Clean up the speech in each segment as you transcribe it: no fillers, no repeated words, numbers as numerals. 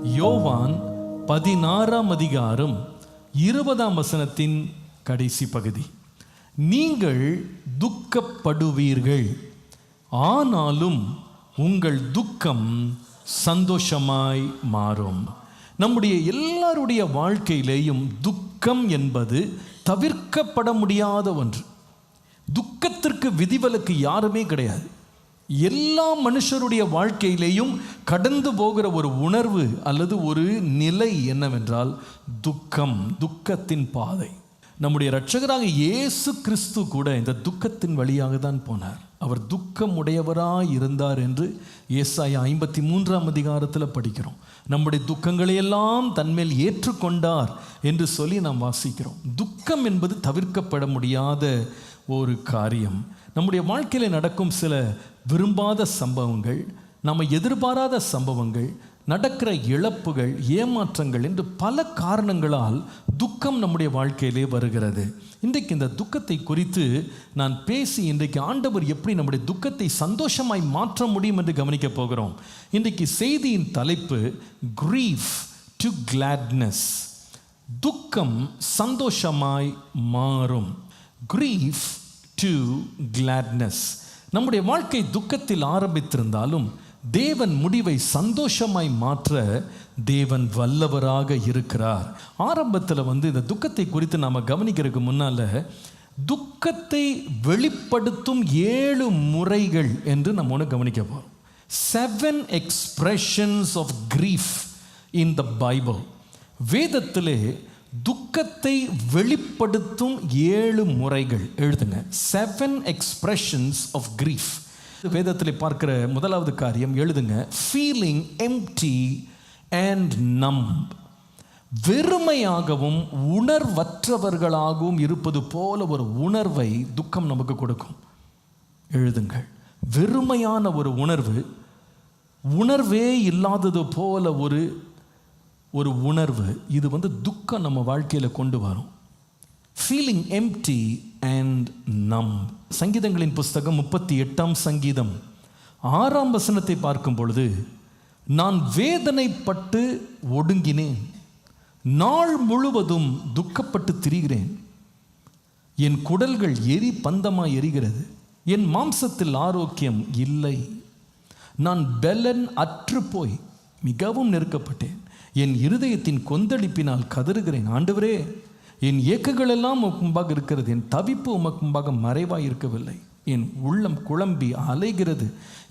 யோவான் 16ஆம் அதிகாரம் 20ஆம் வசனத்தின் கடைசி பகுதி. நீங்கள் துக்கப்படுவீர்கள், ஆனாலும் உங்கள் துக்கம் சந்தோஷமாய் மாறும். நம்முடைய எல்லாருடைய வாழ்க்கையிலேயும் துக்கம் என்பது தவிர்க்கப்பட முடியாத ஒன்று. துக்கத்திற்கு விதிவிலக்கு யாருமே கிடையாது. எல்லா மனுஷருடைய வாழ்க்கையிலேயும் கடந்து போகிற ஒரு உணர்வு அல்லது ஒரு நிலை என்னவென்றால் துக்கம், துக்கத்தின் பாதை. நம்முடைய இரட்சகராக இயேசு கிறிஸ்து கூட இந்த துக்கத்தின் வழியாக தான் போனார். அவர் துக்கம் உடையவராய் இருந்தார் என்று ஏசாயா 53ஆம் அதிகாரத்தில் படிக்கிறோம். நம்முடைய துக்கங்களையெல்லாம் தன்மேல் ஏற்றுக்கொண்டார் என்று சொல்லி நாம் வாசிக்கிறோம். துக்கம் என்பது தவிர்க்கப்பட முடியாத ஒரு காரியம். நம்முடைய வாழ்க்கையில் நடக்கும் சில விரும்பாத சம்பவங்கள், நம்ம எதிர்பாராத சம்பவங்கள், நடக்கிற இழப்புகள், ஏமாற்றங்கள் என்று பல காரணங்களால் துக்கம் நம்முடைய வாழ்க்கையிலே வருகிறது. இன்றைக்கு இந்த துக்கத்தை குறித்து நான் பேசி இன்றைக்கு ஆண்டவர் எப்படி நம்முடைய துக்கத்தை சந்தோஷமாய் மாற்ற முடியும் என்று கவனிக்க போகிறோம். இன்றைக்கு செய்தியின் தலைப்பு கிரீஃப் டு கிளாட்னஸ். துக்கம் சந்தோஷமாய் மாறும். Grief to gladness. நம்முடைய வாழ்க்கை துக்கத்தில் ஆரம்பித்திருந்தாலும் தேவன் முடிவை சந்தோஷமாய் மாற்ற தேவன் வல்லவராக இருக்கிறார். ஆரம்பத்தில் இந்த துக்கத்தை குறித்து நாம் கவனிக்கிறதுக்கு முன்னால் துக்கத்தை வெளிப்படுத்தும் 7 முறைகள் என்று நம்ம ஒன்று கவனிக்க போகிறோம். 7 expressions of grief in the Bible. வேதத்திலே துக்கத்தை வெளிப்படுத்தும் 7 முறைகள். எழுதுங்க, 7 expressions of grief. வேதத்தில் பார்க்கிற முதலாவது காரியம் எழுதுங்க, ஃபீலிங் எம்டி அண்ட் நம்ப். வெறுமையாகவும் உணர்வற்றவர்களாகவும் இருப்பது போல ஒரு உணர்வை துக்கம் நமக்கு கொடுக்கும். எழுதுங்கள், வெறுமையான ஒரு உணர்வு, உணர்வே இல்லாதது போல ஒரு உணர்வு, இது துக்கம் நம்ம வாழ்க்கையில் கொண்டு வரும். Feeling empty and numb. சங்கீதங்களின் புஸ்தகம் 38ஆம் சங்கீதம் 6ஆம் வசனத்தை பார்க்கும் பொழுது, நான் வேதனைப்பட்டு ஒடுங்கினேன், நாள் முழுவதும் துக்கப்பட்டு திரிகிறேன், என் குடல்கள் எரி பந்தமாய் எரிகிறது, என் மாம்சத்தில் ஆரோக்கியம் இல்லை, நான் பெலன் அற்று போய் மிகவும் நெருக்கப்பட்டேன், என் இருதயத்தின் கொந்தளிப்பினால் கதறுகிறேன். ஆண்டவரே, என் ஏக்கங்கள் எல்லாம் உமக்கு முன்பாக இருக்கிறது, என் தவிப்பு உமக்கு முன்பாக மறைவாய் இருக்கவில்லை, என் உள்ளம் குழம்பி அலைகிறது,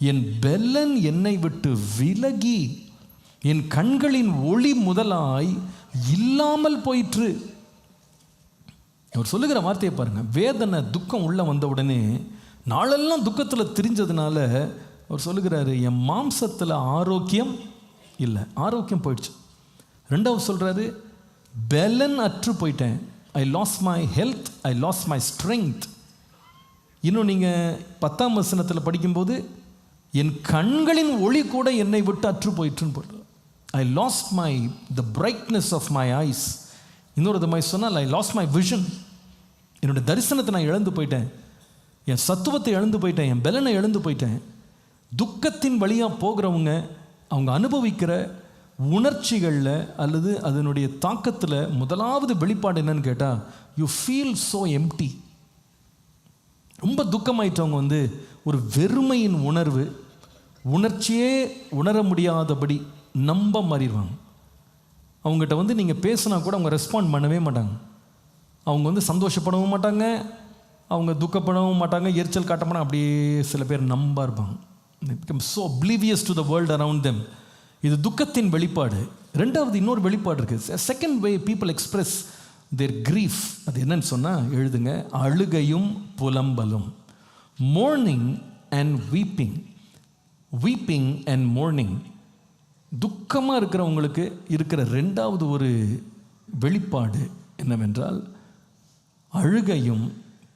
என் பெலன் என்னை விட்டு விலகி என் கண்களின் ஒளி முதலாய் இல்லாமல் போயிற்று. அவர் சொல்லுகிற வார்த்தையை பாருங்க. வேதனை, துக்கம் உள்ள வந்த உடனே நாளெல்லாம் துக்கத்தில் திரிஞ்சதுனால அவர் சொல்லுகிறாரு, என் மாம்சத்தில் ஆரோக்கியம் இல்லை, ஆரோக்கியம் போயிடுச்சு. ரெண்டாவது சொல்கிறாரு, பெலன் அற்று போயிட்டேன், ஐ last my health, I last my strength. இன்னும் நீங்கள் 10ஆம் வசனத்தில் படிக்கும்போது, என் கண்களின் ஒளி கூட என்னை விட்டு அற்று போயிட்டுன்னு போடுறது. I lost the brightness of my eyes. இன்னொரு விதமாக சொன்னால், ஐ லாஸ்ட் மை விஷன். என்னோட தரிசனத்தை நான் இழந்து போயிட்டேன், என் சத்துவத்தை இழந்து போயிட்டேன், என் பெலனை இழந்து போயிட்டேன். துக்கத்தின் வழியாக போகிறவங்க அவங்க அனுபவிக்கிற உணர்ச்சிகளில் அல்லது அதனுடைய தாக்கத்தில் முதலாவது வெளிப்பாடு என்னன்னு கேட்டால், யூ ஃபீல் ஸோ எம்டி. ரொம்ப துக்கமாயிட்டவங்க ஒரு வெறுமையின் உணர்வு, உணர்ச்சியே உணர முடியாதபடி நம்ப மாறிடுவாங்க. அவங்ககிட்ட நீங்கள் பேசினா கூட அவங்க ரெஸ்பாண்ட் பண்ணவே மாட்டாங்க. அவங்க சந்தோஷப்படவும் மாட்டாங்க, அவங்க துக்கப்படவும் மாட்டாங்க, எரிச்சல் காட்ட மாட்டாங்க. அப்படியே சில பேர் நம்ப இருப்பாங்க. So oblivious to the world around them. இது துக்கத்தின் வெளிப்பாடு. ரெண்டாவது இன்னொரு வெளிப்பாடு இருக்குது. Second way people express their grief. அது என்னன்னு சொன்னால் எழுதுங்க, அழுகையும் புலம்பலும். Mourning and weeping. Weeping and mourning. துக்கமாக இருக்கிறவங்களுக்கு இருக்கிற ரெண்டாவது ஒரு வெளிப்பாடு என்னவென்றால் அழுகையும்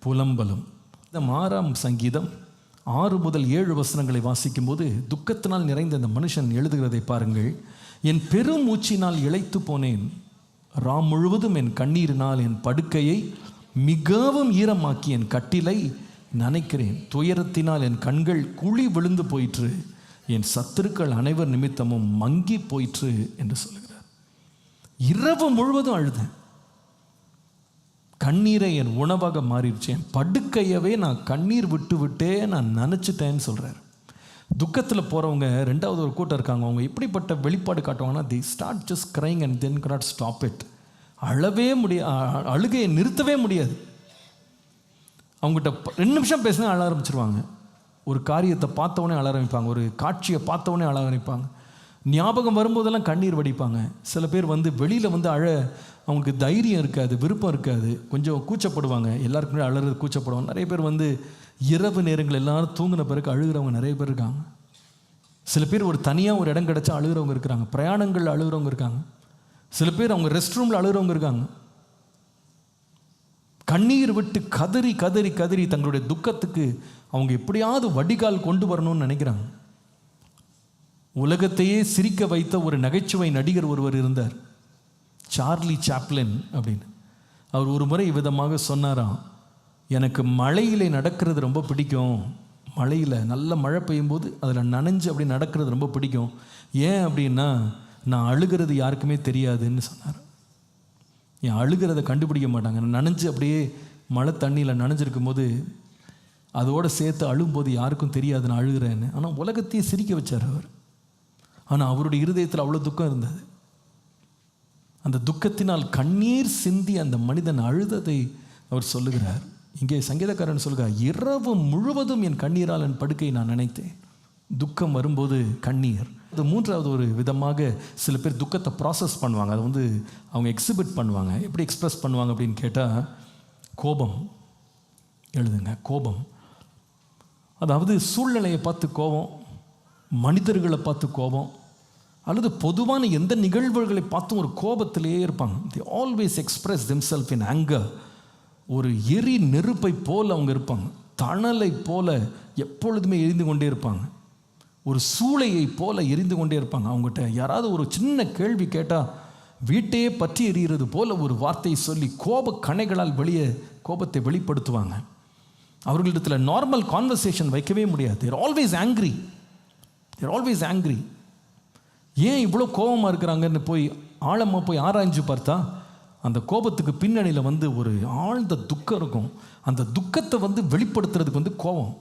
புலம்பலும். இந்த 6ஆம் சங்கீதம் 6 முதல் 7 வசனங்களை வாசிக்கும் போது துக்கத்தினால் நிறைந்த இந்த மனுஷன் எழுதுகிறதை பாருங்கள். என் பெரும் மூச்சினால் இளைத்து போனேன், ராம் முழுவதும் என் கண்ணீரினால் என் படுக்கையை மிகவும் ஈரமாக்கி என் கட்டிலை நனைக்கிறேன், துயரத்தினால் என் கண்கள் குழி விழுந்து போயிற்று, என் சத்துருக்கள் அனைவர் நிமித்தமும் மங்கி போயிற்று என்று சொல்லுகிறார். இரவு முழுவதும் அழுதேன், கண்ணீரை என் உணவாக மாறிடுச்சு, என் படுக்கையவே நான் கண்ணீர் விட்டு விட்டே நான் நினச்சிட்டேன்னு சொல்கிறார். துக்கத்தில் போகிறவங்க ரெண்டாவது ஒரு கூட்டம் இருக்காங்க. அவங்க எப்படிப்பட்ட வெளிப்பாடு காட்டுவாங்கன்னா, they start just crying and then cannot stop it. அழவே அழுகையை நிறுத்தவே முடியாது. அவங்ககிட்ட 2 நிமிஷம் பேசினா அழ ஆரம்பிச்சிருவாங்க. ஒரு காரியத்தை பார்த்தவொடனே அழ ஆரம்பிப்பாங்க, ஒரு காட்சியை பார்த்தவொடனே அழ ஆரம்பிப்பாங்க, ஞாபகம் வரும்போதெல்லாம் கண்ணீர் வடிப்பாங்க. சில பேர் வெளியில் அழ அவங்களுக்கு தைரியம் இருக்காது, விருப்பம் இருக்காது, கொஞ்சம் கூச்சப்படுவாங்க, எல்லாருக்குமே அழறது கூச்சப்படுவாங்க. நிறைய பேர் இரவு நேரங்கள் எல்லாரும் தூங்கின பிறகு அழுகிறவங்க நிறைய பேர் இருக்காங்க. சில பேர் தனியாக ஒரு இடம் கிடச்சா அழுகிறவங்க இருக்கிறாங்க, பிரயாணங்கள் அழுகிறவங்க இருக்காங்க. சில பேர் அவங்க ரெஸ்ட் ரூமில் அழுகிறவங்க இருக்காங்க. கண்ணீர் விட்டு கதறி கதறி கதறி தங்களுடைய துக்கத்துக்கு அவங்க எப்படியாவது வடிகால் கொண்டு வரணும்னு நினைக்கிறாங்க. உலகத்தையே சிரிக்க வைத்த ஒரு நகைச்சுவை நடிகர் ஒருவர் இருந்தார், சார்லி சாப்ளின் அப்படின்னு. அவர் ஒரு முறை விதமாக சொன்னாராம், எனக்கு மழையிலே நடக்கிறது ரொம்ப பிடிக்கும், மழையில் நல்ல மழை பெய்யும்போது அதில் நனைஞ்சு அப்படி நடக்கிறது ரொம்ப பிடிக்கும். ஏன் அப்படின்னா நான் அழுகிறது யாருக்குமே தெரியாதுன்னு சொன்னார். என் அழுகிறத கண்டுபிடிக்க மாட்டாங்க, நான் நனைஞ்சு அப்படியே மழை தண்ணியில் நனைஞ்சிருக்கும் போது அதோடு சேர்த்து அழும்போது யாருக்கும் தெரியாது நான் அழுகிறேன்னு. ஆனால் உலகத்தையே சிரிக்க வச்சார் அவர். ஆனால் அவருடைய இருதயத்தில் அவ்வளோ துக்கம் இருந்தது. அந்த துக்கத்தினால் கண்ணீர் சிந்தி அந்த மனிதன் அழுததை அவர் சொல்லுகிறார். இங்கே சங்கீதக்காரன் சொல்கிறார், இரவு முழுவதும் என் கண்ணீரால் என் படுக்கையை நான் நினைத்தேன். துக்கம் வரும்போது கண்ணீர். அது மூன்றாவது ஒரு விதமாக சில பேர் துக்கத்தை ப்ராசஸ் பண்ணுவாங்க, அதை அவங்க எக்ஸிபிட் பண்ணுவாங்க. எப்படி எக்ஸ்ப்ரெஸ் பண்ணுவாங்க அப்படின்னு கேட்டால், கோபம். எழுதுங்க, கோபம். அதாவது சூழ்நிலையை பார்த்து கோபம், மனிதர்களை பார்த்து கோபம், அல்லது பொதுவான எந்த நிகழ்வுகளை பார்த்தும் ஒரு கோபத்திலேயே இருப்பாங்க. they always express themselves in anger. ஒரு எரி நெருப்பை போல் அவங்க இருப்பாங்க, தணலை போல எப்பொழுதுமே எரிந்து கொண்டே இருப்பாங்க, ஒரு சூளையை போல எரிந்து கொண்டே இருப்பாங்க. அவங்ககிட்ட யாராவது ஒரு சின்ன கேள்வி கேட்டால் வீட்டையே பற்றி எறிகிறது போல ஒரு வார்த்தையை சொல்லி கோப கணைகளால் கோபத்தை வெளிப்படுத்துவாங்க. அவர்களிடத்தில் நார்மல் கான்வர்சேஷன் வைக்கவே முடியாது. தேர் ஆல்வேஸ் ஆங்க்ரி. ஏன் இவ்வளோ கோபமாக இருக்கிறாங்கன்னு ஆழமாக போய் ஆராய்ஞ்சு பார்த்தா அந்த கோபத்துக்கு பின்னணியில் ஒரு ஆழ்ந்த துக்கம் இருக்கும். அந்த துக்கத்தை வெளிப்படுத்துறதுக்கு கோபம்.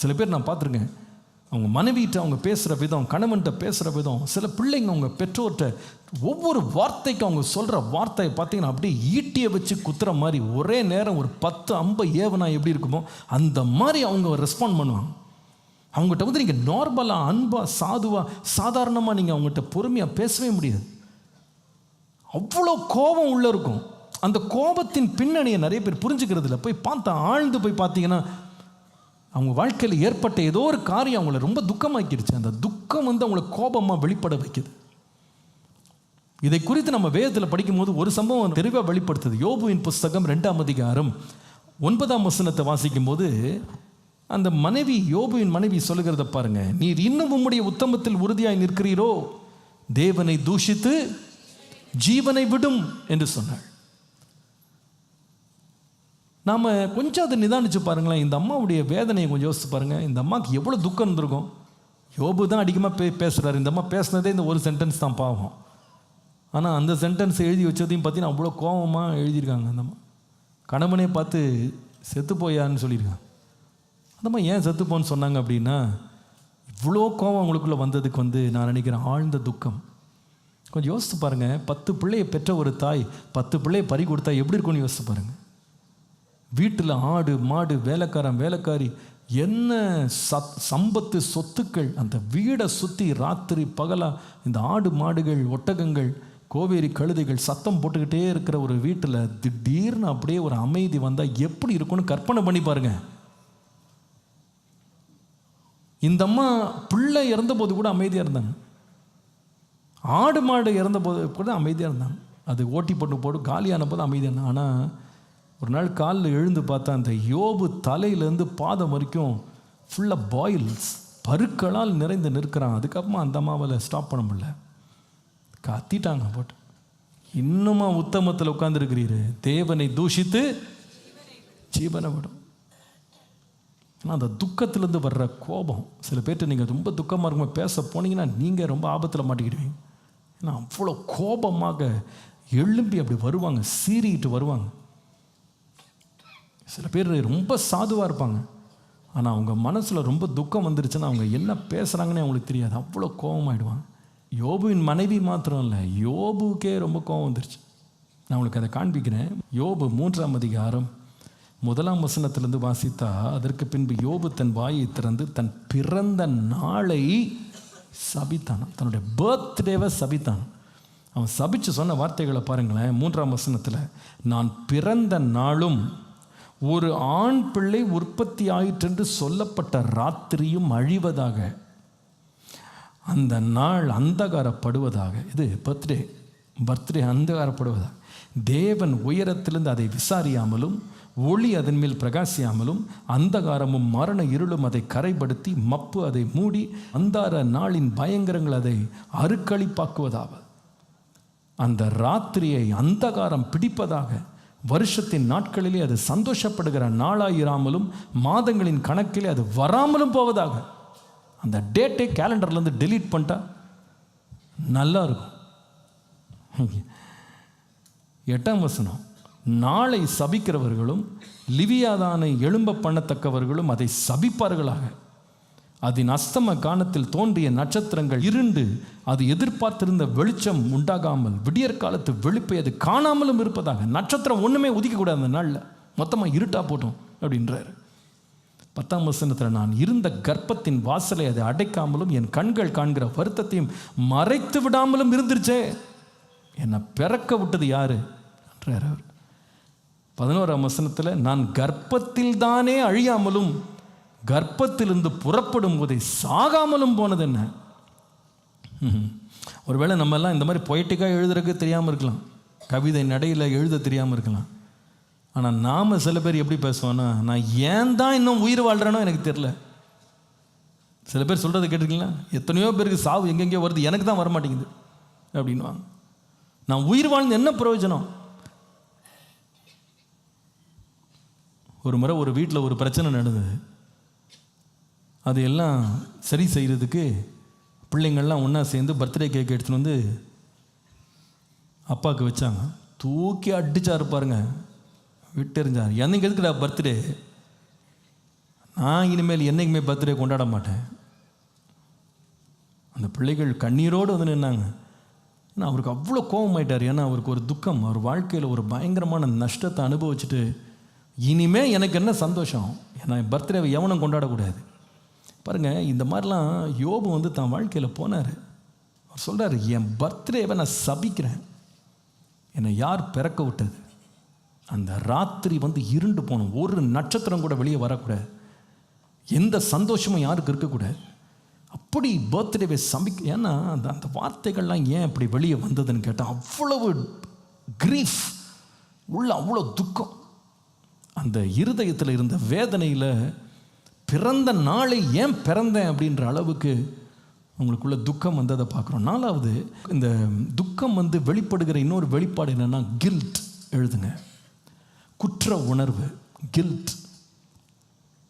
சில பேர் நான் பார்த்துருக்கேன், அவங்க மனைவிட்ட அவங்க பேசுகிற விதம், கணவன்கிட்ட பேசுகிற விதம், சில பிள்ளைங்க அவங்க பெற்றோர்கிட்ட ஒவ்வொரு வார்த்தைக்கும் அவங்க சொல்கிற வார்த்தையை பார்த்தீங்கன்னா அப்படியே ஈட்டியை வச்சு குத்துற மாதிரி ஒரே நேரம் ஒரு 10 அம்பை ஏவனா எப்படி இருக்குமோ அந்த மாதிரி அவங்க ரெஸ்பாண்ட் பண்ணுவாங்க. அவங்ககிட்ட நீங்கள் நார்மலாக அன்பாக சாதுவாக சாதாரணமாக நீங்கள் அவங்ககிட்ட பொறுமையாக பேசவே முடியாது. அவ்வளோ கோபம் உள்ளே இருக்கும். அந்த கோபத்தின் பின்னணியை நிறைய பேர் புரிஞ்சுக்கிறது இல்லை. போய் பார்த்தா ஆழ்ந்து போய் பார்த்தீங்கன்னா அவங்க வாழ்க்கையில் ஏற்பட்ட ஏதோ ஒரு காரியம் அவங்கள ரொம்ப துக்கமாக்கிடுச்சு. அந்த துக்கம் அவங்கள கோபமாக வெளிப்பட வைக்குது. இதை குறித்து நம்ம வேதத்தில் படிக்கும்போது ஒரு சம்பவம் தெளிவாக வெளிப்படுத்துது. யோபுவின் புஸ்தகம் 2ஆம் அதிகாரம் 9ஆம் வசனத்தை வாசிக்கும் போது அந்த யோபுவின் மனைவி சொல்லுகிறத பாருங்க. நீர் இன்னும் உம்முடைய உத்தமத்தில் உறுதியாய் நிற்கிறீரோ, தேவனை தூஷித்து ஜீவனை விடும் என்று சொன்னாள். நாம் கொஞ்சம் அதை நிதானிச்சு பாருங்களேன். இந்த அம்மாவுடைய வேதனையை கொஞ்சம் யோசிச்சு பாருங்கள். இந்த அம்மாவுக்கு எவ்வளோ துக்கம் இருந்திருக்கும். யோபு தான் அதிகமாக பேசுகிறார். இந்த அம்மா பேசுனதே இந்த ஒரு சென்டென்ஸ் தான் பாவம். ஆனால் அந்த சென்டென்ஸ் எழுதி வச்சதையும் பார்த்தீங்கன்னா அவ்வளோ கோபமாக எழுதியிருக்காங்க. அந்த அம்மா கணவனே பார்த்து செத்து போயான்னு சொல்லியிருக்காங்க. அந்த அம்மா ஏன் செத்துப்போன்னு சொன்னாங்க அப்படின்னா, இவ்வளோ கோபம் அவங்களுக்குள்ளே வந்ததுக்கு நான் நினைக்கிறேன் ஆழ்ந்த துக்கம். கொஞ்சம் யோசித்து பாருங்கள். 10 பிள்ளையை பெற்ற ஒரு தாய் 10 பிள்ளையை பறி கொடுத்தா எப்படி இருக்கும்னு யோசித்து பாருங்கள். வீட்டில் ஆடு மாடு வேலைக்காரன் வேலைக்காரி என்ன சம்பத்து சொத்துக்கள், அந்த வீடை சுற்றி ராத்திரி பகலாக இந்த ஆடு மாடுகள் ஒட்டகங்கள் கோவேரி கழுதைகள் சத்தம் போட்டுக்கிட்டே இருக்கிற ஒரு வீட்டில் திடீர்னு அப்படியே ஒரு அமைதி வந்தால் எப்படி இருக்கும்னு கற்பனை பண்ணி பாருங்க. இந்த அம்மா பிள்ளை இறந்தபோது கூட அமைதியாக இருந்தாங்க, ஆடு மாடு இறந்தபோது கூட அமைதியாக இருந்தாங்க. அது ஓட்டி போட்டு காலியான போது அமைதியாக இருந்தாங்க. ஆனால் ஒரு நாள் காலில் எழுந்து பார்த்தா அந்த யோபு தலையிலேருந்து பாதம் வரைக்கும் ஃபுல்லாக பாயில்ஸ் பருக்களால் நிறைந்து நிற்கிறான். அதுக்கப்புறமா அந்த அம்மாவில் ஸ்டாப் பண்ண முடியல, கத்திட்டாங்க போட்டு. இன்னுமா உத்தமத்தில் உட்கார்ந்துருக்கிறீரு, தேவனை தூஷித்து ஜீவனை விடும். ஆனால் அந்த துக்கத்திலேருந்து வர்ற கோபம், சில பேர்கிட்ட நீங்கள் ரொம்ப துக்கமாக இருக்கும்போது பேச போனீங்கன்னா நீங்கள் ரொம்ப ஆபத்தில் மாட்டிக்கிடுவீங்க. ஏன்னா அவ்வளோ கோபமாக எழும்பி அப்படி வருவாங்க, சீறிக்கிட்டு வருவாங்க. சில பேர் ரொம்ப சாதுவாக இருப்பாங்க, ஆனால் அவங்க மனசில் ரொம்ப துக்கம் வந்துருச்சுன்னா அவங்க என்ன பேசுகிறாங்கன்னே அவங்களுக்கு தெரியாது, அவ்வளோ கோபமாகிடுவாங்க. யோபுவின் மனைவி மாத்திரம் இல்லை, யோபுக்கே ரொம்ப கோபம் வந்துருச்சு. நான் உங்களுக்கு அதை காண்பிக்கிறேன். யோபு 3ஆம் அதிகாரம் 1ஆம் வசனத்திலிருந்து வாசித்தா, அதற்கு பின்பு யோபு தன் வாயை திறந்து தன் பிறந்த நாளை சபித்தான். தன்னுடைய பர்த்டேவை சபித்தான். அவன் சபிச்சு சொன்ன வார்த்தைகளை பாருங்களேன். 3ஆம் வசனத்தில், நான் பிறந்த நாளும் ஒரு ஆண் பிள்ளை உற்பத்தி ஆயிற்றென்று சொல்லப்பட்ட ராத்திரியும் அழிவதாக, அந்த நாள் அந்தகாரப்படுவதாக. இது பர்த்டே அந்தகாரப்படுவதாக. தேவன் உயரத்திலிருந்து அதை விசாரியாமலும் ஒளி அதன் மேல் பிரகாசியாமலும் அந்தகாரமும் மரண இருளும் அதை கரைப்படுத்தி மப்பு அதை மூடி அந்தார நாளின் பயங்கரங்கள் அதை அருக்களிப்பாக்குவதாக. அந்த ராத்திரியை அந்தகாரம் பிடிப்பதாக. வருஷத்தின் நாட்களிலே அது சந்தோஷப்படுகிற நாளாயிராமலும் மாதங்களின் கணக்கிலே அது வராமலும் போவதாக. அந்த டேட்டை கேலண்டர்லேருந்து டெலீட் பண்ணிட்டா நல்லா இருக்கும். 8ஆம் வசனம், நாளை சபிக்கிறவர்களும் லிவியாதானை எழும்ப பண்ணத்தக்கவர்களும் அதை சபிப்பார்களாக. அதன் அஸ்தம காலத்தில் தோன்றிய நட்சத்திரங்கள் இருண்டு அது எதிர்பார்த்திருந்த வெளிச்சம் உண்டாகாமல் விடியற்காலத்து வெளிப்பை அது காணாமலும் இருப்பதாக. நட்சத்திரம் ஒன்றுமே உதிக்கக்கூடாது அந்த நாளில், மொத்தமாக இருட்டா போட்டோம் அப்படின்றார். 10ஆம் வசனத்தில், நான் இருந்த கர்ப்பத்தின் வாசலை அதை அடைக்காமலும் என் கண்கள் காண்கிற வருத்தத்தையும் மறைத்து விடாமலும் இருந்துருச்சே. என்னை பிறக்க விட்டது யாரு என்றார் அவர். 11ஆம் வசனத்தில், நான் கர்ப்பத்தில் தானே அழியாமலும் கர்ப்பத்திலிருந்து புறப்படும் போதை சாகாமலும் போனது என்ன. ஒருவேளை நம்ம எல்லாம் இந்த மாதிரி பொய்ட்டிக்காக எழுதுறதுக்கு தெரியாமல் இருக்கலாம், கவிதை நடையில் எழுத தெரியாமல் இருக்கலாம். ஆனால் நாம் சில பேர் எப்படி பேசுவோன்னா, நான் ஏன் தான் இன்னும் உயிர் வாழ்கிறேனோ எனக்கு தெரில. சில பேர் சொல்கிறத கேட்டிருக்கீங்களா? எத்தனையோ பேருக்கு சாவு எங்கெங்கேயோ வருது, எனக்கு தான் வரமாட்டேங்குது அப்படின்வாங்க. நான் உயிர் வாழ்ந்து என்ன பிரயோஜனம்? ஒரு முறை ஒரு வீட்டில் ஒரு பிரச்சனை நடந்தது. அது எல்லாம் சரி செய்கிறதுக்கு பிள்ளைங்கள்லாம் ஒன்றா சேர்ந்து பர்த்டே கேக் எடுத்துன்னு வந்து அப்பாவுக்கு வச்சாங்க. தூக்கி அடிச்சா இருப்பாருங்க, விட்டெறிஞ்சார். எனக்கு எதுக்குடா பர்த்டே, நான் இனிமேல் என்றைக்குமே பர்த்டே கொண்டாட மாட்டேன். அந்த பிள்ளைகள் கண்ணீரோடு வந்து நின்னாங்க. ஏன்னா அவருக்கு அவ்வளோ கோபமாயிட்டார். ஏன்னா அவருக்கு ஒரு துக்கம், அவர் வாழ்க்கையில் ஒரு பயங்கரமான நஷ்டத்தை அனுபவிச்சுட்டு இனிமே எனக்கு என்ன சந்தோஷம், ஏன்னா பர்த்டேவை எவனும் கொண்டாடக்கூடாது. பாருங்கள், இந்த மாதிரிலாம் யோபு வந்து தான் வாழ்க்கையில் போனார். அவர் சொல்கிறார், என் பர்த்டேவை நான் சபிக்கிறேன், என்னை யார் பிறக்க விட்டது. அந்த ராத்திரி வந்து இருண்டு போகணும், ஒரு நட்சத்திரம் கூட வெளியே வரக்கூடாது, எந்த சந்தோஷமும் யாருக்கு இருக்கக்கூடாது. அப்படி பர்த்டேவை சபிக்க. ஏன்னா அந்த வார்த்தைகள்லாம் ஏன் அப்படி வெளியே வந்ததுன்னு கேட்டால், அவ்வளவு கிரீஃப் உள்ள, அவ்வளோ துக்கம் அந்த இருதயத்தில் இருந்த வேதனையில், பிறந்த நாளை ஏன் பிறந்தேன் அப்படின்ற அளவுக்கு அவங்களுக்குள்ள துக்கம் வந்ததை பார்க்குறோம். 4வது, இந்த துக்கம் வந்து வெளிப்படுகிற இன்னொரு வெளிப்பாடு என்னென்னா கில்ட். எழுதுங்க, குற்ற உணர்வு, கில்ட்.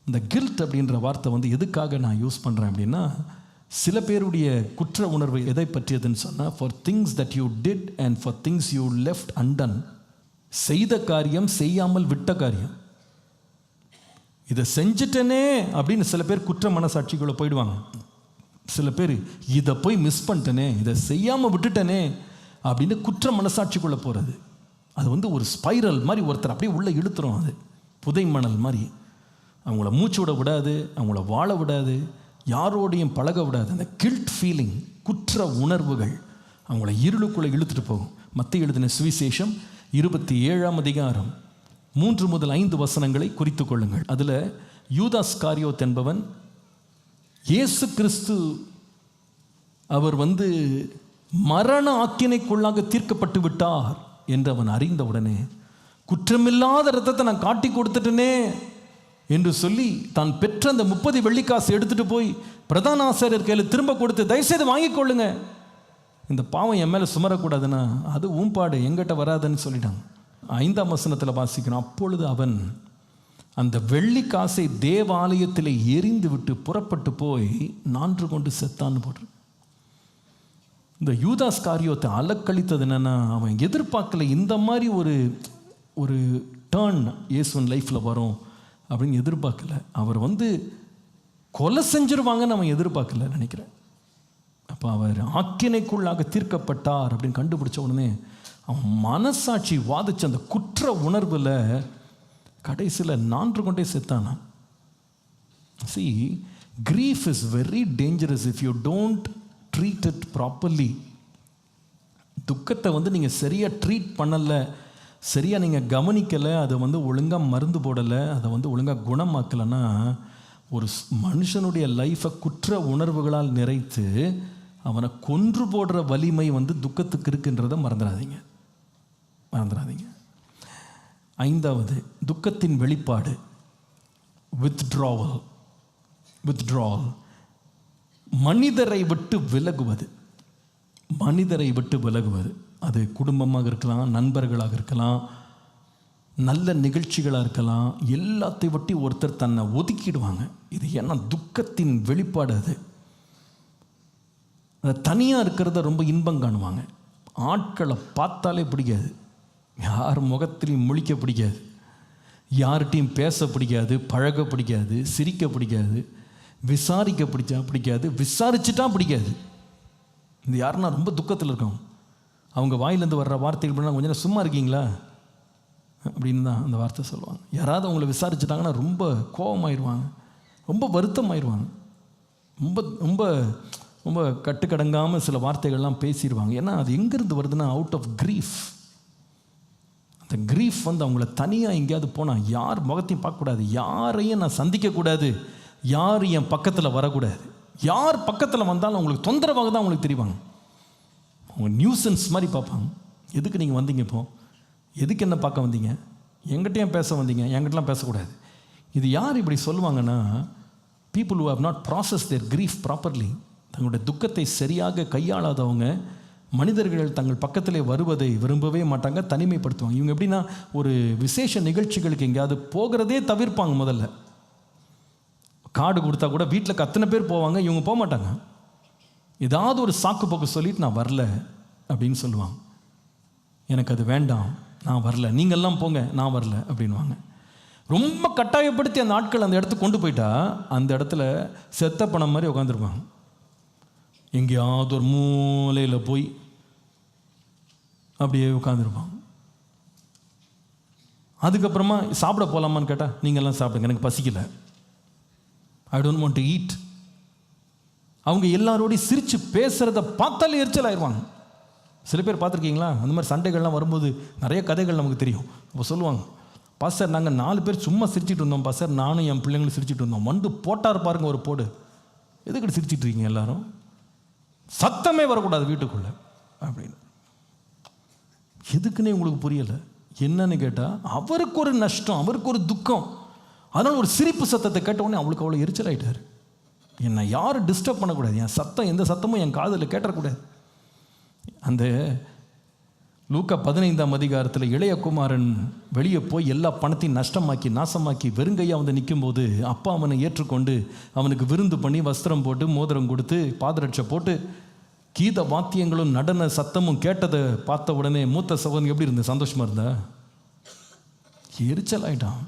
இந்த கில்ட் அப்படின்ற வார்த்தை வந்து எதுக்காக நான் யூஸ் பண்ணுறேன் அப்படின்னா, சில பேருடைய குற்ற உணர்வு எதை பற்றியதுன்னு சொன்னால், for things that you did and for things you left Anton. செய்த காரியம், செய்யாமல் விட்ட காரியம். இதை செஞ்சிட்டனே அப்படின்னு சில பேர் குற்ற மனசாட்சிக்குள்ளே போயிடுவாங்க. சில பேர் இதை போய் மிஸ் பண்ணிட்டனே, இதை செய்யாமல் விட்டுட்டனே அப்படின்னு குற்ற மனசாட்சிக்குள்ளே போகிறது. அது வந்து ஒரு ஸ்பைரல் மாதிரி ஒருத்தர் அப்படியே உள்ளே இழுத்துரும். அது புதை மணல் மாதிரி. அவங்கள மூச்சு விட விடாது, அவங்கள வாழ விடாது, யாரோடையும் பழக விடாது. அந்த கில்ட் ஃபீலிங், குற்ற உணர்வுகள் அவங்கள இருளுக்குள்ளே இழுத்துட்டு போகும். மத்தேயு எழுதின சுவிசேஷம் 27ஆம் அதிகாரம் 3 முதல் 5 வசனங்களை குறித்து கொள்ளுங்கள். அதில் யூதாஸ் காரியோத் என்பவன் இயேசு கிறிஸ்து அவர் வந்து மரண ஆக்கினைக்குள்ளாக தீர்க்கப்பட்டு விட்டார் என்று அவன் அறிந்தவுடனே, குற்றமில்லாத இரத்தத்தை நான் காட்டி கொடுத்துட்டேனே என்று சொல்லி தான் பெற்ற அந்த 30 வெள்ளிக்காசு எடுத்துகிட்டு போய் பிரதான ஆசாரியர் கையில் திரும்ப கொடுத்து, தயவுசெய்து வாங்கிக்கொள்ளுங்க, இந்த பாவம் என் மேலே சுமரக்கூடாதுன்னா அது ஊம்பாடு, எங்கிட்ட வராதுன்னு சொல்லிட்டாங்க. 5ஆம் வசனத்தில் வாசிக்கிறோம். அப்பொழுது அவன் அந்த வெள்ளி காசை தேவாலயத்தில் எரிந்து விட்டு புறப்பட்டு போய் நான்று கொண்டு செத்தான்னு போட்டு. இந்த யூதாஸ் காரியோத்தை அலக்கழித்தது என்னென்னா, அவன் எதிர்பார்க்கல இந்த மாதிரி ஒரு டேர்ன் இயேசுவின் லைஃப்பில் வரும் அப்படின்னு எதிர்பார்க்கல. அவர் கொலை செஞ்சிருவாங்கன்னு அவன் எதிர்பார்க்கல நினைக்கிறேன். அப்போ அவர் ஆக்கினைக்குள்ளாக தீர்க்கப்பட்டார் அப்படின்னு கண்டுபிடிச்ச உடனே அவன் மனசாட்சி வாதிச்ச அந்த குற்ற உணர்வில் கடைசியில் நான்று கொண்டே செத்தானா. See, grief is very dangerous if you don't treat it properly. துக்கத்தை நீங்கள் சரியாக ட்ரீட் பண்ணலை, சரியாக நீங்கள் கவனிக்கலை, அதை ஒழுங்காக மருந்து போடலை, அதை ஒழுங்காக குணமாக்கலைன்னா ஒரு மனுஷனுடைய லைஃப்பை குற்ற உணர்வுகளால் நிறைத்து அவனை கொன்று போடுற வலிமை துக்கத்துக்கு இருக்குன்றதை மறந்துடாதீங்க. ஐந்தாவது, துக்கத்தின் வெளிப்பாடு withdrawal. மனிதரை விட்டு விலகுவது. அது குடும்பமாக இருக்கலாம், நண்பர்களாக இருக்கலாம், நல்ல நிகழ்ச்சிகளாக இருக்கலாம். எல்லாத்தையும் விட்டு ஒருத்தர் தன்னை ஒதுக்கிடுவாங்க. இது ஏன்னா துக்கத்தின் வெளிப்பாடு. அது தனியாக இருக்கிறத ரொம்ப இன்பம் காணுவாங்க. ஆட்களை பார்த்தாலே பிடிக்காது, யார் முகத்திலையும் முழிக்க பிடிக்காது, யார்கிட்டையும் பேச பிடிக்காது, பழக பிடிக்காது, சிரிக்க பிடிக்காது, விசாரிக்க பிடிக்காது, விசாரிச்சுட்டா பிடிக்காது. இந்த யாருன்னா ரொம்ப துக்கத்தில் இருக்கோம், அவங்க வாயிலேருந்து வர்ற வார்த்தைகள் பண்ணால் கொஞ்சம் நேரம் சும்மா இருக்கீங்களா அப்படின்னு தான் அந்த வார்த்தை சொல்லுவாங்க. யாராவது அவங்கள விசாரிச்சுட்டாங்கன்னா ரொம்ப கோபமாயிடுவாங்க, ரொம்ப வருத்தமாயிடுவாங்க, ரொம்ப ரொம்ப ரொம்ப கட்டுக்கடங்காமல் சில வார்த்தைகள்லாம் பேசிடுவாங்க. ஏன்னா அது எங்கேருந்து வருதுன்னா அவுட் ஆஃப் கிரீஃப். அந்த கிரீஃப் அவங்கள தனியாக எங்கேயாவது போனால் யார் முகத்தையும் பார்க்கக்கூடாது, யாரையும் நான் சந்திக்கக்கூடாது, யார் என் பக்கத்தில் வரக்கூடாது, யார் பக்கத்தில் வந்தாலும் அவங்களுக்கு தொந்தரவாக தான் அவங்களுக்கு தெரிவாங்க. அவங்க நியூசன்ஸ் மாதிரி பார்ப்பாங்க. எதுக்கு நீங்கள் வந்தீங்க, இப்போ எதுக்கு என்ன பார்க்க வந்தீங்க, எங்கிட்டையும் பேச வந்தீங்க, என்கிட்டலாம் பேசக்கூடாது. இது யார் இப்படி சொல்லுவாங்கன்னா, people who have not process their grief properly. தங்களுடைய துக்கத்தை சரியாக கையாளாதவங்க மனிதர்கள் தங்கள் பக்கத்திலே வருவதை விரும்பவே மாட்டாங்க, தனிமைப்படுத்துவாங்க. இவங்க எப்படின்னா ஒரு விசேஷ நிகழ்ச்சிகளுக்கு எங்கேயாவது போகிறதே தவிர்ப்பாங்க. முதல்ல கார்டு கொடுத்தா கூட வீட்டில் அத்தனை பேர் போவாங்க, இவங்க போக மாட்டாங்க. ஏதாவது ஒரு சாக்கு போக்கு சொல்லிட்டு நான் வரல அப்படின்னு சொல்லுவாங்க. எனக்கு அது வேண்டாம், நான் வரல, நீங்கள்லாம் போங்க, நான் வரல அப்படின்வாங்க. ரொம்ப கட்டாயப்படுத்தி அந்த ஆட்கள் அந்த இடத்துக்கு கொண்டு போயிட்டா அந்த இடத்துல செத்த பணம் மாதிரி உட்காந்துருப்பாங்க. எங்கேயாவது ஒரு மூலையில் போய் அப்படியே உட்காந்துருப்பாங்க. அதுக்கப்புறமா சாப்பிட போகலாமான்னு கேட்டால் நீங்கள்லாம் சாப்பிடுங்க, எனக்கு பசிக்கல, I don't want to eat. அவங்க எல்லாரோடையும் சிரித்து பேசுகிறத பார்த்தாலே எரிச்சல் ஆயிடுவாங்க. சில பேர் பார்த்துருக்கீங்களா, அந்த மாதிரி சண்டைகள்லாம் வரும்போது நிறைய கதைகள் நமக்கு தெரியும். அப்போ சொல்லுவாங்க, பாஸ்டர் நாங்கள் 4 பேர் சும்மா சிரிச்சிட்டு இருந்தோம் பாஸ்டர், நானும் என் பிள்ளைங்களும் சிரிச்சிட்டு இருந்தோம், போட்டார் பாருங்க ஒரு போடு, எதுக்கிட்ட சிரிச்சிட்டு இருக்கீங்க எல்லாரும், சத்தமே வரக்கூடாது வீட்டுக்குள்ளே அப்படின்னு. எதுக்குன்னே உங்களுக்கு புரியலை. என்னன்னு கேட்டால் அவருக்கு ஒரு நஷ்டம், அவருக்கு ஒரு துக்கம். அதனால் ஒரு சிரிப்பு சத்தத்தை கேட்ட உடனே அவளுக்கு அவ்வளோ எரிச்சல் ஆகிட்டார். என்னை யாரும் டிஸ்டர்ப் பண்ணக்கூடாது, என் சத்தம் எந்த சத்தமும் என் காதில் கேட்டக்கூடாது. அந்த லூக்கா 15ஆம் அதிகாரத்தில் இளைய குமாரன் வெளியே போய் எல்லா பணத்தையும் நஷ்டமாக்கி நாசமாக்கி வெறுங்கையாக நிற்கும்போது அப்பா அவனை ஏற்றுக்கொண்டு அவனுக்கு விருந்து பண்ணி வஸ்திரம் போட்டு மோதிரம் கொடுத்து பாதரட்சை போட்டு கீத வாத்தியங்களும் நடன சத்தமும் கேட்டதை பார்த்த உடனே மூத்த சகோதரன் எப்படி இருந்த சந்தோஷமாக இருந்தா? எரிச்சல் ஆகிட்டான்.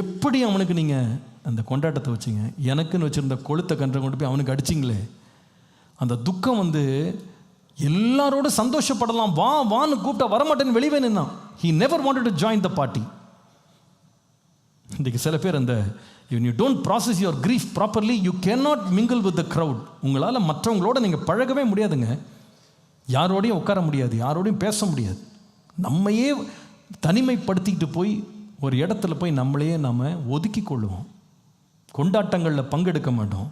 எப்படி அவனுக்கு நீங்கள் அந்த கொண்டாட்டத்தை வச்சிங்க, எனக்குன்னு வச்சுருந்த கொளுத்த கன்றை கொண்டு போய் அவனுக்கு அடிச்சிங்களே. அந்த துக்கம் எல்லாரோட சந்தோஷப்படலாம், வா வான்னு கூப்பிட்டா வரமாட்டேன்னு வெளியே நின்னான். he never wanted to join the party. இன்றைக்கு சில பேர் when you don't process your grief properly, you cannot mingle with the crowd. உங்களால் மற்றவங்களோட நீங்கள் பழகவே முடியாதுங்க, யாரோடையும் உட்கார முடியாது, யாரோடையும் பேச முடியாது. நம்மையே தனிமைப்படுத்திக்கிட்டு போய் ஒரு இடத்துல போய் நம்மளையே நம்ம ஒதுக்கி கொள்ளுவோம், கொண்டாட்டங்களில் பங்கெடுக்க மாட்டோம்.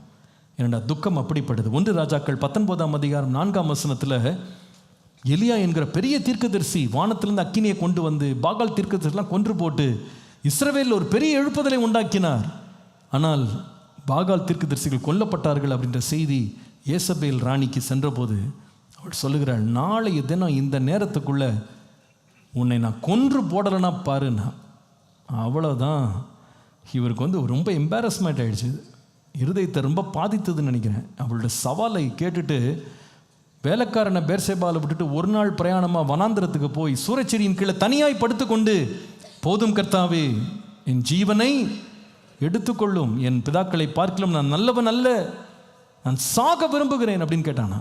என்னடா துக்கம் அப்படிப்படுது. 1 ராஜாக்கள் 19ஆம் அதிகாரம் 4ஆம் வசனத்தில் எலியா என்கிற பெரிய தீர்க்கதரிசி வானத்திலிருந்து அக்கினியை கொண்டு வந்து பாகால் தீர்க்கதரிசிலாம் கொன்று போட்டு இஸ்ரவேலில் ஒரு பெரிய எழுப்புதலை உண்டாக்கினார். ஆனால் பாகால் தீர்க்கதரிசிகள் கொல்லப்பட்டார்கள் அப்படின்ற செய்தி ஏசபேல் ராணிக்கு சென்றபோது அவள் சொல்லுகிறாள், நாளைய தினம் இந்த நேரத்துக்குள்ள உன்னை நான் கொன்று போடலைன்னா பாருன்னா. அவ்வளோதான். இவருக்கு ரொம்ப எம்பாரஸ்மெண்ட் ஆகிடுச்சு. இருதயத்தை ரொம்ப பாதித்ததுன்னு நினைக்கிறேன். அவளோட சவாலை கேட்டுட்டு வேலைக்காரனை பேர்சேபாவில் விட்டுட்டு ஒரு நாள் பிரயாணமாக வனாந்திரத்துக்கு போய் சூரச்செடியின் கீழே தனியாய் படுத்துக்கொண்டு, போதும் கர்த்தாவே, என் ஜீவனை எடுத்துக்கொள்ளும், என் பிதாக்களை பார்க்கலாம் நான் நல்லவன் அல்ல, நான் சாக விரும்புகிறேன் அப்படின்னு கேட்டானா.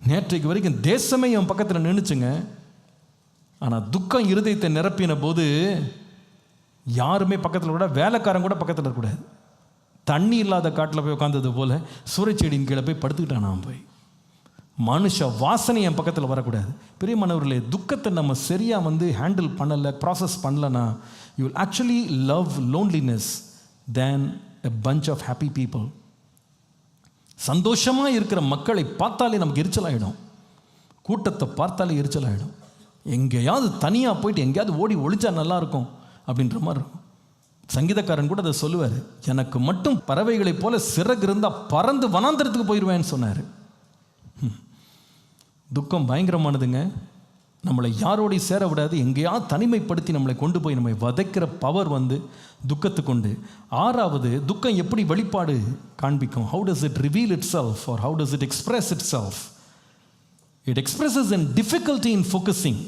நேற்றைக்கு வரைக்கும் தேசமே என் பக்கத்தில் நின்றுச்சுங்க. ஆனால் துக்கம் இருதயத்தை நிரப்பின போது யாருமே பக்கத்தில் கூட, வேலைக்காரன் கூட பக்கத்தில் இருக்கக்கூடாது. தண்ணி இல்லாத காட்டில் போய் உட்காந்தது போல் சூரச்செடியின் கீழே போய் படுத்துக்கிட்டான். நான் போய் மனுஷ வாசனை என் பக்கத்தில் வரக்கூடாது. பிரியமானவர்களே, துக்கத்தை நம்ம சரியாக ஹேண்டில் பண்ணலை, ப்ராசஸ் பண்ணலன்னா, you will actually love loneliness than a bunch of happy people. சந்தோஷமாக இருக்கிற மக்களை பார்த்தாலே நமக்கு எரிச்சலாகிடும். கூட்டத்தை பார்த்தாலே எரிச்சலாகிடும். எங்கேயாவது தனியாக போயிட்டு எங்கேயாவது ஓடி ஒளிச்சா நல்லாயிருக்கும் அப்படின்ற மாதிரி இருக்கும். சங்கீதக்காரன் கூட அதை சொல்லுவார், எனக்கு மட்டும் பறவைகளைப் போல சிறகு இருந்தால் பறந்து வனாந்திரத்துக்கு போயிடுவேன்னு சொன்னார். துக்கம் பயங்கரமானதுங்க. நம்மளை யாரோடையும் சேர விடாது. எங்கேயாவது தனிமைப்படுத்தி நம்மளை கொண்டு போய் நம்மை வதைக்கிற பவர் துக்கத்துக்கு உண்டு. ஆறாவது, துக்கம் எப்படி வெளிப்பாடு காண்பிக்கும்? How does it reveal itself or how does it express itself? It expresses in difficulty in focusing.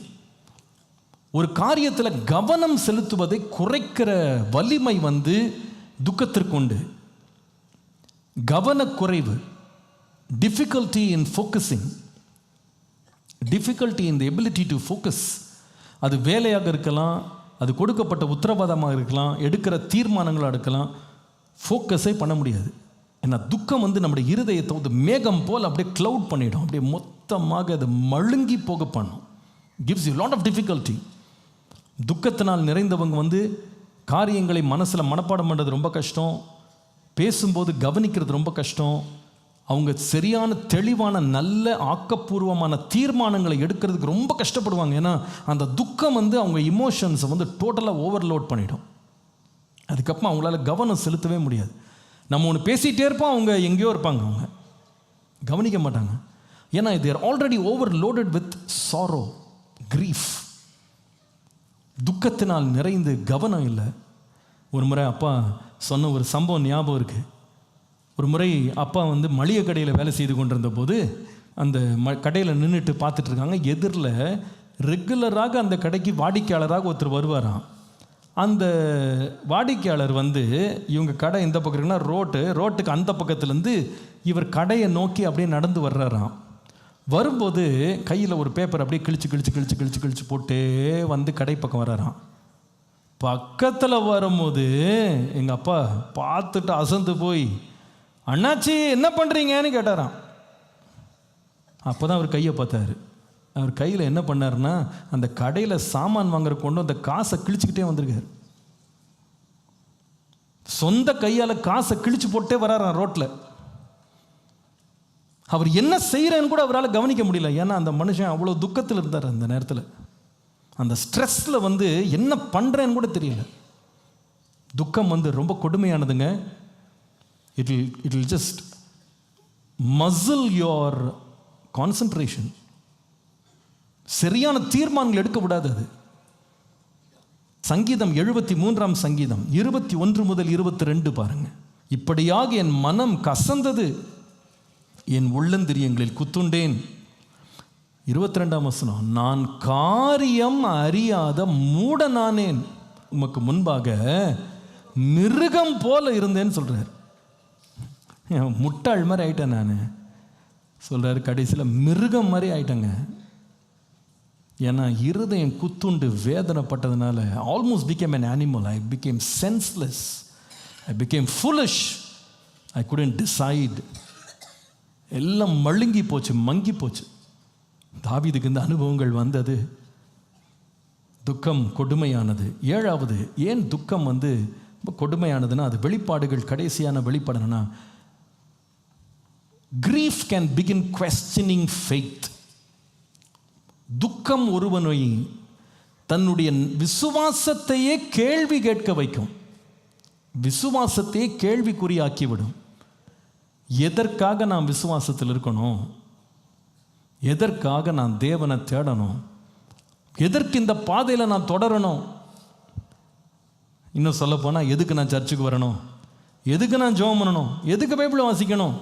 ஒரு காரியத்தில் கவனம் செலுத்துவதை குறைக்கிற வலிமை துக்கத்திற்கு உண்டு. கவனக்குறைவு, difficulty in focusing, difficulty in the ability to focus. அது வேலையாக இருக்கலாம், அது கொடுக்கப்பட்ட உத்தரவாதமாக இருக்கலாம், எடுக்கிற தீர்மானங்களாக இருக்கலாம். ஃபோக்கஸே பண்ண முடியாது. ஏன்னா துக்கம் நம்முடைய இருதயத்தை மேகம் போல் அப்படியே க்ளவுட் பண்ணிடும். அப்படியே மொத்தமாக அது மழுங்கி போக பண்ணும். Gives you lot of difficulty. துக்கத்தினால் நிறைந்தவங்க காரியங்களை மனசில் மனப்பாடம் பண்ணுறது ரொம்ப கஷ்டம். பேசும்போது கவனிக்கிறது ரொம்ப கஷ்டம். அவங்க சரியான தெளிவான நல்ல ஆக்கப்பூர்வமான தீர்மானங்களை எடுக்கிறதுக்கு ரொம்ப கஷ்டப்படுவாங்க. ஏன்னா அந்த துக்கம் அவங்க இமோஷன்ஸை டோட்டலாக ஓவர்லோட் பண்ணிடும். அதுக்கப்புறம் அவங்களால கவனம் செலுத்தவே முடியாது. நம்ம ஒன்று பேசிகிட்டே இருப்போம், அவங்க எங்கேயோ இருப்பாங்க, அவங்க கவனிக்க மாட்டாங்க. ஏன்னா they are already overloaded with sorrow, grief. துக்கத்தினால் நிறைந்து கவனம் இல்லை. ஒரு முறை அப்பா சொன்ன ஒரு சம்பவம் ஞாபகம் இருக்குது. ஒரு முறை அப்பா மளிகை கடையில் வேலை செய்து கொண்டிருந்த போது அந்த கடையில் நின்றுட்டு பார்த்துட்ருக்காங்க. எதிரில் ரெகுலராக அந்த கடைக்கு வாடிக்கையாளராக ஒருத்தர் வருவாராம். அந்த வாடிக்கையாளர் இவங்க கடை இந்த பக்கம் இருக்குன்னா ரோட்டுக்கு அந்த பக்கத்துலேருந்து இவர் கடையை நோக்கி அப்படியே நடந்து வர்றாராம். வரும்போது கையில் ஒரு பேப்பர் அப்படியே கிழிச்சு போட்டே கடை பக்கம் வர்றாராம். பக்கத்தில் வரும்போது எங்கள் அப்பா பார்த்துட்டு அசந்து போய், அண்ணாச்சி என்ன பண்ணுறீங்கன்னு கேட்டாராம். அப்போ தான் அவர் கையை பார்த்தாரு. அவர் கையில் என்ன பண்ணாருன்னா, அந்த கடையில் சாமான் வாங்குற கொண்டு அந்த காசை கிழிச்சுக்கிட்டே வந்திருக்காரு. சொந்த கையால் காசை கிழிச்சு போட்டே வராராம் ரோட்டில். அவர் என்ன செய்கிறேன்னு கூட அவரால் கவனிக்க முடியல. ஏன்னா அந்த மனுஷன் அவ்வளோ துக்கத்தில் இருந்தார். அந்த நேரத்தில் அந்த ஸ்ட்ரெஸ்ஸில் என்ன பண்ணுறேன்னு கூட தெரியல. துக்கம் ரொம்ப கொடுமையானதுங்க. It will just muzzle your concentration. சரியான தீர்மானங்கள் எடுக்க விடாது அது. சங்கீதம் 73 சங்கீதம் 21 முதல் 22 பாருங்க. இப்படியாக என் மனம் கசந்தது, என் உள்ளந்திரியங்களில் குத்துண்டேன். 22 வசனம், நான் காரியம் அறியாத மூடனானேன், உமக்கு முன்பாக மிருகம் போல இருந்தேன்னு சொல்றார். முட்டாள் மாதிரி ஆயிட்டேன் நான் சொல்கிறாரு. கடைசியில் மிருகம் மாதிரி ஆயிட்டேங்க. ஏன்னா இருதயம் குத்துண்டு வேதனைப்பட்டதுனால almost became an animal. I became senseless. I became foolish. I couldn't decide. எல்லாம் மழுங்கி போச்சு, மங்கி போச்சு. தாவீதுக்கு இந்த அனுபவங்கள் வந்தது. துக்கம் கொடுமையானது. ஏழாவது, ஏன் துக்கம் கொடுமையானதுன்னா, அது வெளிப்பாடுகள் கடைசியான வெளிப்பாடுனா, grief can begin questioning faith. துக்கம் ஒருவனை தன்னுடைய விசுவாசத்தையே கேள்வி கேட்க வைக்கும். விசுவாசத்தையே கேள்விக்குறியாக்கிவிடும். எதற்காக நான் விசுவாசத்தில் இருக்கணும்? எதற்காக நான் தேவனை தேடணும்? எதற்கு இந்த பாதையில் நான் தொடரணும்? இன்னும் சொல்ல போனால், எதுக்கு நான் சர்ச்சுக்கு வரணும்? எதுக்கு நான் ஜெபம் பண்ணணும்? எதுக்கு பைபிள் வாசிக்கணும்?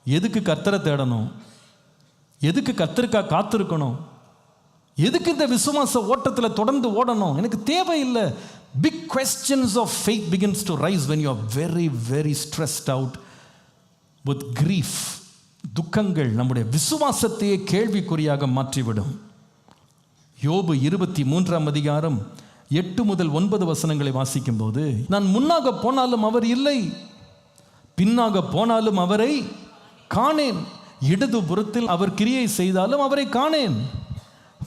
எதுக்கு கர்த்தரை தேடணும்? எதுக்கு கர்த்தருக்காக காத்திருக்கணும்? எதுக்கு இந்த விசுவாச ஓட்டத்தில் தொடர்ந்து ஓடணும்? எனக்கு தேவையில்லை. Big questions of faith begins to rise when you are very very stressed out with grief. துக்கங்கள் நம்முடைய விசுவாசத்தையே கேள்விக்குறியாக மாற்றிவிடும். யோபு 23ஆம் அதிகாரம் 8 முதல் 9 வசனங்களை வாசிக்கும் போது, நான் முன்னாக போனாலும் அவர் இல்லை, பின்னாக போனாலும் அவரை காணேன். இடது புறத்தில் அவர் கிரியை செய்தாலும் அவரை காணேன்,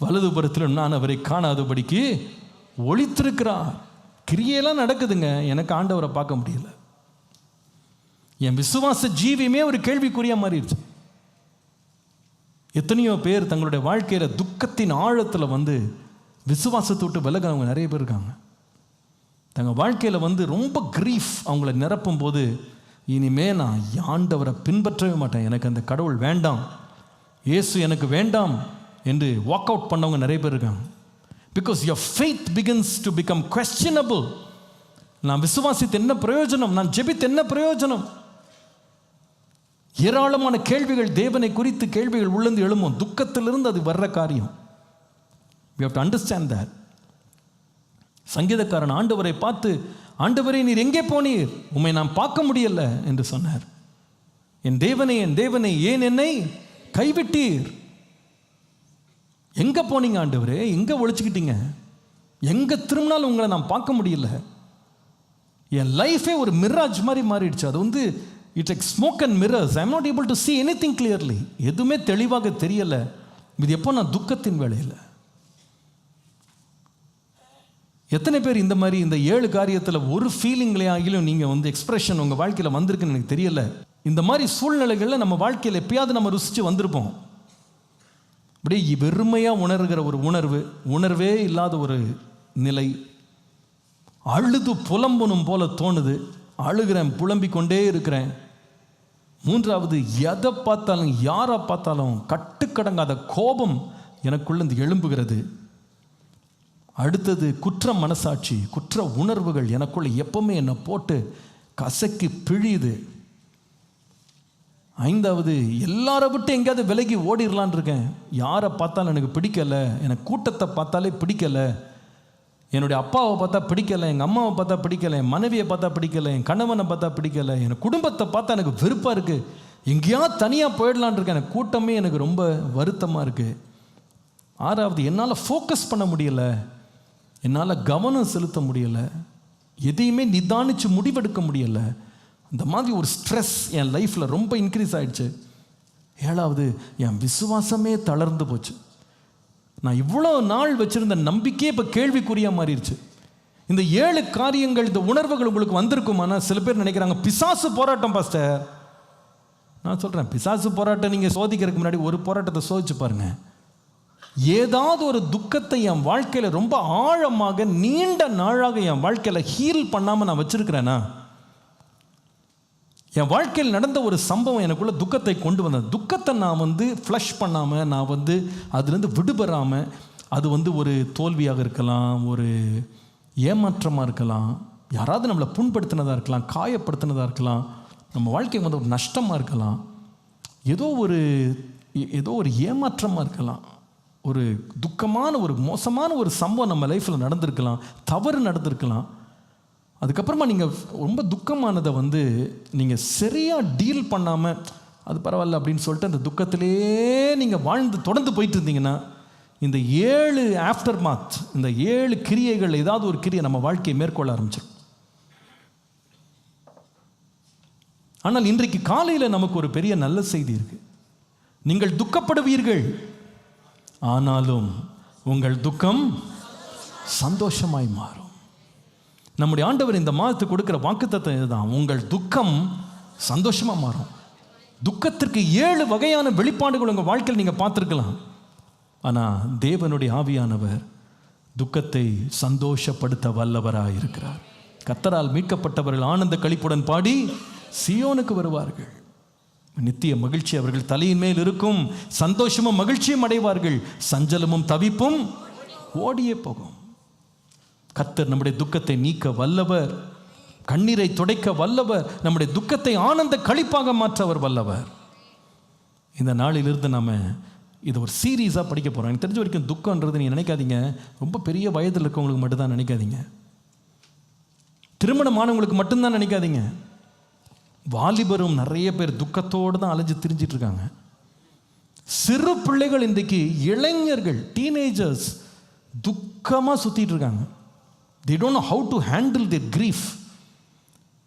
வலது புறத்திலும் நான் அவரை காணாதபடிக்கு ஒளித்திருக்கிறார். கிரியையெல்லாம் நடக்குதுங்க, எனக்கு ஆண்டவரை பார்க்க முடியல. என் விசுவாச ஜீவியமே ஒரு கேள்விக்குறியா மாறிடுச்சு. எத்தனையோ பேர் தங்களுடைய வாழ்க்கையில் துக்கத்தின் ஆழத்தில் வந்து விசுவாசத்தை விட்டு விலகிறவங்க நிறைய பேர் இருக்காங்க. தங்கள் வாழ்க்கையில் ரொம்ப கிரீஃப் அவங்கள நிரப்பும் போது, இனிமே நான் ஆண்டவரை பின்பற்றவே மாட்டேன், எனக்கு அந்த கடவுள் வேண்டாம், இயேசு எனக்கு வேண்டாம் என்று வாக் அவுட் பண்ணவங்க நிறைய பேர் இருக்காங்க. Because your faith begins to become questionable. நான் விசுவாசித்து என்ன பிரயோஜனம்? நான் ஜெபித்து என்ன பிரயோஜனம்? ஏராளமான கேள்விகள், தேவனை குறித்து கேள்விகள் உள்ளந்து எழும்பும். துக்கத்திலிருந்து அது வர்ற காரியம். we have to understand that. சங்கீதக்காரன் ஆண்டவரை பார்த்து, ஆண்டவரே நீர் எங்கே போனீர்? உம்மை நான் பார்க்க முடியல என்று சொன்னார். என் தேவனே, என் தேவனே, ஏன் என்னை கைவிட்டீர்? எங்கே போனீங்க ஆண்டவரே? எங்கே ஒழிச்சுக்கிட்டீங்க? எங்கே திரும்பினாலும் உங்களை நான் பார்க்க முடியல. என் லைஃபே ஒரு மிராஜ் மாதிரி மாறிடுச்சு. அது it's like smoke and mirrors. I am not able to see anything clearly. எதுவுமே தெளிவாக தெரியல. இது எப்போ? நான் துக்கத்தின் வேளையில். எத்தனை பேர் இந்த மாதிரி இந்த 7 காரியத்தில் ஒரு ஃபீலிங்லையாகிலும் நீங்கள் எக்ஸ்பிரஷன் உங்கள் வாழ்க்கையில் வந்திருக்குன்னு எனக்கு தெரியல. இந்த மாதிரி சூழ்நிலைகளில் நம்ம வாழ்க்கையில் எப்பயாவது நம்ம ருசித்து வந்திருப்போம். அப்படியே வெறுமையாக உணர்கிற ஒரு உணர்வே இல்லாத ஒரு நிலை, அழுது புலம்பணும் போல தோணுது, அழுகிறேன், புலம்பிக் கொண்டே இருக்கிறேன். 3வது, எதை பார்த்தாலும் யாரை பார்த்தாலும் கட்டுக்கடங்காத கோபம் எனக்குள்ள எழும்புகிறது. அடுத்தது, குற்ற மனசாட்சி, குற்ற உணர்வுகள் எனக்குள்ள எப்பவுமே என்னை போட்டு கசக்கி பிழியுது. 5வது, எல்லாரை விட்டு எங்கேயாவது விலகி ஓடிடலான் இருக்கேன். யாரை பார்த்தாலும் எனக்கு பிடிக்கலை, எனக்கு கூட்டத்தை பார்த்தாலே பிடிக்கலை, என்னுடைய அப்பாவை பார்த்தா பிடிக்கலை, எங்கள் அம்மாவை பார்த்தா பிடிக்கலை, என் மனைவியை பார்த்தா பிடிக்கலை, என் கணவனை பார்த்தா பிடிக்கலை, எனக்கு குடும்பத்தை பார்த்தா எனக்கு வெறுப்பாக இருக்குது, எங்கேயாவது தனியாக போயிடலான் இருக்கேன், எனக்கு கூட்டமே எனக்கு ரொம்ப வருத்தமாக இருக்குது. 6வது, என்னால் ஃபோக்கஸ் பண்ண முடியலை, என்னால் கவனம் செலுத்த முடியலை, எதையுமே நிதானித்து முடிவெடுக்க முடியலை. இந்த மாதிரி ஒரு ஸ்ட்ரெஸ் என் லைஃப்பில் ரொம்ப இன்க்ரீஸ் ஆகிடுச்சு. 7வது, என் விசுவாசமே தளர்ந்து போச்சு. நான் இவ்வளோ நாள் வச்சுருந்த நம்பிக்கையே இப்போ கேள்விக்குறியாக மாறிடுச்சு. இந்த 7 காரியங்கள், இந்த உணர்வுகள் உங்களுக்கு வந்திருக்குமானா? சில பேர் நினைக்கிறாங்க பிசாசு போராட்டம் பாஸ்டர். நான் சொல்கிறேன், பிசாசு போராட்டம் நீங்கள் சோதிக்கிறதுக்கு முன்னாடி ஒரு போராட்டத்தை சோதிச்சு பாருங்கள். ஏதாவது ஒரு துக்கத்தை என் வாழ்க்கையில் ரொம்ப ஆழமாக நீண்ட நாளாக என் வாழ்க்கையில் ஹீல் பண்ணாமல் நான் வச்சுருக்கிறேன்னா? என் வாழ்க்கையில் நடந்த ஒரு சம்பவம் எனக்குள்ள துக்கத்தை கொண்டு வந்தேன். துக்கத்தை நான் ஃப்ளஷ் பண்ணாமல், நான் அதுலேருந்து விடுபடாமல், அது ஒரு தோல்வியாக இருக்கலாம், ஒரு ஏமாற்றமாக இருக்கலாம், யாராவது நம்மளை புண்படுத்தினதாக இருக்கலாம், காயப்படுத்தினதாக இருக்கலாம், நம்ம வாழ்க்கை ஒரு நஷ்டமாக இருக்கலாம், ஏதோ ஒரு ஏமாற்றமாக இருக்கலாம், ஒரு துக்கமான ஒரு மோசமான ஒரு சம்பவம் நம்ம லைஃப்பில் நடந்திருக்கலாம், தவறு நடந்திருக்கலாம். அதுக்கப்புறமா நீங்கள் ரொம்ப துக்கமானதை நீங்கள் சரியாக டீல் பண்ணாமல், அது பரவாயில்ல அப்படின்னு சொல்லிட்டு அந்த துக்கத்திலே நீங்கள் வாழ்ந்து தொடர்ந்து போயிட்டு இருந்தீங்கன்னா, இந்த 7 ஆஃப்டர் மாத், இந்த 7 கிரியைகள், ஏதாவது ஒரு கிரியை நம்ம வாழ்க்கையை மேற்கொள்ள ஆரம்பிச்சிடும். ஆனால் இன்றைக்கு காலையில் நமக்கு ஒரு பெரிய நல்ல செய்தி இருக்குது. நீங்கள் துக்கப்படுவீர்கள், ஆனாலும் உங்கள் துக்கம் சந்தோஷமாய் மாறும். நம்முடைய ஆண்டவர் இந்த மாதத்துக்கு கொடுக்குற வாக்குத்தத்தம் இதுதான். உங்கள் துக்கம் சந்தோஷமாக மாறும். துக்கத்திற்கு 7 வகையான வெளிப்பாடுகள் உங்கள் வாழ்க்கையில் நீங்கள் பார்த்துருக்கலாம். ஆனால் தேவனுடைய ஆவியானவர் துக்கத்தை சந்தோஷப்படுத்த வல்லவராக இருக்கிறார். கர்த்தரால் மீட்கப்பட்டவர்கள் ஆனந்த களிப்புடன் பாடி சீயோனுக்கு வருவார்கள். நித்திய மகிழ்ச்சி அவர்கள் தலையின் மேல் இருக்கும். சந்தோஷமும் மகிழ்ச்சியும் அடைவார்கள். சஞ்சலமும் தவிப்பும் ஓடியே போகும். கர்த்தர் நம்முடைய துக்கத்தை நீக்க வல்லவர், கண்ணீரை துடைக்க வல்லவர், நம்முடைய துக்கத்தை ஆனந்த களிப்பாக மாற்ற அவர் வல்லவர். இந்த நாளிலிருந்து நம்ம இது ஒரு சீரீஸாக படிக்க போகிறோம். எனக்கு தெரிஞ்ச வரைக்கும் துக்கம்ன்றது நீங்கள் நினைக்காதீங்க ரொம்ப பெரிய வயதில் இருக்கவங்களுக்கு மட்டும்தான் நினைக்காதீங்க, திருமணமானவங்களுக்கு மட்டும்தான் நினைக்காதீங்க. வாலிபரும் நிறைய பேர் துக்கத்தோடு தான் அலைஞ்சு திரிஞ்சிட்டு இருக்காங்க. சிறு பிள்ளைகள், இன்றைக்கு இளைஞர்கள், டீனேஜர்ஸ் துக்கமாக சுற்றிட்டு இருக்காங்க. they don't know how to handle their grief.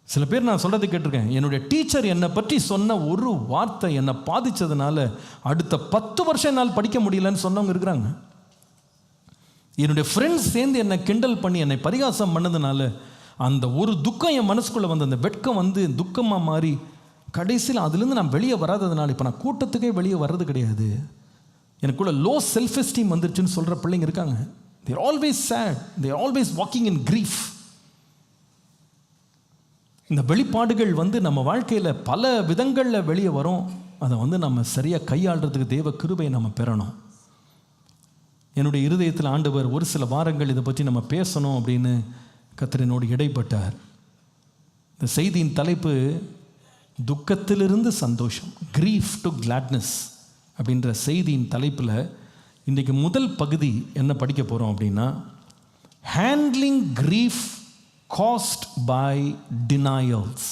சில பேர் நான் சொல்கிறதை கேட்டிருக்கேன், என்னுடைய டீச்சர் என்னை பற்றி சொன்ன ஒரு வார்த்தை என்னை பாதித்ததுனால அடுத்த 10 வருஷம் என்னால் படிக்க முடியலன்னு சொன்னவங்க இருக்கிறாங்க. என்னுடைய ஃப்ரெண்ட்ஸ் சேர்ந்து என்னை கிண்டல் பண்ணி என்னை பரிகாசம் பண்ணதுனால அந்த ஒரு துக்கம் என் மனசுக்குள்ளே வந்து அந்த வெட்கம் வந்து துக்கமாக மாறி கடைசியில் அதுலேருந்து நான் வெளியே வராததுனால இப்போ நான் கூட்டத்துக்கே வெளியே வர்றது கிடையாது. எனக்குள்ள லோ செல்ஃப் எஸ்டீம் வந்துருச்சுன்னு சொல்கிற பிள்ளைங்க இருக்காங்க. they are always sad, they are always walking in grief. இந்த வெளிப்பாடுகள் வந்து நம்ம வாழ்க்கையில் பல விதங்களில் வெளியே வரும். அதை வந்து நம்ம சரியாக கையாளுறதுக்கு தேவ கிருபையை நம்ம பெறணும். என்னுடைய இருதயத்தில் ஆண்டவர் ஒரு சில வாரங்கள் இதை பற்றி நம்ம பேசணும் அப்படின்னு கர்த்தரினோடு இடைப்பட்டார். இந்த செய்தியின் தலைப்பு துக்கத்திலிருந்து சந்தோஷம், grief to gladness அப்படின்ற செய்தியின் தலைப்பில் இன்றைக்கு முதல் பகுதி என்ன படிக்க போகிறோம் அப்படின்னா, handling grief caused by denials.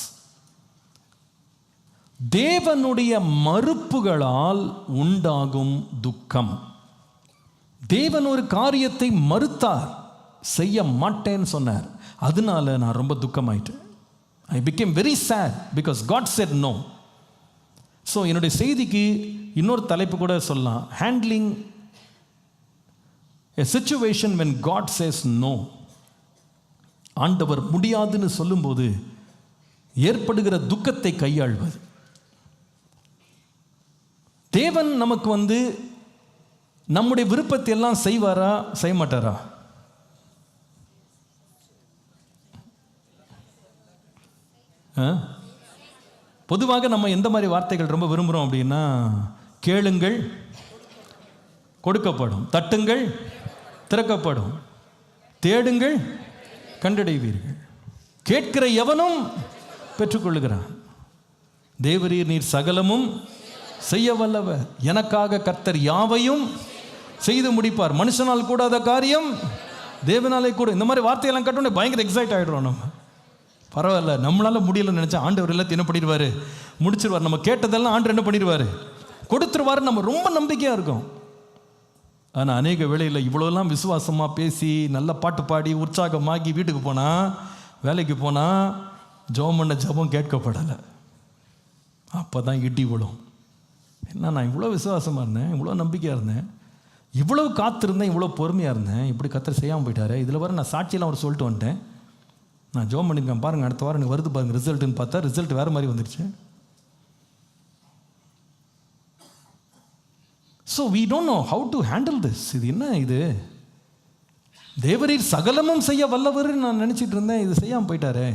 தேவனுடைய மறுப்புகளால் உண்டாகும் துக்கம். தேவன் ஒரு காரியத்தை மறுத்தார், செய்ய மாட்டேன்னு சொன்னார், அதனால நான் ரொம்ப துக்கமாயிட்டேன். I became very sad because God said no. So என்னுடைய செய்திக்கு இன்னொரு தலைப்பு கூட சொல்லலாம், handling a situation when God says no. ஆண்டவர் முடியாதுன்னு சொல்லும்போது ஏற்படுகிற துக்கத்தை கையாள்வது. தேவன் நமக்கு வந்து நம்முடைய விருப்பத்தை எல்லாம் செய்வாரா செய்ய மாட்டாரா? பொதுவாக நம்ம எந்த மாதிரி வார்த்தைகள் ரொம்ப விரும்புகிறோம் அப்படின்னா, கேளுங்கள் கொடுக்கப்படும், தட்டுங்கள் திறக்கப்படும், தேடுங்கள் கண்டடைவீர்கள், கேட்கிற எவனும் பெற்றுக்கொள்ளுகிறான். தேவரீர் நீர் சகலமும் செய்ய வல்லவர், எனக்காக கர்த்தர் யாவையும் செய்து முடிப்பார், மனுஷனால் கூடாத காரியம் தேவனாலே கூட. இந்த மாதிரி வார்த்தையெல்லாம் கட்டோன்னே பயங்கர எக்ஸைட் ஆகிடுறோம். நம்ம பரவாயில்ல, நம்மளால் முடியலன்னு நினச்சா ஆண்டவர் எல்லாத்தையும் என்ன பண்ணிடுவார், முடிச்சிருவார். நம்ம கேட்டதெல்லாம் ஆண்டவர் என்ன பண்ணிடுவார், கொடுத்துருவார். நம்ம ரொம்ப நம்பிக்கையாக இருக்கும். ஆனால் அநேக வேளையில் இவ்வளோலாம் விசுவாசமாக பேசி நல்ல பாட்டு பாடி உற்சாகமாகி வீட்டுக்கு போனால், வேலைக்கு போனால் ஜெபம் பண்ண ஜெபம் கேட்கப்படலை. அப்போ தான் இடி விழும். என்ன, நான் இவ்வளோ விசுவாசமாக இருந்தேன், இவ்வளோ நம்பிக்கையாக இருந்தேன், இவ்வளோ காத்திருந்தேன், இவ்வளோ பொறுமையாக இருந்தேன், இப்படி கர்த்தர் செய்யாமல் போயிட்டாரு. இதில் வர நான் சாட்சியெல்லாம் அவர் சொல்லிட்டு வந்துட்டேன், நான் ஜெபம் பண்ணியிருக்கேன் பாருங்கள், அடுத்த வாரம் எனக்கு வருது பாருங்கள் ரிசல்ட்டுன்னு பார்த்தா ரிசல்ட் வேறு மாதிரி வந்துடுச்சு. So we don't know how to handle this. இது என்ன, இது தேவரீர் சகலமும் செய்ய வல்லவர் நான் நினச்சிட்டு இருந்தேன், இது செய்யாமல் போயிட்டாரே.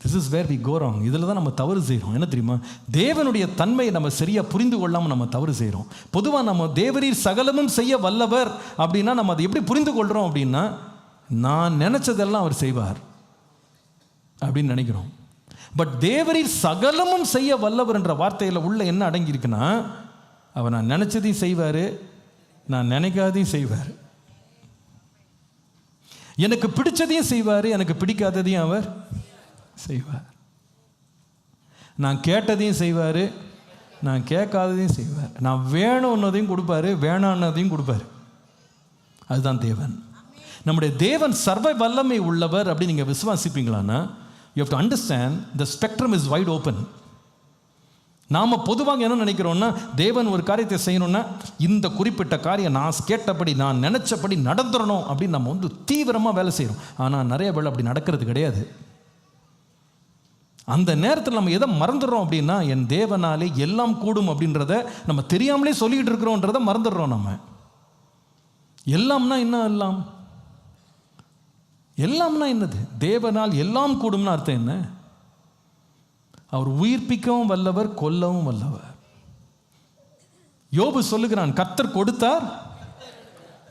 This is where we go wrong. இதில் தான் நம்ம தவறு செய்கிறோம். என்ன தெரியுமா, தேவனுடைய தன்மையை நம்ம சரியாக புரிந்து கொள்ளாமல் நம்ம தவறு செய்கிறோம். பொதுவாக நம்ம தேவரீர் சகலமும் செய்ய வல்லவர் அப்படின்னா நம்ம அதை எப்படி புரிந்து கொள்கிறோம் அப்படின்னா, நான் நினச்சதெல்லாம் அவர் செய்வார் அப்படின்னு நினைக்கிறோம். பட் தேவரீர் சகலமும் செய்ய வல்லவர் என்ற வார்த்தையில் உள்ள என்ன அடங்கியிருக்குன்னா, அவர் நான் நினச்சதையும் செய்வார், நான் நினைக்காதையும் செய்வார், எனக்கு பிடிச்சதையும் செய்வார், எனக்கு பிடிக்காததையும் அவர் செய்வார், நான் கேட்டதையும் செய்வார், நான் கேட்காததையும் செய்வார், நான் வேணும்னதையும் கொடுப்பாரு, வேணான்னதையும் கொடுப்பார். அதுதான் தேவன். நம்முடைய தேவன் சர்வ வல்லமை உள்ளவர் அப்படின்னு நீங்கள் விசுவாசிப்பீங்களான்னா, you have to understand the spectrum is wide open. நாம் பொதுவாக என்ன நினைக்கிறோன்னா, தேவன் ஒரு காரியத்தை செய்யணும்னா இந்த குறிப்பிட்ட காரியம் நான் கேட்டபடி நான் நினச்சபடி நடந்துடணும் அப்படின்னு நம்ம வந்து தீவிரமாக வேலை செய்கிறோம். ஆனால் நிறைய வேலை அப்படி நடக்கிறது கிடையாது. அந்த நேரத்தில் நம்ம எதை மறந்துடுறோம் அப்படின்னா, என் தேவனாலே எல்லாம் கூடும் அப்படின்றத நம்ம தெரியாமலே சொல்லிக்கிட்டு இருக்கிறோன்றதை மறந்துடுறோம். நம்ம எல்லாம்னா என்ன, எல்லாம்னா என்னது, தேவனால் எல்லாம் கூடும்னு அர்த்தம் என்ன? அவர் உயிர்ப்பிக்கவும் வல்லவர், கொல்லவும் வல்லவர். யோபு சொல்லுகிறான், கர்த்தர் கொடுத்தார்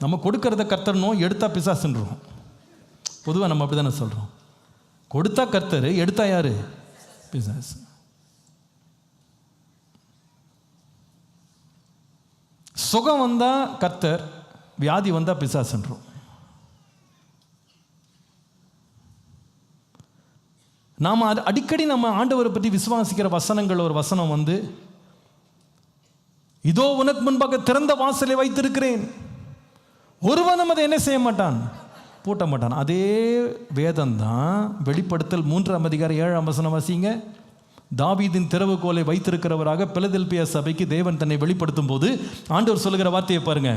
நம்ம கொடுக்கறத கர்த்தர்னோ எடுத்தா பிசாசுன்றோம். பொதுவாக நம்ம அப்படி தானே சொல்கிறோம். கொடுத்தா கர்த்தர், எடுத்தா யாரு? பிசாசு. சுகம் வந்தா கர்த்தர், வியாதி வந்தா பிசாசுன்றோம். நாம் அடிக்கடி நம்ம ஆண்டவரை பற்றி விசுவாசிக்கிற வசனங்கள், ஒரு வசனம் வந்து, இதோ உனக்கு முன்பாக திறந்த வாசலை வைத்திருக்கிறேன், ஒருவனும் அதை என்ன செய்ய மாட்டான், பூட்ட மாட்டான். அதே வேதம் தான் வெளிப்படுத்தல் 3:7 வாசிங்க. தாவீதின் திறவுகோலை வைத்திருக்கிறவராக பிலதெல்பியா சபைக்கு தேவன் தன்னை வெளிப்படுத்தும் போது ஆண்டவர் சொல்லுகிற வார்த்தையை பாருங்க,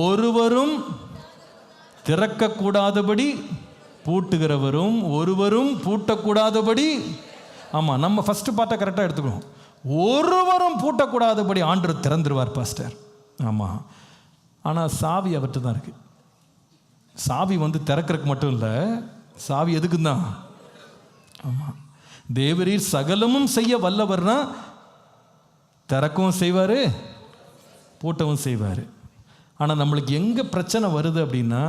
ஒருவரும் திறக்கக்கூடாதபடி பூட்டுகிறவரும் ஒருவரும் பூட்டக்கூடாதபடி. ஆமாம், நம்ம ஃபஸ்ட்டு பார்ட்டை கரெக்டாக எடுத்துக்கணும். ஒருவரும் பூட்டக்கூடாதபடி ஆண்டவர் திறந்துருவார் பாஸ்டர். ஆமாம், ஆனால் சாவி அவர்கிட்ட தான் இருக்குது. சாவி வந்து திறக்கிறதுக்கு மட்டும் இல்லை, சாவி எதுக்குன்னு தான். ஆமாம், தேவரீர் சகலமும் செய்ய வல்லவர்னா திறக்கவும் செய்வார், பூட்டவும் செய்வார். ஆனால் நம்மளுக்கு எங்கே பிரச்சனை வருது அப்படின்னா,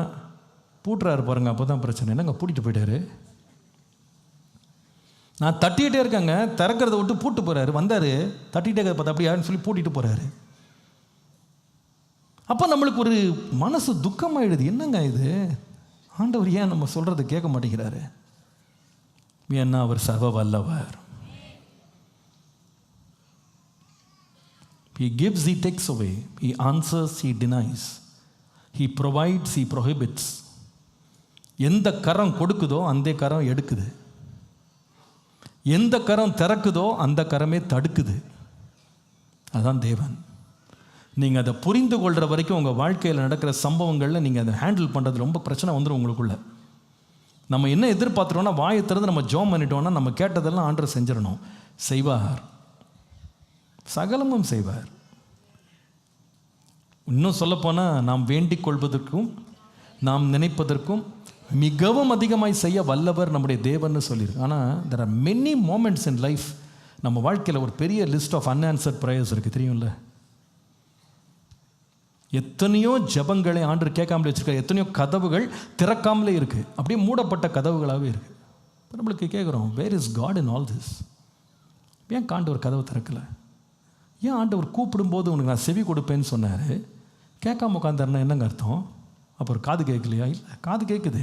பூட்டுறாரு பாருங்க, அப்போ தான் பிரச்சனை. என்னங்க பூட்டிட்டு போயிட்டாரு, நான் தட்டிகிட்டே இருக்கேங்க, திறக்கிறத விட்டு பூட்டு போகிறாரு. வந்தார், தட்டிகிட்டே பார்த்தா அப்படி யாருன்னு சொல்லி பூட்டிட்டு போகிறாரு. அப்போ நம்மளுக்கு ஒரு மனசு துக்கமாயிடுது. என்னங்க இது, ஆண்டவர் ஏன் நம்ம சொல்கிறத கேட்க மாட்டேங்கிறாரு? ஏன்னா அவர் சர்வ வல்லவர். He gives, he takes away. He answers, he denies. He provides, he prohibits. எந்த கரம் கொடுக்குதோ அந்த கரம் எடுக்குது, எந்த கரம் திறக்குதோ அந்த கரமே தடுக்குது. அதான் தேவன். நீங்கள் அதை புரிந்து கொள்கிற வரைக்கும் உங்கள் வாழ்க்கையில் நடக்கிற சம்பவங்களில் நீங்கள் அதை ஹேண்டில் பண்ணுறது ரொம்ப பிரச்சனை வந்துடும் உங்களுக்குள்ள. நம்ம என்ன எதிர்பார்த்துட்டோம்னா, வாயை திறந்து நம்ம ஜோம் பண்ணிட்டோம்னா நம்ம கேட்டதெல்லாம் ஆண்டவர் செஞ்சிடணும். செய்வார், சகலமும் செய்வார். இன்னும் சொல்லப்போனால், நாம் வேண்டிக் கொள்வதற்கும் நாம் நினைப்பதற்கும் மிகவும் அதிகமாய் செய்ய வல்லவர் நம்முடைய தேவன்னு சொல்லியிருக்கு. ஆனால் there are many moments in life, நம்ம வாழ்க்கையில் ஒரு பெரிய லிஸ்ட் ஆஃப் unanswered prayers இருக்குது, தெரியும்ல. எத்தனையோ ஜபங்களை ஆண்டவர் கேட்காமலே வச்சுருக்காரு, எத்தனையோ கதவுகள் திறக்காமலே இருக்குது, அப்படியே மூடப்பட்ட கதவுகளாகவே இருக்குது. இப்போ நம்மளுக்கு கேட்குறோம், where is God in all this? ஏன் ஆண்டவர் கதவை திறக்கலை? ஏன் ஆண்டவர் கூப்பிடும்போது உனக்கு நான் செவி கொடுப்பேன்னு சொன்னார், கேட்காம உட்காந்தாருன்னா என்னங்க அர்த்தம்? அப்புறம் காது கேட்கலையா? இல்லை, காது கேட்குது.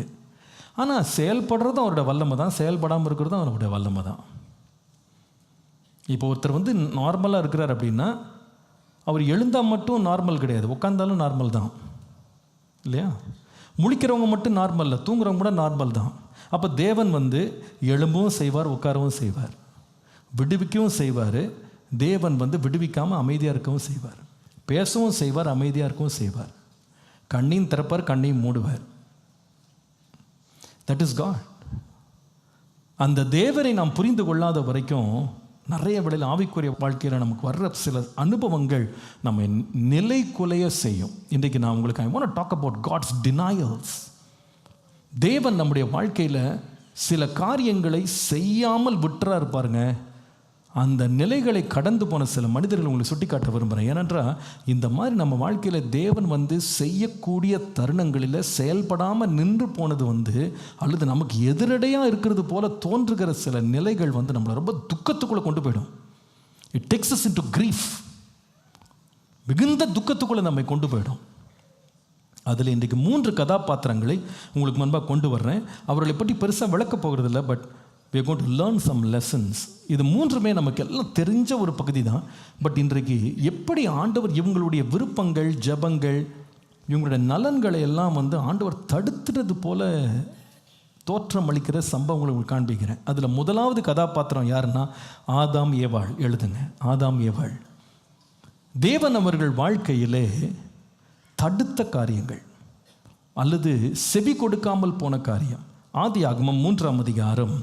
ஆனால் செயல்படுறதும் அவருடைய வல்லமை தான், செயல்படாமல் இருக்கிறதும் அவருடைய வல்லமை தான். இப்போ ஒருத்தர் வந்து நார்மலாக இருக்கிறார் அப்படின்னா, அவர் எழுந்தால் மட்டும் நார்மல் கிடையாது, உட்காந்தாலும் நார்மல் தான், இல்லையா? முழிக்கிறவங்க மட்டும் நார்மல் இல்லை, தூங்குறவங்க கூட நார்மல் தான். அப்போ தேவன் வந்து எழும்பவும் செய்வார், உட்காரவும் செய்வார், விடுவிக்கவும் செய்வார். தேவன் வந்து விடுவிக்காமல் அமைதியாக இருக்கவும் செய்வார், பேசவும் செய்வார், அமைதியாக இருக்கவும் செய்வார், கண்ணையும் திறப்பார், கண்ணையும் மூடுவார். That is God. அந்த தேவரை நாம் புரிந்து கொள்ளாத வரைக்கும் நிறைய வேளையில் ஆவிக்குரிய வாழ்க்கையில் நமக்கு வர்ற சில அனுபவங்கள் நம்ம நிலை குலைய செய்யும். இன்றைக்கு நான் உங்களுக்கு I want to talk about God's denials. தேவன் நம்முடைய வாழ்க்கையில் சில காரியங்களை செய்யாமல் விட்டுறாரு பாருங்க. அந்த நிலைகளை கடந்து போன சில மனிதர்கள் உங்களுக்கு சுட்டி காட்ட விரும்புகிறேன். ஏனென்றால் இந்த மாதிரி நம்ம வாழ்க்கையில் தேவன் வந்து செய்யக்கூடிய தருணங்களில் செயல்படாமல் நின்று போனது வந்து, அல்லது நமக்கு எதிரடையாக இருக்கிறது போல தோன்றுகிற சில நிலைகள் வந்து நம்மளை ரொம்ப துக்கத்துக்குள்ளே கொண்டு போயிடும். It takes as into grief. மிகுந்த துக்கத்துக்குள்ளே நம்மை கொண்டு போயிடும். அதில் இன்றைக்கு 3 கதாபாத்திரங்களை உங்களுக்கு முன்பாக கொண்டு வர்றேன். அவர்களை பற்றி பெருசாக விளக்க போகிறதில்ல, but we are going to learn some lessons. இது 3மே நமக்கு எல்லாம் தெரிஞ்ச ஒரு பகுதி தான். பட் இன்றைக்கு எப்படி ஆண்டவர் இவங்களுடைய விருப்பங்கள், ஜபங்கள், இவங்களுடைய நலன்களை எல்லாம் வந்து ஆண்டவர் தடுத்துறது போல தோற்றம் அளிக்கிற சம்பவங்களை உங்களுக்கு காண்பிக்கிறேன். அதில் முதலாவது கதாபாத்திரம் யாருன்னா, ஆதாம் ஏவாள். எழுதுங்க, ஆதாம் ஏவாள். தேவன் அவர்கள் வாழ்க்கையிலே தடுத்த காரியங்கள் அல்லது செவி கொடுக்காமல் போன காரியம். ஆதியாகமம் 3ஆம் அதிகாரம்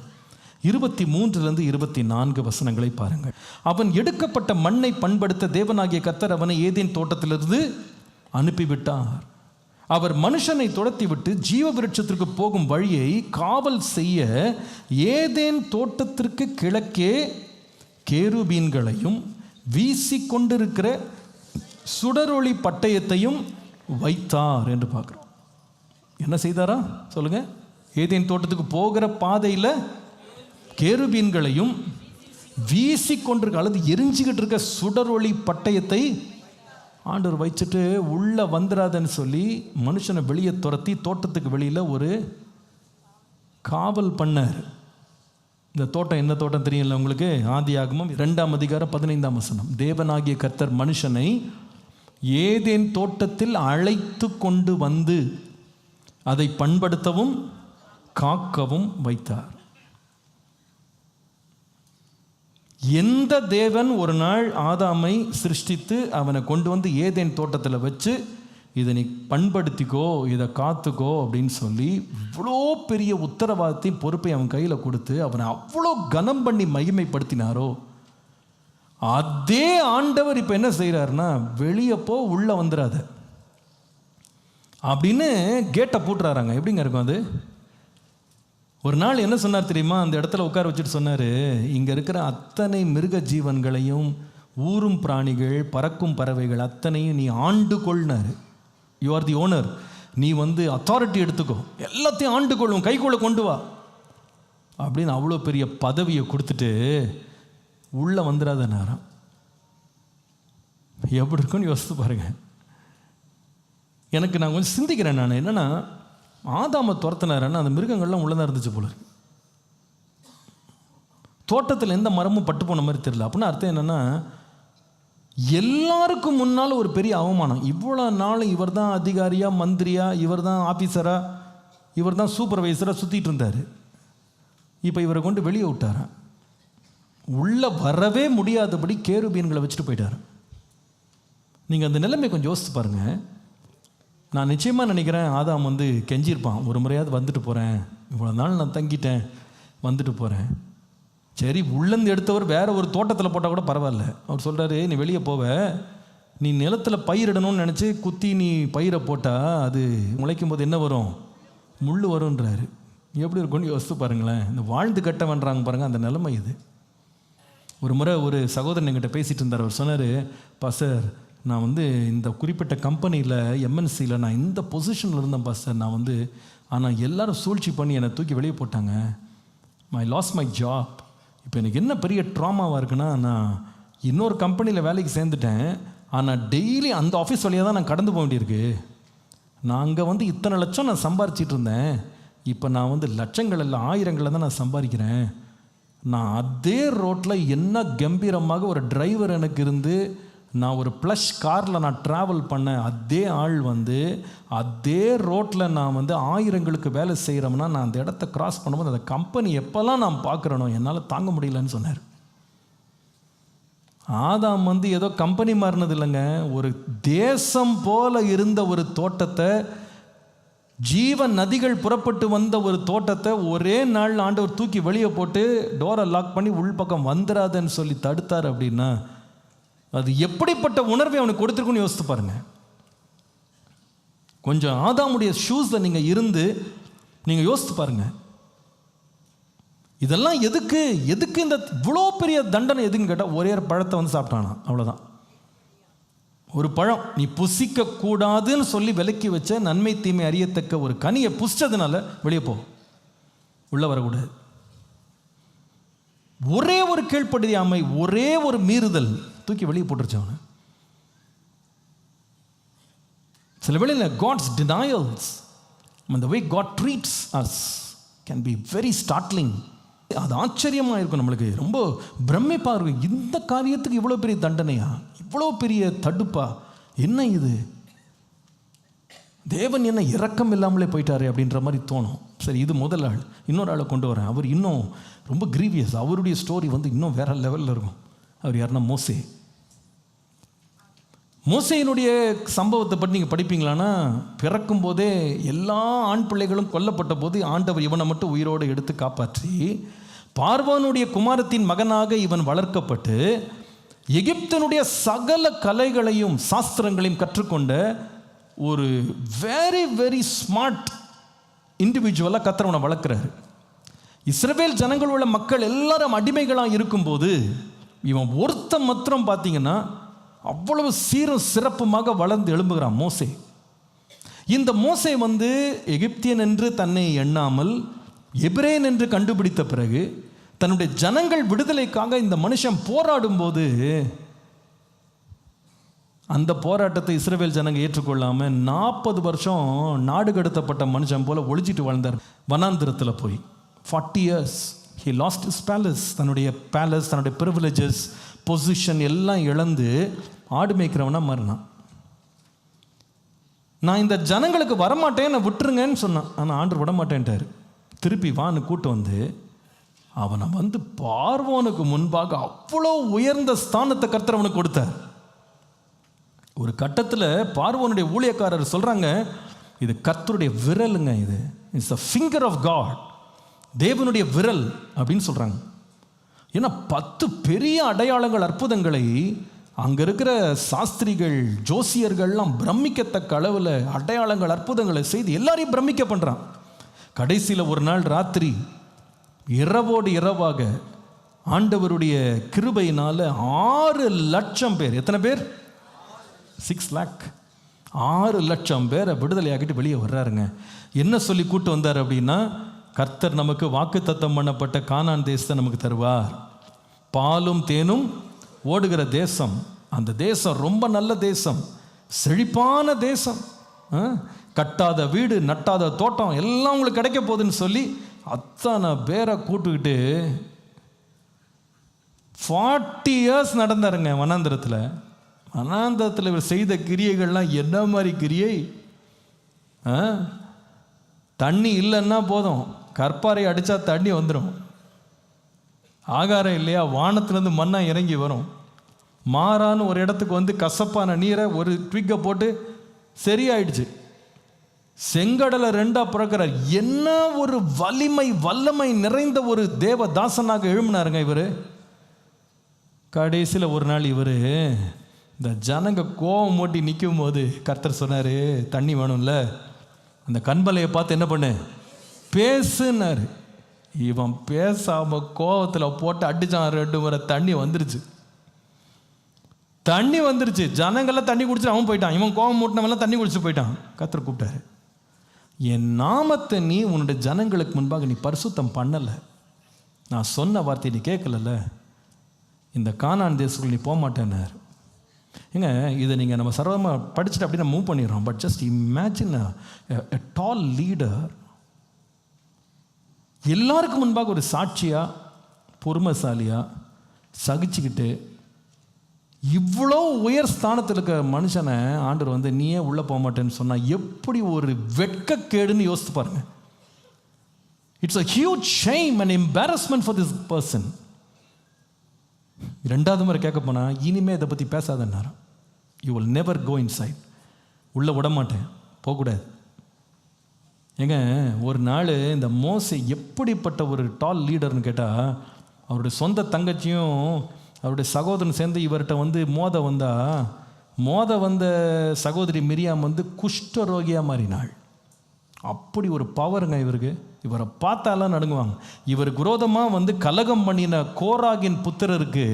23-24 பாருங்கள். அவன் எடுக்கப்பட்ட மண்ணை பண்படுத்த தேவனாகிய கர்த்தர் அவனை ஏதேன் தோட்டத்திலிருந்து அனுப்பிவிட்டார். அவர் மனுஷனை துரத்திவிட்டு ஜீவ விருட்சத்திற்கு போகும் வழியை காவல் செய்ய ஏதேன் தோட்டத்திற்கு கிழக்கே கேருபீன்களையும் வீசி கொண்டிருக்கிற சுடரொளி பட்டயத்தையும் வைத்தார் என்று பார்க்குறோம். என்ன செய்தாரா சொல்லுங்க? ஏதேன் தோட்டத்துக்கு போகிற பாதையில் கேருபீன்களையும் வீசி கொண்டிருக்க அல்லது எரிஞ்சிக்கிட்டு இருக்க சுடரொளி பட்டயத்தை ஆண்டவர் வச்சுட்டு உள்ளே வந்துடாதன்னு சொல்லி மனுஷனை வெளியே துரத்தி தோட்டத்துக்கு வெளியில் ஒரு காவல் பண்ணார். இந்த தோட்டம் என்ன தோட்டம் தெரியல உங்களுக்கு? ஆதியாகமம் 2:15 தேவனாகிய கர்த்தர் மனுஷனை ஏதேன் தோட்டத்தில் அழைத்து கொண்டு வந்து அதை பண்படுத்தவும் காக்கவும் வைத்தார். எந்த தேவன் ஒரு நாள் ஆதாமை சிருஷ்டித்து அவனை கொண்டு வந்து ஏதேன் தோட்டத்தில் வச்சு இதை நீ பண்படுத்திக்கோ, இதை காத்துக்கோ அப்படின்னு சொல்லி இவ்வளோ பெரிய உத்தரவாதத்தையும் பொறுப்பை அவன் கையில் கொடுத்து அவனை அவ்வளோ கனம் பண்ணி மகிமைப்படுத்தினாரோ, அதே ஆண்டவர் இப்போ என்ன செய்கிறாருன்னா, வெளியே போ, உள்ளே வந்துடாத அப்படின்னு கேட்டை பூட்டுறாராங்க. எப்படிங்க இருக்கும் அது? ஒரு நாள் என்ன சொன்னார் தெரியுமா? அந்த இடத்துல உட்கார வச்சுட்டு சொன்னார், இங்கே இருக்கிற அத்தனை மிருக ஜீவன்களையும், ஊரும் பிராணிகள், பறக்கும் பறவைகள் அத்தனையும் நீ ஆண்டு கொள்னார். You are the owner. நீ அத்தாரிட்டி எடுத்துக்கோ, எல்லாத்தையும் ஆண்டு கொள்ளும், கைக்குள்ளே கொண்டு வா அப்படின்னு அவ்வளோ பெரிய பதவியை கொடுத்துட்டு உள்ளே வந்துடாத நேரம் எப்படி இருக்குன்னு யோசித்து பாருங்க. எனக்கு நான் கொஞ்சம் சிந்திக்கிறேன். நான் என்னென்னா, ஆதாமை துரத்தினாருன்னா அந்த மிருகங்கள்லாம் உள்ளதான் இருந்துச்சு போல. தோட்டத்தில் எந்த மரமும் பட்டு போன மாதிரி தெரியல. அப்படின்னா அர்த்தம் என்னென்னா, எல்லாருக்கும் முன்னால் ஒரு பெரிய அவமானம். இவ்வளோ நாள் இவர் தான் அதிகாரியா, மந்திரியா, இவர் தான் ஆஃபீஸரா, இவர் தான் சூப்பர்வைசராக சுற்றிட்டு இருந்தார். இப்போ இவரை கொண்டு வெளியே விட்டாரன். உள்ளே வரவே முடியாதபடி கேருபீன்களை வச்சுட்டு போயிட்டார். நீங்கள் அந்த நிலைமை கொஞ்சம் யோசித்து பாருங்கள். நான் நிச்சயமாக நினைக்கிறேன் ஆதாம் கெஞ்சிருப்பான், ஒரு முறையாவது வந்துட்டு போகிறேன், இவ்வளோ நாள் நான் தங்கிட்டேன், வந்துட்டு போகிறேன். சரி, உள்ளேருந்து எடுத்தவர் வேற ஒரு தோட்டத்தில் போட்டால் கூட பரவாயில்ல. அவர் சொல்கிறாரு, நீ வெளியே போவ, நீ நிலத்தில் பயிரிடணும்னு நினச்சி குத்தி நீ பயிரை போட்டால் அது முளைக்கும் போது என்ன வரும்? முள் வரும்ன்றாரு. எப்படி இருக்கும்னு யோசித்து பாருங்களேன். இந்த வாழ்ந்து கட்ட வேண்டாங்க பாருங்கள், அந்த நிலைமை இது. ஒரு முறை ஒரு சகோதரன் என்கிட்ட பேசிகிட்டு இருந்தார். அவர் சொன்னார், பாஸ்டர், நான் இந்த குறிப்பிட்ட கம்பெனியில் எம்என்சியில் நான் இந்த பொசிஷனில் இருந்தேன் பாஸ்டர். நான் ஆனால் எல்லாரும் சூழ்ச்சி பண்ணி என்னை தூக்கி வெளியே போட்டாங்க. ஐ லாஸ் மை ஜாப். இப்போ எனக்கு என்ன பெரிய ட்ராமாவாக இருக்குன்னா, நான் இன்னொரு கம்பெனியில் வேலைக்கு சேர்ந்துட்டேன். ஆனால் டெய்லி அந்த ஆஃபீஸ் வழியாக தான் நான் கடந்து போக வேண்டியிருக்கு. நான் அங்கே இத்தனை லட்சம் நான் சம்பாரிச்சிட்டு இருந்தேன். இப்போ நான் லட்சங்கள் இல்லை, ஆயிரங்களில் தான் நான் சம்பாதிக்கிறேன். நான் அதே ரோட்டில் என்ன கம்பீரமாக ஒரு டிரைவர் எனக்கு இருந்து நான் ஒரு ப்ளஷ் காரில் நான் ட்ராவல் பண்ணேன். அதே ஆள் அதே ரோட்டில் நான் ஆயிரங்களுக்கு வேலை செய்கிறோம்னா, நான் அந்த இடத்த கிராஸ் பண்ணும்போது அந்த கம்பெனி எப்போல்லாம் நான் பார்க்குறேனோ என்னால் தாங்க முடியலன்னு சொன்னார். ஆதாம் ஏதோ கம்பெனி மாறினது இல்லைங்க, ஒரு தேசம் போல இருந்த ஒரு தோட்டத்தை, ஜீவன் நதிகள் புறப்பட்டு வந்த ஒரு தோட்டத்தை ஒரே நாள் ஆண்டவர் தூக்கி வெளியே போட்டு டோரை லாக் பண்ணி உள்பக்கம் வந்துடாதன்னு சொல்லி தடுத்தார். அப்படின்னா அது எப்படிப்பட்ட உணர்வை அவனுக்கு கொடுத்துருக்குன்னு யோசித்து பாருங்க. கொஞ்சம் ஆதாமுடைய ஷூஸில் நீங்கள் இருந்து நீங்கள் யோசித்து பாருங்க. இதெல்லாம் எதுக்கு இந்த இவ்வளோ பெரிய தண்டனை எதுன்னு கேட்டால், ஒரே பழத்தை சாப்பிட்டானா, அவ்வளோதான். ஒரு பழம் நீ புசிக்க கூடாதுன்னு சொல்லி விலக்கி வச்ச நன்மை தீமை அறியத்தக்க ஒரு கனியை புசிச்சதுனால வெளியே போ, உள்ள வரக்கூடாது. ஒரே ஒரு கீழ்ப்படியாமை, ஒரே ஒரு மீறுதல் தூக்கி வெளியே போட்டுருச்சு அவனை. சில வேளையில் God's denials, the way God treats us can be very startling. அது ஆச்சரியமாக இருக்கும், நம்மளுக்கு ரொம்ப பிரமிப்பாக இருக்கும். இந்த காரியத்துக்கு இவ்வளோ பெரிய தண்டனையா, இவ்வளோ பெரிய தடுப்பா, என்ன இது? தேவன் என்ன இரக்கம் இல்லாமலே போயிட்டாரு அப்படின்ற மாதிரி தோணும். சரி, இது முதல் ஆள். இன்னொரு ஆளை கொண்டு வரேன். அவர் இன்னும் ரொம்ப கிரீவியஸ். அவருடைய ஸ்டோரி இன்னும் வேற லெவலில் இருக்கும். அவர் யாருன்னா மோசே. மோசேயினுடைய சம்பவத்தை பற்றி நீங்கள் படிப்பீங்களான்னா, பிறக்கும் போதே எல்லா ஆண் பிள்ளைகளும் கொல்லப்பட்ட போது ஆண்டவர் இவனை மட்டும் உயிரோடு எடுத்து காப்பாற்றி, பார்வோனுடைய குமாரத்தின் மகனாக இவன் வளர்க்கப்பட்டு எகிப்தினுடைய சகல கலைகளையும் சாஸ்திரங்களையும் கற்றுக்கொண்ட ஒரு வெரி வெரி ஸ்மார்ட் இண்டிவிஜுவலாக கர்த்தர் வளர்க்குறாரு. இஸ்ரவேல் ஜனங்கள் உள்ள மக்கள் எல்லாரும் அடிமைகளாக இருக்கும்போது இவன் ஒருத்தன் மாத்திரம் பார்த்தீங்கன்னா அவ்வளவு சீரும் சிறப்புமாக வளர்ந்து எழும்புகிறான் மோசே. இந்த மோசே எகிப்தியன் என்று தன்னை எண்ணாமல் எபிரேன் என்று கண்டுபிடித்த பிறகு தன்னுடைய ஜனங்கள் விடுதலைக்காக இந்த மனுஷன் போராடும் போது அந்த போராட்டத்தை இஸ்ரவேல் ஜனங்க ஏற்றுக்கொள்ளாம 40 வருஷம் நாடு கடத்தப்பட்ட மனுஷன் போல ஒளிஞ்சிட்டு வாழ்ந்தார் வனாந்திரத்தில் போய். 40 years he lost his palace. தன்னுடைய பேலஸ், தன்னுடைய ப்ரிவிலேஜஸ், பொசிஷன் எல்லாம் இழந்து ஆடு மேய்க்கிறவனா மாறினான். நான் இந்த ஜனங்களுக்கு வரமாட்டேன், நான் விட்டுருங்கன்னு சொன்னான். ஆனால் ஆண்டு விட மாட்டேன்ட்டார். திருப்பி வான்னு கூட்டு அவனை பார்வோனுக்கு முன்பாக அவ்வளோ உயர்ந்த ஸ்தானத்தை கர்த்தர் அவனுக்கு கொடுத்தார். ஒரு கட்டத்தில் பார்வோனுடைய ஊழியக்காரர் சொல்கிறாங்க, இது கர்த்தருடைய விரலுங்க, இது it's the finger of God, தேவனுடைய விரல் அப்படின்னு சொல்கிறாங்க. ஏன்னா 10 பெரிய அடையாளங்கள், அற்புதங்களை அங்கே இருக்கிற சாஸ்திரிகள், ஜோசியர்கள்லாம் பிரமிக்கத்தக்க அளவில் அடையாளங்கள், அற்புதங்களை செய்து எல்லாரையும் பிரமிக்க பண்ணுறான். கடைசியில் ஒரு நாள் ராத்திரி இரவோடு இரவாக ஆண்டவருடைய கிருபையினால் 6 லட்சம் பேர், எத்தனை பேர்? 6 lakh, 6 லட்சம் பேரை விடுதலையாக்கிட்டு வெளியே வர்றாருங்க. என்ன சொல்லி கூட்டு வந்தார் அப்படின்னா, கர்த்தர் நமக்கு வாக்குத்தத்தம் பண்ணப்பட்ட கானான் தேசத்தை நமக்கு தருவார், பாலும் தேனும் ஓடுகிற தேசம். அந்த தேசம் ரொம்ப நல்ல தேசம், செழிப்பான தேசம், கட்டாத வீடு, நட்டாத தோட்டம் எல்லாம் உங்களுக்கு கிடைக்க போகுதுன்னு சொல்லி அத்தனை பேரை கூட்டுக்கிட்டு 40 years நடந்தாருங்க வனாந்திரத்தில். வனாந்திரத்தில் இவர் செய்த கிரியைகள்லாம் என்ன மாதிரி கிரியை? தண்ணி இல்லைன்னா போதும், கற்பாரை அடித்தா தண்ணி வந்துடும். ஆகாரம் இல்லையா, வானத்திலேருந்து மண்ணா இறங்கி வரும். மாறான்னு ஒரு இடத்துக்கு கசப்பான நீரை ஒரு ட்விக்கை போட்டு சரியாயிடுச்சு. செங்கடலை 2ஆ பிறக்கிறார். என்ன ஒரு வலிமை, வல்லமை நிறைந்த ஒரு தேவ தாசனாக எழும்பினாருங்க இவர். கடைசியில் ஒரு நாள் இவர் இந்த ஜனங்க கோவம் மூட்டி நிற்கும் போது கர்த்தர் சொன்னார், தண்ணி வேணும்ல, அந்த கண்பலையை பார்த்து என்ன பண்ணு, பேசுனார். இவன் பேசாம கோவத்தில் போட்டு அடிச்சான். 2 முறை தண்ணி வந்துருச்சு. ஜனங்கள்லாம் தண்ணி குடிச்சு அவன் போயிட்டான். இவன் கோவம் மூட்டினவெல்லாம் தண்ணி குடிச்சு போயிட்டான். கர்த்தர் கூப்பிட்டாரு, என் நாமத்தை நீ உன்னுடைய ஜனங்களுக்கு முன்பாக நீ பரிசுத்தம் பண்ணலை, நான் சொன்ன வார்த்தை நீ கேட்கல, இந்த கானான் தேசத்துக்குள்ள நீ போக மாட்டேன்னார். ஏங்க இதை நீங்கள் நம்ம சர்வமாக படிச்சுட்டு அப்படியே மூவ் பண்ணிடுறோம். But just imagine a tall leader எல்லாருக்கும் முன்பாக ஒரு சாட்சியாக, பொறுமைசாலியாக சகிச்சுக்கிட்டு இவ்வளோ உயர் ஸ்தானத்தில் இருக்க மனுஷனை ஆண்டவர் நீயே உள்ளே போக மாட்டேன்னு சொன்னால் எப்படி ஒரு வெட்கக்கேடுன்னு யோசித்து பாருங்க. It's a huge shame and embarrassment for this person. 2வது முறை கேட்க போனால், இனிமேல் இதை பற்றி பேசாதன்னாரா, you will never go inside, உள்ளே விட மாட்டேன், போகக்கூடாது. ஏங்க ஒரு நாள் இந்த மோசே எப்படிப்பட்ட ஒரு டால் லீடர்னு கேட்டால், அவருடைய சொந்த தங்கச்சியும் அவருடைய சகோதரன் சேர்ந்து இவர்கிட்ட மோத வந்த சகோதரி மிரியாம் குஷ்டரோகியாக மாறினாள். அப்படி ஒரு பவருங்க இவருக்கு. இவரை பார்த்தாலாம் நடுங்குவாங்க. இவருக்கு விரோதமாக கலகம் பண்ணின கோராகின் புத்திரருக்கு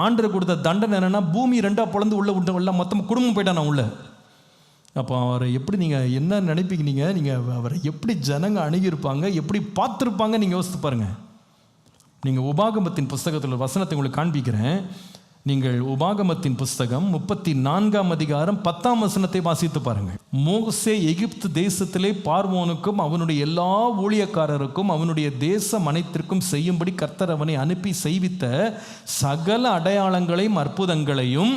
ஆண்டவர் கொடுத்த தண்டனை என்னென்னா, பூமி 2ஆ பிளந்து உள்ள மொத்தமாக குடும்பம் போயிட்டான் உள்ள. அப்போ அவரை எப்படி நீங்கள் என்ன நினைப்பீங்க? நீங்கள் அவரை எப்படி ஜனங்க அணுகியிருப்பாங்க, எப்படி பார்த்துருப்பாங்க, நீங்கள் யோசித்து பாருங்கள். நீங்கள் உபாகமத்தின் புஸ்தகத்தில் வசனத்தை உங்களுக்கு காண்பிக்கிறேன். நீங்கள் உபாகமத்தின் புஸ்தகம் 34ஆம் அதிகாரம் 10ஆம் வசனத்தை வாசித்து பாருங்கள். மோசே எகிப்து தேசத்திலே பார்வோனுக்கும் அவனுடைய எல்லா ஊழியக்காரருக்கும் அவனுடைய தேசம் அனைத்திற்கும் செய்யும்படி கர்த்தர் அவனை அனுப்பி செய்வித்த சகல அடையாளங்களையும் அற்புதங்களையும்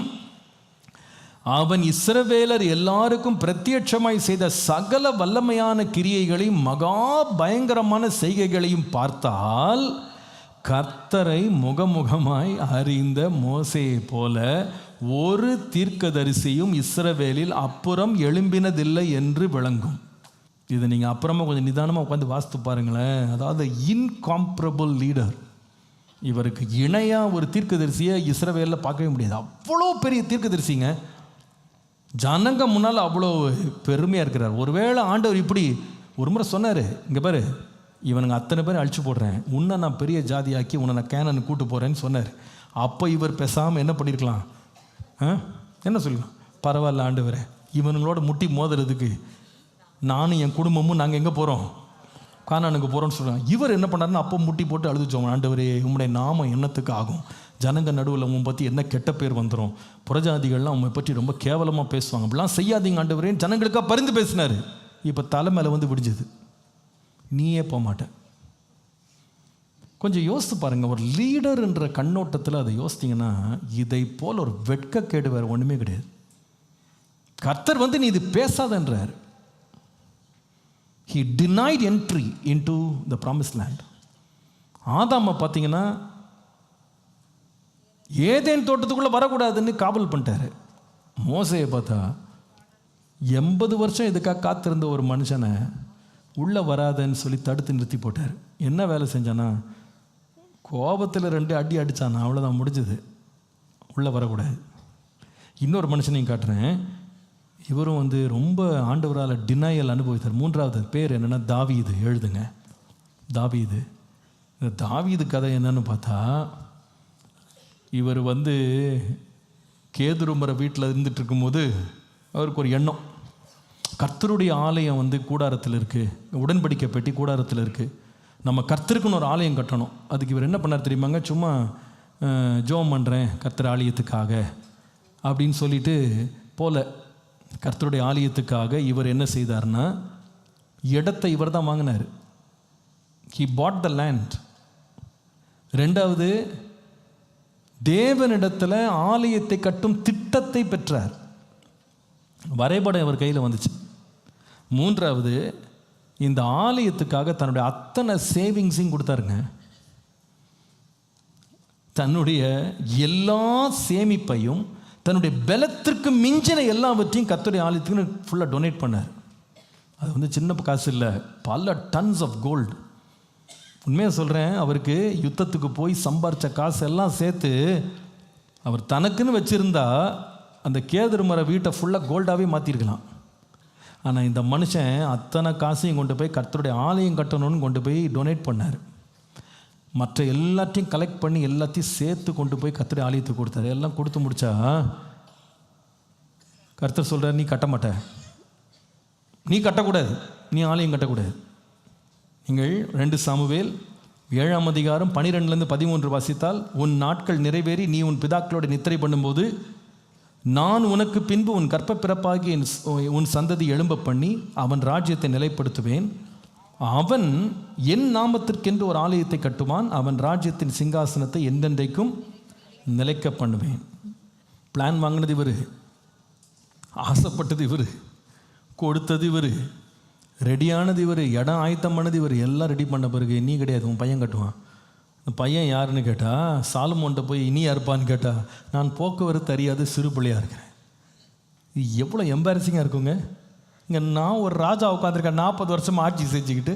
அவன் இஸ்ரவேலர் எல்லாருக்கும் பிரத்யட்சமாய் செய்த சகல வல்லமையான கிரியைகளையும் மகா பயங்கரமான செய்கைகளையும் பார்த்தால், கர்த்தரை முகமுகமாய் அறிந்த மோசேயை போல ஒரு தீர்க்கதரிசியும் இஸ்ரவேலில் அப்புறம் எழும்பினதில்லை என்று விளங்கும். இதை நீங்கள் அப்புறமா கொஞ்சம் நிதானமாக உட்காந்து வாசித்து பாருங்களேன். அதாவது இன்காம்பரபிள் லீடர். இவருக்கு இணையாக ஒரு தீர்க்கதரிசியை இஸ்ரவேலில் பார்க்கவே முடியாது. அவ்வளோ பெரிய தீர்க்கதரிசிங்க. ஜனங்க முன்னால் அவ்வளோ பெருமையாக இருக்கிறார். ஒருவேளை ஆண்டவர் இப்படி ஒரு முறை சொன்னார், இங்கே பாரு, இவனுங்க அத்தனை பேர் அழிச்சு போடுறேன், உன்னை நான் பெரிய ஜாதியாக்கி உன்னை நான் கேனன் கூட்டு போகிறேன்னு சொன்னார். அப்போ இவர் பேசாமல் என்ன பண்ணியிருக்கலாம்? என்ன சொல்லலாம்? பரவாயில்ல ஆண்டவரே, இவனுங்களோட முட்டி மோதுறதுக்கு நானும் என் குடும்பமும் நாங்கள் எங்கே போகிறோம், கானானுக்கு போகிறோன்னு சொல்கிறாங்க. இவர் என்ன பண்ணாருன்னு அப்போ முட்டி போட்டு அழுதுச்சோம், ஆண்டவரே உம்முடைய நாமம் என்னத்துக்கு ஆகும், ஜனங்க நடுவில் உன் பற்றி என்ன கெட்ட பேர் வந்துடும், புறஜாதிகள்லாம் உண்மை பற்றி ரொம்ப கேவலமாக பேசுவாங்க, அப்படிலாம் செய்யாதீங்க ஆண்டவரேன்னு ஜனங்களுக்காக பரிந்து பேசினார். இப்போ தலை மேலே வந்து விடிஞ்சது, நீயே போக மாட்டேன். கொஞ்சம் யோசித்து பாருங்கள், ஒரு லீடர் என்ற கண்ணோட்டத்தில் அதை யோசித்தீங்கன்னா இதை போல் ஒரு வெட்கக்கேடு வேறு ஒன்றுமே கிடையாது. கர்த்தர் வந்து நீ இது பேசாதன்றார். He denied entry into the promised land. ஆதாமை பார்த்தீங்கன்னா ஏதேன் தோட்டத்துக்குள்ளே வரக்கூடாதுன்னு காவல் பண்ணிட்டாரு. மோசையை பார்த்தா 80 வருஷம் இதுக்காக காத்திருந்த ஒரு மனுஷனை உள்ளே வராதன்னு சொல்லி தடுத்து நிறுத்தி போட்டார். என்ன வேலை செஞ்சானா, கோபத்தில் 2 அடி அடித்தானா, அவ்வளோதான், முடிஞ்சது, உள்ளே வரக்கூடாது. இன்னொரு மனுஷனையும் காட்டுறேன், இவரும் வந்து ரொம்ப ஆண்டவரால் டினையல் அனுபவித்தார். 3வது பேர் என்னென்னா தாவீது. எழுதுங்க, தாவீது. இந்த தாவீது கதை என்னன்னு பார்த்தா, இவர் வந்து கேதுருமர வீட்டில் இருந்துட்டு இருக்கும்போது அவருக்கு ஒரு எண்ணம், கர்த்தருடைய ஆலயம் வந்து கூடாரத்தில் இருக்குது, உடன்படிக்கை பெட்டி கூடாரத்தில் இருக்குது, நம்ம கர்த்தருக்குன்னு ஒரு ஆலயம் கட்டணும். அதுக்கு இவர் என்ன பண்ணார் தெரியுமாங்க, சும்மா ஜோம் பண்ணுறேன் கர்த்தர் ஆலயத்துக்காக அப்படின்னு சொல்லிட்டு போல, கர்த்தருடைய ஆலயத்துக்காக இவர் என்ன செய்தார்னா இடத்தை இவர் தான் வாங்கினார். He bought the land. 2வது தேவனிடத்தில் ஆலயத்தை கட்டும் திட்டத்தை பெற்றார், வரைபடம் இவர் கையில் வந்துச்சு. 3வது இந்த ஆலயத்துக்காக தன்னுடைய அத்தனை சேவிங்ஸையும் கொடுத்தாருங்க. தன்னுடைய எல்லா சேமிப்பையும் தன்னுடைய பலத்திற்கு மிஞ்சின எல்லாவற்றையும் கர்த்தருடைய ஆலயத்துக்கு ஃபுல்லாக டொனேட் பண்ணார். அது வந்து சின்ன காசு இல்லை, பல டன்ஸ் ஆஃப் கோல்டு. உண்மையாக சொல்கிறேன், அவருக்கு யுத்தத்துக்கு போய் சம்பாரித்த காசு எல்லாம் சேர்த்து அவர் தனக்குன்னு வச்சுருந்தா அந்த கேதுருமர வீட்டை ஃபுல்லாக கோல்டாகவே மாற்றிருக்கலாம். ஆனால் இந்த மனுஷன் அத்தனை காசையும் கொண்டு போய் கர்த்தருடைய ஆலயம் கட்டணும்னு கொண்டு போய் டொனேட் பண்ணார். மற்ற எல்லாத்தையும் கலெக்ட் பண்ணி எல்லாத்தையும் சேர்த்து கொண்டு போய் கர்த்தருடைய ஆலயத்துக்கு கொடுத்தாரு. எல்லாம் கொடுத்து முடிச்சா கர்த்தர் சொல்கிறார், நீ கட்ட மாட்ட, நீ கட்டக்கூடாது, நீ ஆலயம் கட்டக்கூடாது. நீங்கள் 2 சாமுவேல் 7ஆம் அதிகாரம் 12-13 வாசித்தால், உன் நாட்கள் நிறைவேறி நீ உன் பிதாக்களோடு நித்திரை பண்ணும்போது நான் உனக்கு பின்பு உன் கற்ப பிறப்பாகி உன் சந்ததி எழும்ப பண்ணி அவன் ராஜ்யத்தை நிலைப்படுத்துவேன். அவன் என் நாமத்திற்கென்று ஒரு ஆலயத்தை கட்டுவான், அவன் ராஜ்யத்தின் சிங்காசனத்தை எந்தெந்தைக்கும் நிலைக்க பண்ணுவேன். பிளான் வாங்கினது இவர், ஆசைப்பட்டது இவர், கொடுத்தது இவர், ரெடியானது இவர், இடம் ஆயத்தம் பண்ணது இவர். எல்லாம் ரெடி பண்ண பிறகு நீ கிடையாது, உன் பையன் கட்டுவான். பையன் யாருன்னு கேட்டால், சாலமோன்ட்ட போய் இனி யாருப்பான்னு கேட்டால், நான் போக்குவரத்து அறியாத சிறு பிள்ளையாக இருக்கிறேன். இது எவ்வளோ எம்பாரசிங்காக இருக்குங்க. இங்கே நான் ஒரு ராஜா உட்காந்துருக்கேன், 40 வருஷமாக ஆட்சி செஞ்சுக்கிட்டு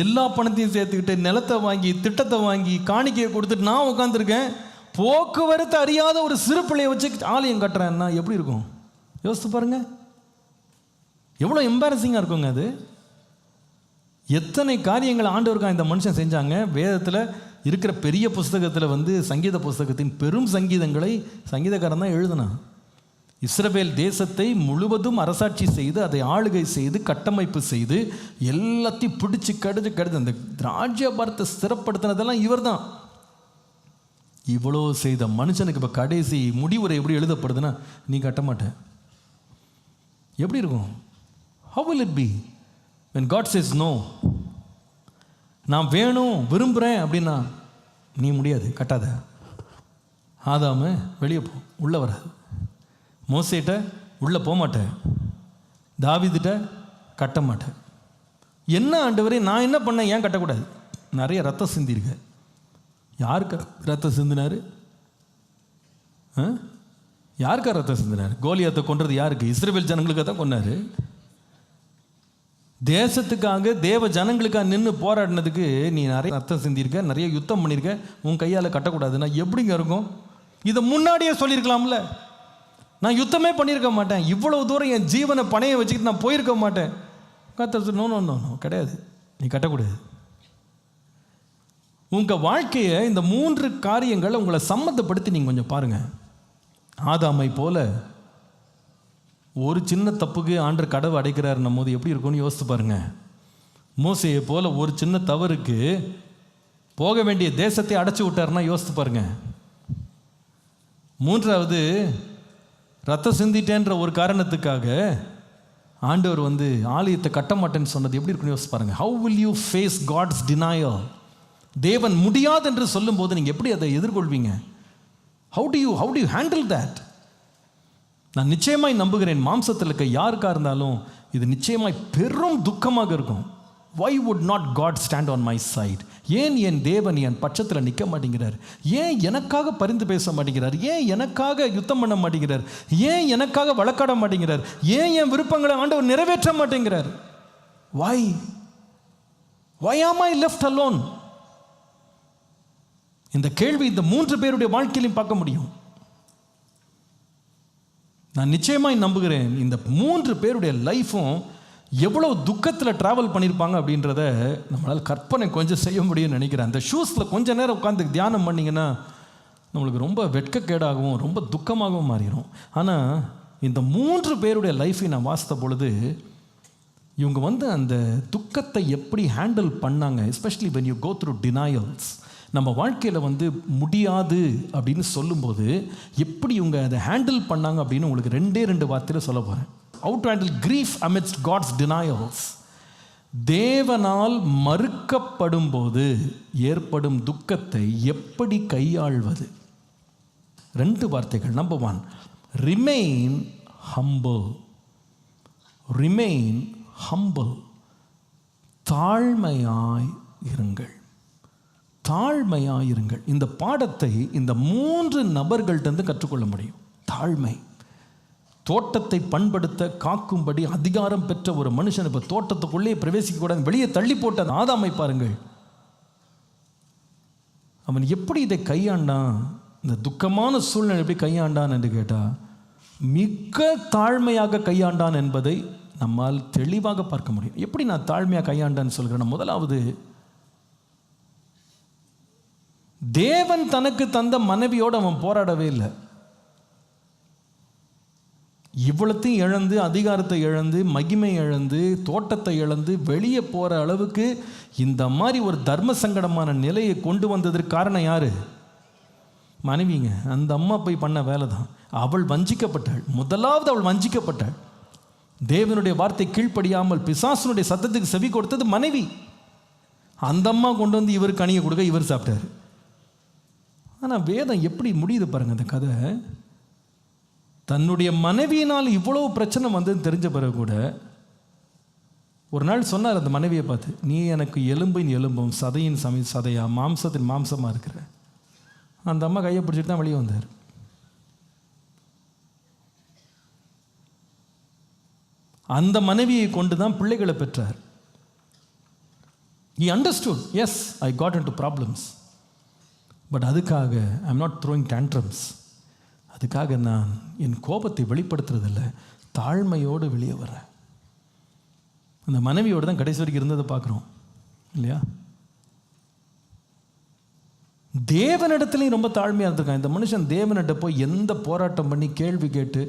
எல்லா பணத்தையும் சேர்த்துக்கிட்டு நிலத்தை வாங்கி திட்டத்தை வாங்கி காணிக்கையை கொடுத்துட்டு நான் உட்காந்துருக்கேன். போக்குவரத்து அறியாத ஒரு சிறு பிள்ளையை வச்சு ஆலயம் கட்டுறேன்னா எப்படி இருக்கும் யோசித்து பாருங்கள். எவ்வளோ எம்பாரசிங்காக இருக்குங்க அது. எத்தனை காரியங்கள் ஆண்டவருக்காக இந்த மனுஷன் செஞ்சாங்க. வேதத்தில் இருக்கிற பெரிய புஸ்தகத்தில் வந்து சங்கீத புஸ்தகத்தின் பெரும் சங்கீதங்களை சங்கீதக்காரன் தான் எழுதினான். இஸ்ரவேல் தேசத்தை முழுவதும் அரசாட்சி செய்து அதை ஆளுகை செய்து கட்டமைப்பு செய்து எல்லாத்தையும் பிடிச்சி கடுத்து அந்த ராஜ்யபாரத்தை ஸ்திரப்படுத்தினதெல்லாம் இவர் தான். இவ்வளோ செய்த மனுஷனுக்கு இப்போ கடைசி முடிவுரை எப்படி எழுதப்படுதுன்னா, நீ கட்ட மாட்ட. எப்படி இருக்கும்? How will it be when God says no? நான் வேணும் விரும்புகிறேன் அப்படின்னா நீ முடியாது, கட்டாத. ஆதாம வெளியே போ, உள்ளே வராது. மோசேட்ட உள்ளே போக மாட்டேன், தாவீதுட்ட கட்ட மாட்டேன். என்ன ஆண்டவரே நான் என்ன பண்ணேன், ஏன் கட்டக்கூடாது? நிறைய ரத்தம் சிந்திருக்க. யாருக்கு ரத்தம் சிந்தினார்? யாருக்கா ரத்தம் சிந்தினார்? கோலியாத்தை கொன்றது யாருக்கு? இஸ்ரவேல் ஜனங்களுக்காக தான் கொன்னார். தேசத்துக்காக தேவ ஜனங்களுக்காக நின்று போராடினதுக்கு நீ நிறைய ரத்தம் சிந்திருக்க, நிறைய யுத்தம் பண்ணியிருக்க. உன் கையால் கட்டக்கூடாதுன்னா எப்படிங்க இருக்கும்? இதை முன்னாடியே சொல்லியிருக்கலாம்ல. நான் யுத்தமே பண்ணியிருக்க மாட்டேன், இவ்வளவு தூரம் என் ஜீவனை பணைய வச்சுக்கிட்டு நான் போயிருக்க மாட்டேன். கர்த்தர் நோ நோ நோ நோ கிடையாது, நீ கட்டக்கூடாது. உங்கள் வாழ்க்கையை இந்த 3 காரியங்களை உங்களை சம்மந்தப்படுத்தி நீங்கள் கொஞ்சம் பாருங்கள். ஆதாமை போல ஒரு சின்ன தப்புக்கு ஆண்டவர் கதவை அடைக்கிறாருன்னும் போது எப்படி இருக்கும்னு யோசித்து பாருங்க. மோசேயை போல ஒரு சின்ன தவறுக்கு போக வேண்டிய தேசத்தை அடைச்சி விட்டாருன்னா யோசித்து பாருங்க. மூன்றாவது, ரத்தம் சிந்திட்டேன்ற ஒரு காரணத்துக்காக ஆண்டவர் ஆலயத்தை கட்ட மாட்டேன்னு சொன்னது எப்படி இருக்குன்னு யோசிச்சு பாருங்க. How will you face God's denial? தேவன் முடியாது என்று சொல்லும் போது நீங்கள் எப்படி அதை எதிர்கொள்வீங்க? How do you handle that? நான் நிச்சயமாய் நம்புகிறேன், மாம்சத்தில் இருக்க யாருக்காக இருந்தாலும் இது நிச்சயமாய் பெரும் துக்கமாக இருக்கும். Why would not God stand on my side? ஏன் என் தேவன் என் பட்சத்தில் நிற்க மாட்டேங்கிறார்? ஏன் எனக்காக பரிந்து பேச மாட்டேங்கிறார்? ஏன் எனக்காக யுத்தம் பண்ண மாட்டேங்கிறார்? ஏன் எனக்காக வழக்காட மாட்டேங்கிறார்? ஏன் என் விருப்பங்களை ஆண்டவர் நிறைவேற்ற மாட்டேங்கிறார்? Why am I left alone? இந்த கேள்வி இந்த 3 பேருடைய வாழ்க்கையிலும் பார்க்க முடியும். நான் நிச்சயமாய் நம்புகிறேன் இந்த 3 பேருடைய லைஃப்பும் எவ்வளோ துக்கத்தில் ட்ராவல் பண்ணியிருப்பாங்க அப்படின்றத நம்மளால் கற்பனை கொஞ்சம் செய்ய முடியும்னு நினைக்கிறேன். அந்த ஷூஸில் கொஞ்சம் நேரம் உட்காந்து தியானம் பண்ணிங்கன்னா நம்மளுக்கு ரொம்ப வெட்கக்கேடாகவும் ரொம்ப துக்கமாகவும் மாறிடும். ஆனால் இந்த 3 பேருடைய லைஃப்பை நான் வாசித்த பொழுது இவங்க அந்த துக்கத்தை எப்படி ஹேண்டில் பண்ணாங்க, especially when you go through denials. நம்ம வாழ்க்கையில் முடியாது அப்படின்னு சொல்லும்போது எப்படி இவங்க அதை ஹேண்டில் பண்ணாங்க அப்படின்னு உங்களுக்கு 2 வார்த்தையில் சொல்ல போகிறேன். How to handle grief amidst God's denials. தேவனால் மறுக்கப்படும் போது ஏற்படும் துக்கத்தை எப்படி கையாள்வது? 2 வார்த்தைகள். Number 1, remain humble. Remain humble. தாழ்மையாய் இருங்கள். தாழ்மையாய் இருங்கள். இந்த பாடத்தை இந்த 3 நபர்கள்ட்ட கற்றுக்கொள்ள முடியும். தாழ்மை. தோட்டத்தை பண்படுத்த காக்கும்படி அதிகாரம் பெற்ற ஒரு மனுஷன் இப்போ தோட்டத்துக்குள்ளே பிரவேசிக்க கூடாது, வெளியே தள்ளி போட்ட ஆதாமை பாருங்கள். அவன் எப்படி இதை கையாண்டான், இந்த துக்கமான சூழ்நிலை எப்படி கையாண்டான் என்று கேட்டால் மிக தாழ்மையாக கையாண்டான் என்பதை நம்மால் தெளிவாக பார்க்க முடியும். எப்படி நான் தாழ்மையாக கையாண்டான்னு சொல்கிறேன்? முதலாவது, தேவன் தனக்கு தந்த மனைவியோடு அவன் போராடவே இல்லை. இவ்வளத்தையும் இழந்து, அதிகாரத்தை இழந்து, மகிமை இழந்து, தோட்டத்தை இழந்து வெளியே போகிற அளவுக்கு இந்த மாதிரி ஒரு தர்ம சங்கடமான நிலையை கொண்டு வந்ததற்கு காரணம் யார்? மனைவிங்க. அந்த அம்மா போய் பண்ண வேலை தான். அவள் வஞ்சிக்கப்பட்டாள். முதலாவது அவள் வஞ்சிக்கப்பட்டாள். தேவனுடைய வார்த்தை கீழ்ப்படியாமல் பிசாசனுடைய சத்தத்துக்கு செவி கொடுத்தது மனைவி. அந்த அம்மா கொண்டு இவர் கனியை கொடுக்க இவர் சாப்பிட்டார். ஆனால் வேதம் எப்படி முடியுது பாருங்க. அந்த கதை தன்னுடைய மனைவியினால் இவ்வளோ பிரச்சனை தெரிஞ்ச பிறகு கூட ஒரு நாள் சொன்னார் அந்த மனைவியை பார்த்து, நீ எனக்கு எலும்பின் எலும்பும் சதையின் சதையா மாம்சத்தின் மாம்சமாக இருக்கிற. அந்த அம்மா கையை பிடிச்சிட்டு தான் வெளியே வந்தார். அந்த மனைவியை கொண்டு தான் பிள்ளைகளை பெற்றார். He understood, yes, I got into problems. But அதுக்காக I am not throwing tantrums. அதுக்காக நான் என் கோபத்தை வெளிப்படுத்துறதில்லை, தாழ்மையோடு வெளியே வரேன். அந்த மனைவியோடு தான் கடைசி வரைக்கும் இருந்ததை பார்க்குறோம் இல்லையா? தேவனிடத்துலையும் ரொம்ப தாழ்மையாக இருந்திருக்கான் இந்த மனுஷன். தேவனிட்ட போய் எந்த போராட்டம் பண்ணி கேள்வி கேட்டு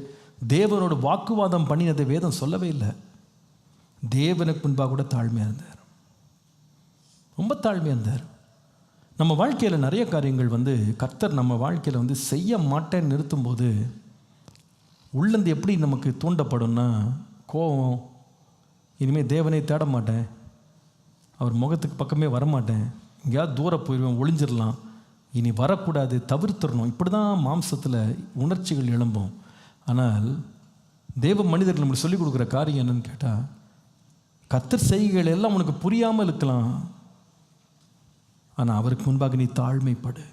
தேவனோட வாக்குவாதம் பண்ணினதை வேதம் சொல்லவே இல்லை. தேவனுக்கு முன்பாக கூட தாழ்மையாக இருந்தார், ரொம்ப தாழ்மையாக இருந்தார். நம்ம வாழ்க்கையில் நிறைய காரியங்கள் கர்த்தர் நம்ம வாழ்க்கையில் செய்ய மாட்டேன்னு நிறுத்தும்போது உள்ளந்து எப்படி நமக்கு தூண்டப்படும்னா, கோபம், இனிமேல் தேவனை தேட மாட்டேன், அவர் முகத்துக்கு பக்கமே வரமாட்டேன், எங்கேயாவது தூரம் போயிடுவேன், ஒளிஞ்சிடலாம், இனி வரக்கூடாது, தவிர்த்துடணும். இப்படி தான் மாம்சத்தில் உணர்ச்சிகள் எழும்பும். ஆனால் தேவ மனிதர்கள் நம்மளுக்கு சொல்லிக் கொடுக்குற காரியம் என்னன்னு கேட்டால், கர்த்தர் செய்கைகள் எல்லாம் உனக்கு புரியாமல் இருக்கலாம், ஆனால் அவருக்கு முன்பாக நீ தாழ்மைப்படு.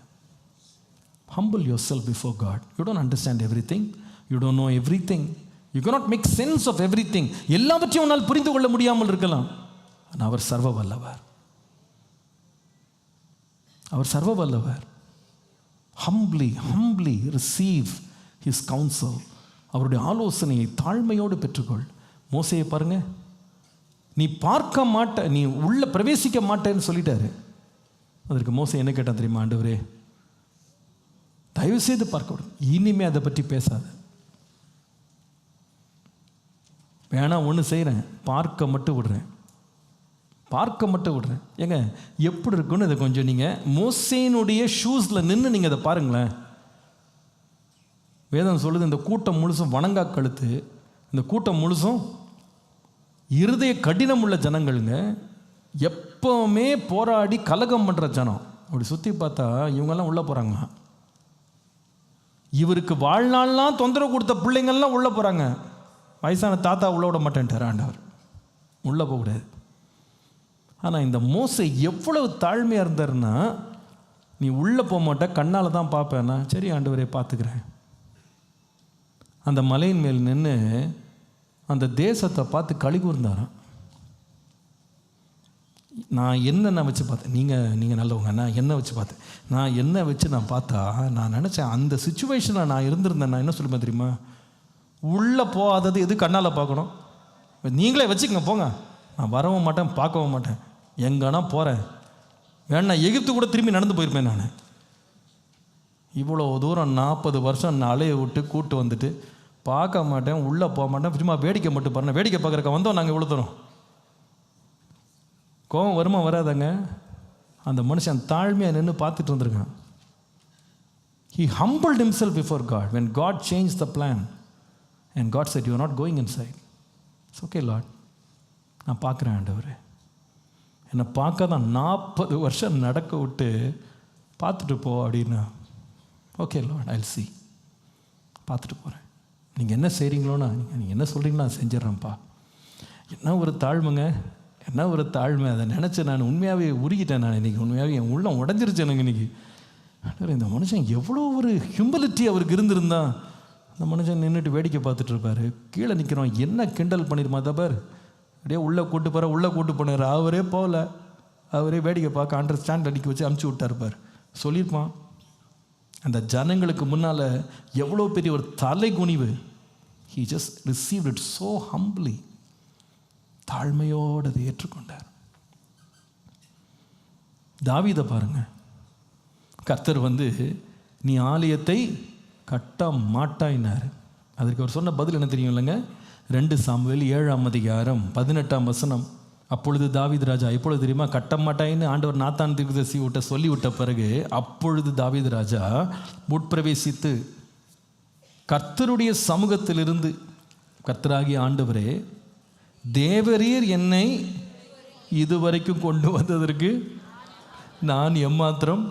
Humble yourself before God. You don't understand everything. You don't know everything. You cannot make sense of everything. எல்லாவற்றையும் உன்னால் புரிந்து கொள்ள முடியாமல் இருக்கலாம். ஆனால் அவர் சர்வ வல்லவர். அவர் சர்வ வல்லவர். Humbly receive his counsel. அவருடைய ஆலோசனையை தாழ்மையோடு பெற்றுக்கொள். மோசேயை பாருங்க, நீ பார்க்க மாட்ட, நீ உள்ள பிரவேசிக்க மாட்டேன்னு சொல்லிட்டாரு. அதற்கு மோசே என்ன கேட்டான் தெரியுமா? ஆண்டவரே, தயவு செய்து பார்க்க விடும், இனிமே அதை பற்றி பேசாத. வேணா ஒன்று செய்கிறேன், பார்க்க மட்டும் விடுறேன். ஏங்க எப்படி இருக்குன்னு இதை கொஞ்சம் நீங்கள் மோசேனுடைய ஷூஸில் நின்று நீங்கள் அதை பாருங்களேன். வேதம் சொல்லுது, இந்த கூட்டம் முழுசும் வணங்கா கழுத்து, இந்த கூட்டம் முழுசும் இருதய கடினம் உள்ள ஜனங்களுங்க, எப்பவுமே போராடி கலகம் பண்ணுற ஜனம். அப்படி சுற்றி பார்த்தா இவங்கெல்லாம் உள்ளே போகிறாங்க. இவருக்கு வாழ்நாள்லாம் தொந்தரவு கொடுத்த பிள்ளைங்கள்லாம் உள்ளே போகிறாங்க. வயசான தாத்தா உள்ளே விட மாட்டேன்ட்டார் ஆண்டவர், உள்ளே போகக்கூடாது. ஆனால் இந்த மோசே எவ்வளவு தாழ்மையாக இருந்தாருன்னா, நீ உள்ளே போக மாட்ட, கண்ணால் தான் பார்ப்பேன்னா, சரி ஆண்டவரே பார்த்துக்கிறேன். அந்த மலையின் மேல் நின்று அந்த தேசத்தை பார்த்து களி கூர்ந்தாராம். நான் என்ன வச்சு பார்த்தேன், நீங்கள் நல்லவங்க, நான் என்ன வச்சு பார்த்தேன், நான் என்ன வச்சு நான் பார்த்தா, நான் நினச்சேன் அந்த சுச்சுவேஷனில் நான் இருந்திருந்தேன். நான் என்ன சொல்லுவேன் தெரியுமா, உள்ளே போகாதது எது கண்ணால் பார்க்கணும், நீங்களே வச்சுக்கங்க போங்க, நான் வரவும் மாட்டேன், பார்க்கவும் மாட்டேன், எங்கன்னா போகிறேன், வேணா எகிப்து கூட திரும்பி நடந்து போயிருப்பேன். நான் இவ்வளோ தூரம் 40 வருஷம் நான் அலையை விட்டு கூட்டு வந்துட்டு பார்க்க மாட்டேன், உள்ளே போக மாட்டேன், சும்மா வேடிக்கை மட்டும் பாருங்க. வேடிக்கை பார்க்குறக்க வந்தோம் நாங்கள் இவ்வளோ தூரம். கோபம் வருமா வராதாங்க? அந்த மனுஷன் தாழ்மையாக நின்று பார்த்துட்டு இருந்திருக்கான். He humbled himself before God when God changed the plan and God said, you are not going inside. It's okay Lord, நான் பார்க்குறேன் ஆண்டவரே, என்னை பார்க்க தான் 40 வருஷம் நடக்க விட்டு பார்த்துட்டு போ அப்படின்னா, ஓகே லார்ட் I'll see, பார்த்துட்டு போகிறேன், நீங்கள் என்ன செய்கிறீங்களோண்ணா, நீங்கள் என்ன சொல்கிறீங்களோ நான் செஞ்சிடறேன்ப்பா. என்ன ஒரு தாழ்மைங்க, என்ன ஒரு தாழ்மை. அதை நினச்சி நான் உண்மையாகவே உருகிட்டேன். நான் இன்றைக்கி உண்மையாகவே என் உள்ளம் உடஞ்சிருச்சு எனக்கு இன்றைக்கி. இந்த மனுஷன் எவ்வளோ ஒரு ஹியூமிலிட்டி அவருக்கு இருந்திருந்தா. அந்த மனுஷன் நின்றுட்டு வேடிக்கை பார்த்துட்டு இருப்பார். கீழே நிற்கிறோம், என்ன கிண்டல் பண்ணிருமா தப்பார், அப்படியே உள்ளே கூட்டு போகிற, உள்ளே கூட்டு போனார். அவரே போகல, அவரே வேடிக்கை பார்க்க அண்டர்ஸ்டாண்ட் அடிக்க வச்சு அமுச்சு விட்டாருப்பார். சொல்லியிருப்பான். அந்த ஜனங்களுக்கு முன்னால் எவ்வளோ பெரிய ஒரு தலை குனிவு. He just received it so humbly. தாழ்மையோடு அதை ஏற்றுக்கொண்டார். தாவீதை பாருங்க, கர்த்தர் நீ ஆலயத்தை கட்ட மாட்டாயினார். அதற்கு அவர் சொன்ன பதில் என்ன தெரியும் இல்லைங்க? 2 சாமுவேல் 7ஆம் அதிகாரம் 18ஆம் வசனம். அப்பொழுது தாவீது ராஜா, எப்பொழுது தெரியுமா, கட்ட மாட்டாயின்னு ஆண்டவர் நாத்தான் தீர்க்கதரிசி விட்ட சொல்லிவிட்ட பிறகு, அப்பொழுது தாவீது ராஜா உட்பிரவேசித்து கர்த்தருடைய சமூகத்திலிருந்து, கர்த்தராகிய ஆண்டவரே, தேவரீர் என்னை இதுவரைக்கும் கொண்டு வந்ததற்கு நான் எம்மாத்திரம்.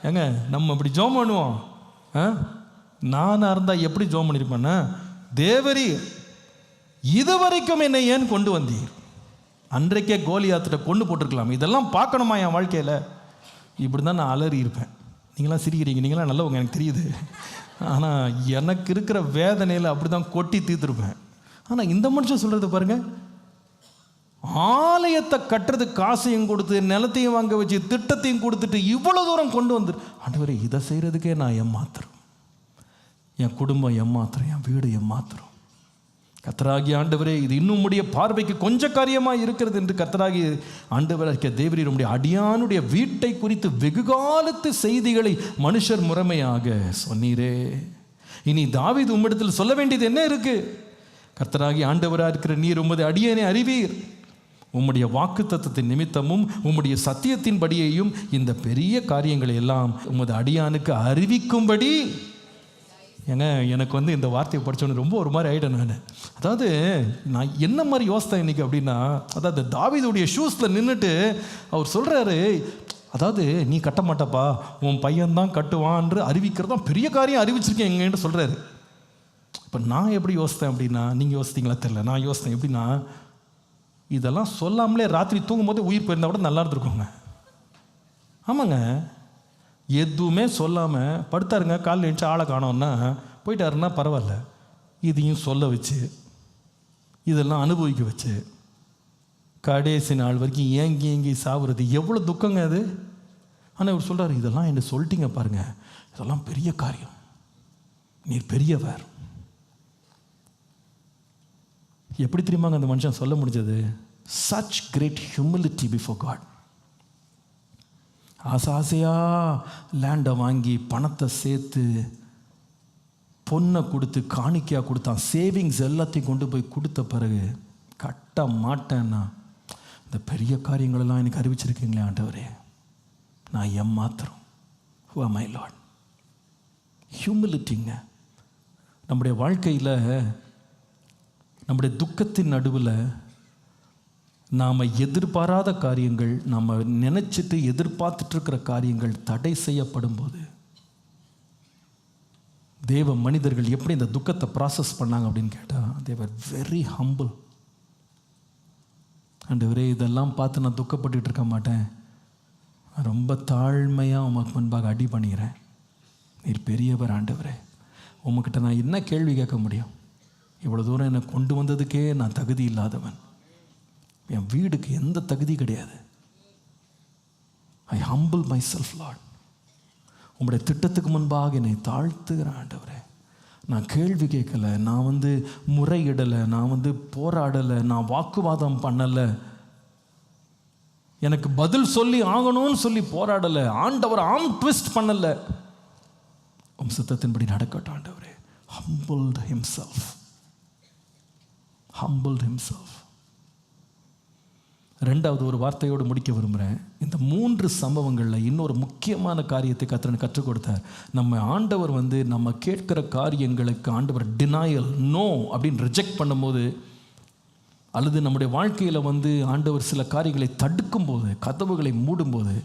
ஏங்க நம்ம இப்படி ஜோம் பண்ணுவோம், நானாக இருந்தால் எப்படி ஜோம் பண்ணியிருப்பேன்னா, தேவரீர் இதுவரைக்கும் என்னை ஏன் கொண்டு வந்தீர், அன்றைக்கே கோலியாத்திட்ட கொண்டு போட்டிருக்கலாம். இதெல்லாம் பார்க்கணுமா என் வாழ்க்கையில்? இப்படி தான் நான் அலறி இருப்பேன். நீங்களாம் சிரிக்கிறீங்க, நீங்களாம் நல்லவங்க எனக்கு தெரியுது. ஆனால் எனக்கு இருக்கிற வேதனையில் அப்படி தான் கொட்டி தீர்த்துருப்பேன். ஆனால் இந்த மனுஷன் சொல்கிறது பாருங்கள், ஆலயத்தை கட்டுறதுக்கு காசையும் கொடுத்து, நிலத்தையும் வாங்க வச்சு, திட்டத்தையும் கொடுத்துட்டு இவ்வளோ தூரம் கொண்டு வந்துரு. ஆண்டவரே, இதை செய்கிறதுக்கே நான் ஏமாத்துறோம், என் குடும்பம் ஏமாத்துறோம், என் வீடு ஏமாத்துறோம். கர்த்தராகிய ஆண்டவரே, இது இன்னும் உடைய பார்வைக்கு கொஞ்ச காரியமாக இருக்கிறது என்று கர்த்தராகிய ஆண்டவராகிய தேவரீர் உம்முடைய அடியானுடைய வீட்டை குறித்து வெகுகாலத்து செய்திகளை மனுஷர் முறைமையாக சொன்னீரே. இனி தாவீது உம்மிடத்தில் சொல்ல வேண்டியது என்ன இருக்கு? கர்த்தராகிய ஆண்டவராக இருக்கிற நீர் உமது அடியனை அறிவீர், உம்முடைய வாக்கு தத்தத்தின் நிமித்தமும் உம்முடைய சத்தியத்தின் படியையும் இந்த பெரிய காரியங்களை எல்லாம் உமது அடியானுக்கு அறிவிக்கும்படி. ஏங்க எனக்கு இந்த வார்த்தையை படித்தோன்னு ரொம்ப ஒரு மாதிரி ஆகிட்டேன் நான். அதாவது நான் என்ன மாதிரி யோசித்தேன் இன்றைக்கி அப்படின்னா, அதாவது தாவீதுடைய ஷூஸில் நின்றுட்டு அவர் சொல்கிறாரு, அதாவது நீ கட்ட மாட்டப்பா, உன் பையன்தான் கட்டுவான்னு அறிவிக்கிறதான் பெரிய காரியம் அறிவிச்சிருக்கேன் எங்கன்னு சொல்கிறாரு. இப்போ நான் எப்படி யோசித்தேன் அப்படின்னா, நீங்கள் யோசித்தீங்களா தெரியல, நான் யோசித்தேன் எப்படின்னா, இதெல்லாம் சொல்லாமலே ராத்திரி தூங்கும்போது உயிர் போயிருந்தா கூட நல்லா இருந்திருக்கோங்க. ஆமாங்க, எதுவுமே சொல்லாமல் படுத்தாருங்க, காலையில் எழுந்துச்சு ஆளை காணோன்னா போயிட்டாருன்னா பரவாயில்ல, இதையும் சொல்ல வச்சு இதெல்லாம் அனுபவிக்க வச்சு கடைசி நாள் வரைக்கும் ஏங்கி சாவுறது எவ்வளோ துக்கங்க அது. ஆனால் இவர் சொல்கிறார், இதெல்லாம் என்ன சொல்லிட்டீங்க பாருங்கள், இதெல்லாம் பெரிய காரியம், நீர் பெரியவர். எப்படி தெரியுமாங்க அந்த மனுஷன் சொல்ல முடிஞ்சது? Such great humility before God. ஆசையாக லேண்டை வாங்கி பணத்தை சேர்த்து பொண்ணை கொடுத்து காணிக்கையாக கொடுத்தான். சேவிங்ஸ் எல்லாத்தையும் கொண்டு போய் கொடுத்த பிறகு கட்ட மாட்டேன்னா, இந்த பெரிய காரியங்களெல்லாம் எனக்கு அறிவிச்சிருக்கீங்களே ஆண்டவரே, நான் ஏமாத்திரம். Who am I, Lord? ஹியூமிலிட்டிங்க. நம்முடைய வாழ்க்கையில் நம்முடைய துக்கத்தின் நடுவில் நாம் எதிர்பாராத காரியங்கள், நாம் நினச்சிட்டு எதிர்பார்த்துட்ருக்கிற காரியங்கள் தடை செய்யப்படும் போது தேவ மனிதர்கள் எப்படி இந்த துக்கத்தை ப்ராசஸ் பண்ணாங்க அப்படின்னு கேட்டால், they were very humble. ஆண்டவரே, இதெல்லாம் பார்த்து நான் துக்கப்பட்டு இருக்க மாட்டேன், ரொம்ப தாழ்மையாக உமக்கு முன்பாக அடி பண்ணிக்கிறேன். நீர் பெரியவர் ஆண்டவரே, உமக்கிட்ட நான் என்ன கேள்வி கேட்க முடியும்? இவ்வளோ தூரம் என்னை கொண்டு வந்ததுக்கே நான் தகுதி இல்லாதவன், என் வீடுக்கு எந்த தகுதி கிடையாது. ஐ ஹம்பிள் மை செல்ஃப் லார்ட். உங்களுடைய திட்டத்துக்கு முன்பாக என்னை தாழ்த்துகிறேன் ஆண்டவரே. நான் கேள்வி கேட்கலை, நான் முறையிடலை, நான் போராடலை, நான் வாக்குவாதம் பண்ணலை, எனக்கு பதில் சொல்லி ஆகணும்னு சொல்லி போராடலை, ஆண்டவர் ஆம் ட்விஸ்ட் பண்ணலை. உம் சித்தத்தின்படி நடக்கட்டும் ஆண்டவரே. humbled himself. ரெண்டாவது ஒரு வார்த்தையோடு முடிக்க விரும்புகிறேன். இந்த 3 சம்பவங்களில் இன்னொரு முக்கியமான காரியத்தை கர்த்தர் கற்றுக் கொடுத்தார். நம்ம ஆண்டவர் நம்ம கேட்கிற காரியங்களுக்கு ஆண்டவர் டினாயல், நோ அப்படின்னு ரிஜெக்ட் பண்ணும்போது, அல்லது நம்முடைய வாழ்க்கையில் ஆண்டவர் சில காரியங்களை தடுக்கும் போது, கதவுகளை மூடும்போது,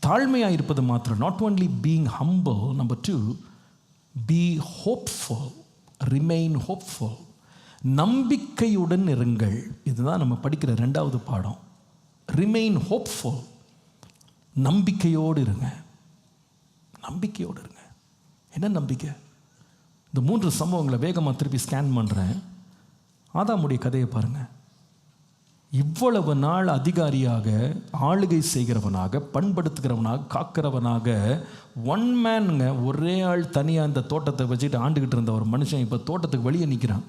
தாழ்மையாக இருப்பது மாத்திரம், not only being humble, number 2, be hopeful, remain hopeful. நம்பிக்கையுடன் இருங்கள். இதுதான் நம்ம படிக்கிற 2வது பாடம். Remain hopeful. நம்பிக்கையோடு இருங்க. நம்பிக்கையோடு இருங்க. என்ன நம்பிக்கை? இந்த 3 சம்பவங்களை வேகமாக திருப்பி ஸ்கேன் பண்ணுறேன். ஆதாமுடைய கதையை பாருங்கள். இவ்வளவு நாள் அதிகாரியாக, ஆளுகை செய்கிறவனாக, பண்படுத்துகிறவனாக, காக்கிறவனாக, ஒன் மேனுங்க, ஒரே ஆள் தனியாக இந்த தோட்டத்தை வச்சுட்டு ஆண்டுகிட்டு இருந்த ஒரு மனுஷன் இப்போ தோட்டத்துக்கு வெளியே நிற்கிறான்.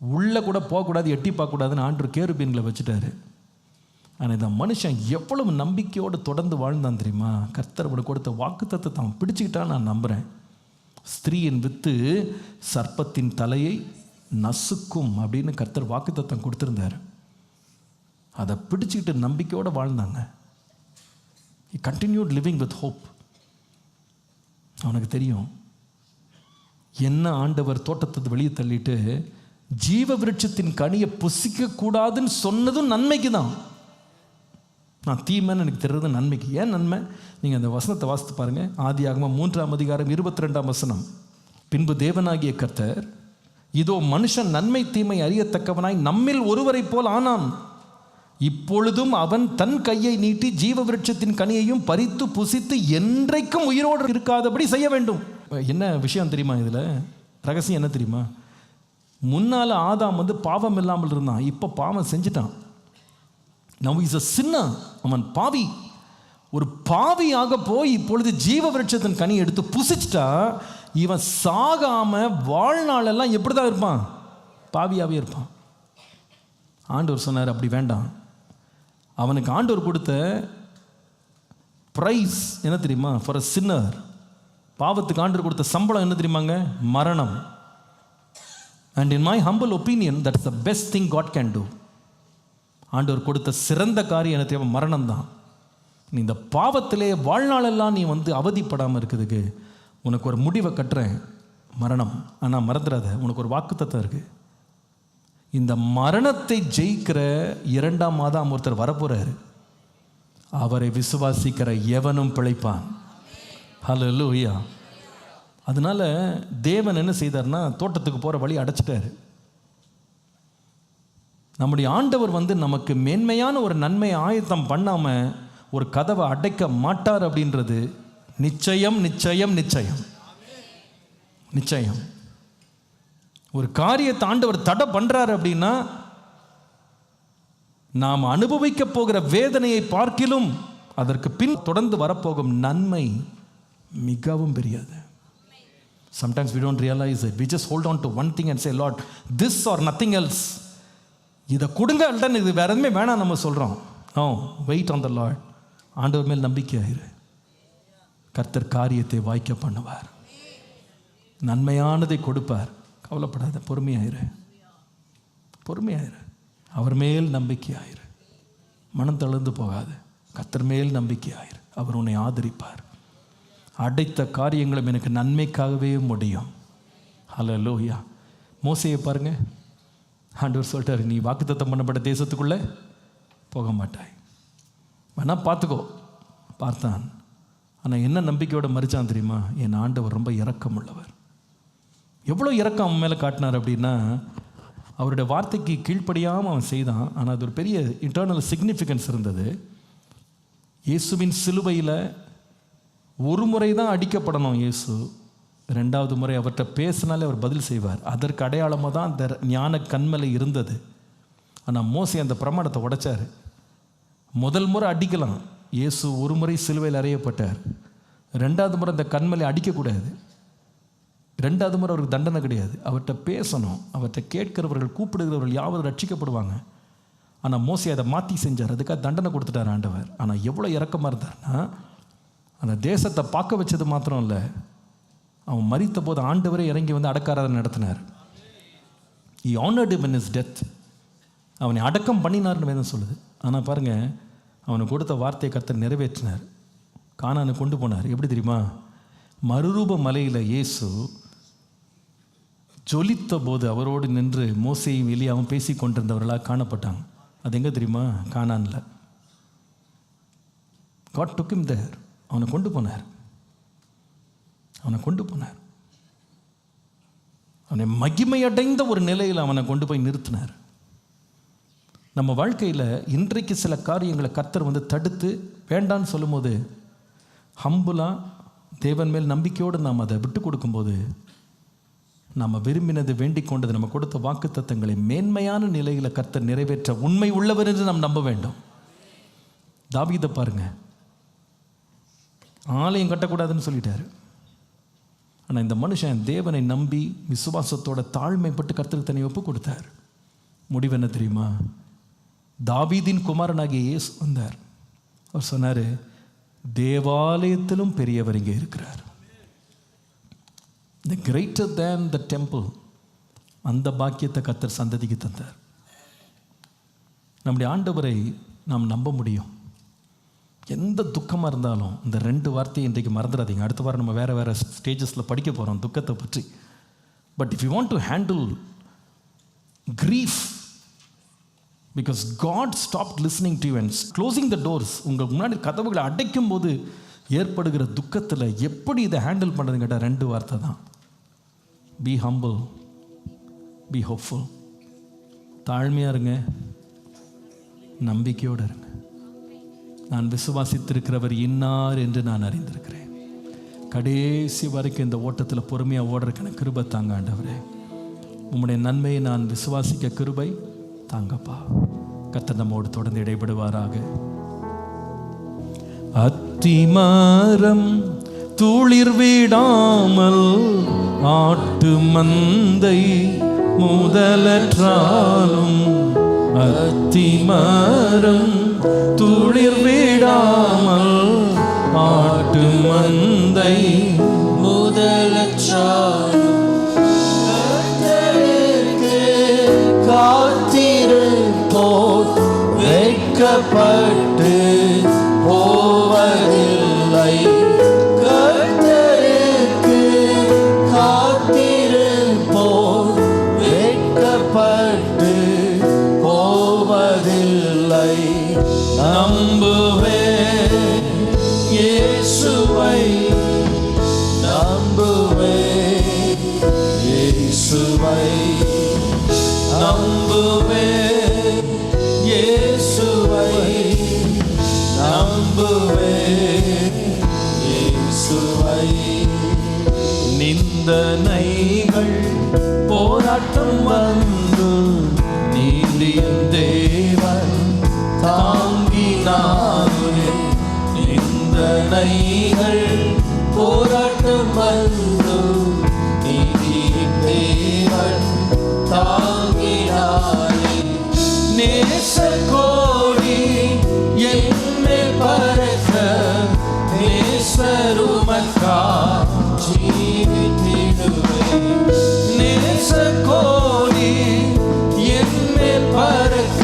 உள்ளே கூட போகக்கூடாது, எட்டி பார்க்கக்கூடாதுன்னு ஆண்டவர் கேருபீன்களை வச்சுட்டாரு. ஆனால் இந்த மனுஷன் எவ்வளவு நம்பிக்கையோடு தொடர்ந்து வாழ்ந்தான் தெரியுமா? கர்த்தர் அவனுக்கு கொடுத்த வாக்குத்தத்தத்தை அவன் பிடிச்சிக்கிட்டான்னு நான் நம்புகிறேன். ஸ்திரீயின் வித்து சர்ப்பத்தின் தலையை நசுக்கும் அப்படின்னு கர்த்தர் வாக்குத்தத்தம் கொடுத்துருந்தார். அதை பிடிச்சிக்கிட்டு நம்பிக்கையோடு வாழ்ந்தாங்க. He continued living with hope. அவனுக்கு தெரியும் என்ன, ஆண்டவர் தோட்டத்தை வெளியே தள்ளிட்டு ஜீவ விருட்சத்தின் கனியை புசிக்க கூடாதுன்னு சொன்னதும் நன்மைக்கு தான். நான் தீமைன்னு எனக்கு தெரிறது நன்மைக்கு. ஏன் நன்மை? நீங்கள் அந்த வசனத்தை வாசித்து பாருங்கள். ஆதியாகமம் 3ஆம் அதிகாரம் 22ஆம் வசனம். பின்பு தேவனாகிய கர்த்தர், இதோ மனுஷன் நன்மை தீமை அறியத்தக்கவனாய் நம்மில் ஒருவரை போல் ஆனான். இப்பொழுதும் அவன் தன் கையை நீட்டி ஜீவ விருட்சத்தின் கனியையும் பறித்து புசித்து என்றைக்கும் உயிரோடு இருக்காதபடி செய்ய வேண்டும். என்ன விஷயம் தெரியுமா? இதில் ரகசியம் என்ன தெரியுமா? முன்னால் ஆதாம் பாவம் இல்லாமல் இருந்தான், இப்போ பாவம் செஞ்சிட்டான். Now he's a sinner. அவன் பாவி. ஒரு பாவியாக போய் இப்பொழுது ஜீவ விருட்சத்தின் கனி எடுத்து புசிச்சிட்டா, இவன் சாகாம வாழ்நாளெல்லாம் எப்படி தான் இருப்பான்? பாவியாகவே இருப்பான். ஆண்டவர் சொன்னார், அப்படி வேண்டாம். அவனுக்கு ஆண்டவர் கொடுத்த ப்ரைஸ் என்ன தெரியுமா? For a sinner. பாவத்துக்கு ஆண்டவர் கொடுத்த சம்பளம் என்ன தெரியுமாங்க? மரணம். And in my humble opinion, that's the best thing God can do. ஆண்டவர் கொடுத்த சிறந்த காரியம் என்ன தெரியுமா? மரணம் தான். நீ இந்த பாவத்திலே வாழ்நாளெல்லாம் நீ அவதிப்படாமல் இருக்குதுக்கு உனக்கு ஒரு முடிவை கட்டுறேன், மரணம். ஆனால் மறந்துடாத, உனக்கு ஒரு வாக்குத்தத்தம் இருக்குது. இந்த மரணத்தை ஜெயிக்கிற 2ஆம் ஆதாம் ஒருத்தர் வரப்போறாரு. அவரை விசுவாசிக்கிற எவனும் பிழைப்பான். ஹல்லேலூயா. அதனால தேவன் என்ன செய்தார்னா, தோட்டத்துக்கு போகிற வழி அடைச்சிட்டாரு. நம்முடைய ஆண்டவர் நமக்கு மேன்மையான ஒரு நன்மையை ஆயத்தம் பண்ணாமல் ஒரு கதவை அடைக்க மாட்டார் அப்படின்றது நிச்சயம் நிச்சயம் நிச்சயம் நிச்சயம். ஒரு காரியத்தை ஆண்டவர் தடை பண்ணுறாரு அப்படின்னா, நாம் அனுபவிக்க போகிற வேதனையை பார்க்கிலும் அதற்கு பின் தொடர்ந்து வரப்போகும் நன்மை மிகவும் பெரியது. Sometimes we don't realize it. We just hold on to one thing and say, Lord, this or nothing else. இதை கொடுங்க, இது வேற எதுவுமே வேணாம் நம்ம சொல்கிறோம். No, wait on the Lord. ஆண்டவர் மேல் நம்பிக்கை ஆயிரு. கர்த்தர் காரியத்தை வாய்க்க பண்ணுவார். நன்மையானதை கொடுப்பார். கவலைப்படாத, பொறுமையாயிரு, பொறுமையாயிரு. அவர் மேல் நம்பிக்கையாயிரு, மனம் தளர்ந்து போகாது. கர்த்தர் மேல் நம்பிக்கையாயிரு, அவர் உன்னை ஆதரிப்பார். அடைத்த காரியங்களும் எனக்கு நன்மைக்காகவே முடியும். ஹல்லேலூயா. மோசேயை பாருங்க, ஆண்டவர் சொல்லிட்டார், நீ வாக்குத்தத்தம் பண்ணப்பட்ட தேசத்துக்குள்ளே போக மாட்டாய், வேணா பார்த்துக்கோ. பார்த்தான். ஆனால் என்ன நம்பிக்கையோட மறிச்சான் தெரியுமா? என் ஆண்டவர் ரொம்ப இரக்கம் உள்ளவர். எவ்வளோ இரக்கம் அவன் மேலே காட்டினார் அப்படின்னா, அவருடைய வார்த்தைக்கு கீழ்ப்படியாமல் அவன் செய்தான். ஆனால் அது ஒரு பெரிய இன்டர்னல் சிக்னிஃபிகன்ஸ் இருந்தது. இயேசுவின் சிலுவையில் ஒரு முறை தான் அடிக்கப்படணும் இயேசு. 2வது முறை அவர்கிட்ட பேசினாலே அவர் பதில் செய்வார். அதற்கு அடையாளமாக தான் அந்த ஞான கண்மலை இருந்தது. ஆனால் மோசே அந்த பிரமாணத்தை உடைச்சார். முதல் முறை அடிக்கலாம், இயேசு ஒரு முறை சிலுவையில் அறையப்பட்டார். 2வது முறை அந்த கண்மலை அடிக்கக்கூடாது. 2வது முறை அவருக்கு தண்டனை கிடையாது. அவர்கிட்ட பேசணும், அவர்கிட்ட கேட்கிறவர்கள், கூப்பிடுகிறவர்கள் யாவது ரட்சிக்கப்படுவாங்க. ஆனால் மோசே அதை மாற்றி செஞ்சார். அதுக்காக தண்டனை கொடுத்துட்டார் ஆண்டவர். ஆனால் எவ்வளோ இரக்கமாக இருந்தார்னா, அந்த தேசத்தை பார்க்க வச்சது மாத்திரம் இல்லை, அவன் மரித்த போது ஆண்டவரே இறங்கி வந்து அடக்காராதனை நடத்தினார். He honored him in his death. அவனை அடக்கம் பண்ணினார்னு வேதம் சொல்லுது. ஆனால் பாருங்கள், அவனுக்கு கொடுத்த வார்த்தையை கர்த்தர் நிறைவேற்றினார். கானானை கொண்டு போனார். எப்படி தெரியுமா? மறுரூப மலையில் இயேசு ஜொலித்த போது அவரோடு நின்று மோசேயும் எலியாவும் பேசி கொண்டிருந்தவர்களாக காணப்பட்டாங்க. அது எங்கே தெரியுமா? கானானில். God took him there. அவனை கொண்டு போனார். அவனை மகிமையடைந்த ஒரு நிலையில் அவனை கொண்டு போய் நிறுத்தினார். நம்ம வாழ்க்கையில் இன்றைக்கு சில காரியங்களை கர்த்தர் வந்து தடுத்து வேண்டான்னு சொல்லும்போது, ஹம்புலாக தேவன் மேல் நம்பிக்கையோடு நாம் அதை விட்டு கொடுக்கும்போது, நாம் விரும்பினது வேண்டிக் கொண்டது, நம்ம கொடுத்த வாக்குத்தத்தங்களை மேன்மையான நிலையில் கர்த்தர் நிறைவேற்ற உண்மை உள்ளவர் என்று நாம் நம்ப வேண்டும். தாவீதை பாருங்க, ஆலயம் கட்டக்கூடாதுன்னு சொல்லிட்டாரு. ஆனால் இந்த மனுஷன் தேவனை நம்பி விசுவாசத்தோட தாழ்மைப்பட்டு கர்த்தருக்கு தன்னை ஒப்பு கொடுத்தார். முடிவு என்ன தெரியுமா? தாவீதின் குமாரனாகிய இயேசு வந்தார். அவர் சொன்னார், தேவாலயத்திலும் பெரியவர் இங்கே இருக்கிறார். The greater than the temple. அந்த பாக்கியத்தை கர்த்தர் சந்ததிக்கு தந்தார். நம்முடைய ஆண்டவரை நாம் நம்ப முடியும். எந்த துக்கமாக இருந்தாலும் இந்த 2 வார்த்தையை இன்றைக்கு மறந்துடாதீங்க. அடுத்த வாரம் நம்ம வேறு ஸ்டேஜஸில் படிக்க போகிறோம் துக்கத்தை பற்றி. But if you want to handle grief, because God stopped listening to you and closing the doors, உங்கள் முன்னாடி கதவுகளை அடைக்கும் போது ஏற்படுகிற துக்கத்தில் எப்படி இதை ஹேண்டில் பண்ணுறதுன்னு கேட்டால் 2 வார்த்தை தான். Be humble, be hopeful. தாழ்மையாக இருங்க, நம்பிக்கையோடு இருங்க. நான் விசுவாசித்திருக்கிறவர் இன்னார் என்று நான் அறிந்திருக்கிறேன். கடைசி வரைக்கும் இந்த ஓட்டத்தில் பொறுமையாக ஓடுறதுக்கு எனக்கு கிருபை தாங்க ஆண்டவரே. உம்முடைய நன்மையை நான் விசுவாசிக்க கிருபை தாங்கப்பா. கர்த்தர் நம்மோடு தொடர்ந்து இடைபடுவாராக. அத்திமரம் துளிர் விடாமல் ஆட்டு மந்தை முதலற்றாலும், அத்திமரம் துளிர் விடாமல் ஆட்டு மந்தை முதலற்றாலும், காத்திருப்போர் வெட்கப்பட்டு போவதில்லை. கர்த்தருக்கு காத்திருப்போர் வெட்கப்பட்டு போவதில்லை. நம்புவேன் இயேசுவை, நம்புவேன் இயேசுவை, நம்புவேன் இயேசுவை, நம்புவேன் இயேசுவை. நிந்தனைகள் போராட்டம் வந்து நீதிய தேவன் தாங்கினாரே. நிந்தனைகள் போராட்டம் வந்து நீதிய தேவன் தாங்கினாரே. நேசக்கோடி என்னை பறக்க நேசருமக்கா ஜீவித்திடுவார். நேச கோடி என் மேல் பறக்க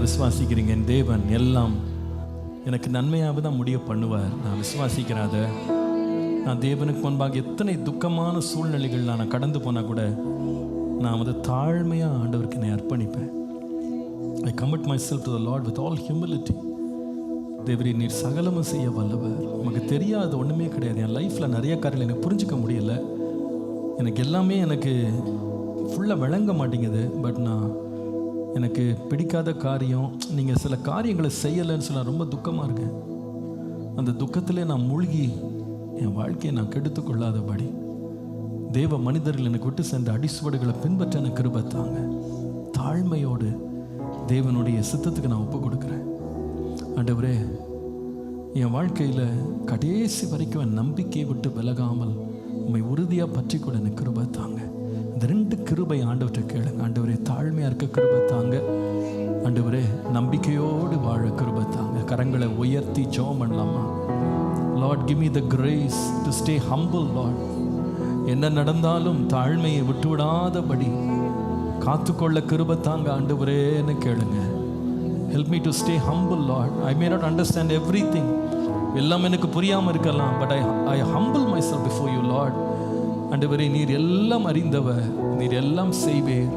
விசுவாசிக்கிறீங்க என் தேவன் எல்லாம் எனக்கு நன்மையாக தான் முடிய பண்ணுவார். நான் விசுவாசிக்கிறேன். அதை நான் தேவனுக்கு முன்பாக எத்தனை துக்கமான சூழ்நிலைகள் நான் கடந்து போனால் கூட நான் வந்து தாழ்மையாக ஆண்டவருக்கு என்னை அர்ப்பணிப்பேன். I commit myself to the Lord with all humility. தேவரே, நீர் சகலமும் செய்ய வல்லவர். உனக்கு தெரியாத ஒன்றுமே கிடையாது. என் லைஃப்பில் நிறைய காரியங்கள் எனக்கு புரிஞ்சிக்க முடியலை. எனக்கு எல்லாமே எனக்கு ஃபுல்லாக விளங்க மாட்டேங்குது. பட் எனக்கு பிடிக்காத காரியம், நீங்கள் சில காரியங்களை செய்யலைன்னு சொல்ல ரொம்ப துக்கமாக இருக்கேன். அந்த துக்கத்திலே நான் மூழ்கி என் வாழ்க்கையை நான் கெடுத்துக்கொள்ளாதபடி தேவ மனிதர்கள் எனக்கு விட்டு சென்ற அடிசுவடுகளை பின்பற்ற எனக்கு கிருபை தாங்க. தாழ்மையோடு தேவனுடைய சித்தத்துக்கு நான் ஒப்பு கொடுக்குறேன். ஆண்டவரே, என் வாழ்க்கையில் கடைசி வரைக்கும் என் நம்பிக்கையை விட்டு விலகாமல் உண்மை உறுதியாக பற்றி கூட எனக்கு கிருபை தாங்க. இந்த 2 கிருபை ஆண்டவர்கிட்ட கேளுங்க. ஆண்டவரே, தாழ்மையாக இருக்க கிருபை தாங்க. ஆண்டவரே, நம்பிக்கையோடு வாழ கிருபை தாங்க. கரங்களை உயர்த்தி ஜெபம் பண்ணலாமா? Lord, give me the grace to stay humble. Lord, என்ன நடந்தாலும் தாழ்மையை விட்டு விடாதபடி காத்துக்கொள்ள கிருபை தாங்க ஆண்டவரேன்னு கேளுங்க. Help me to stay humble. Lord, I may not understand everything. எல்லாம் எனக்கு புரியாமல் இருக்கலாம். But I humble my self before you Lord. ஆண்டவரே, நீர் எல்லாம் அறிந்தவர், நீர் எல்லாம் செய்வேர்.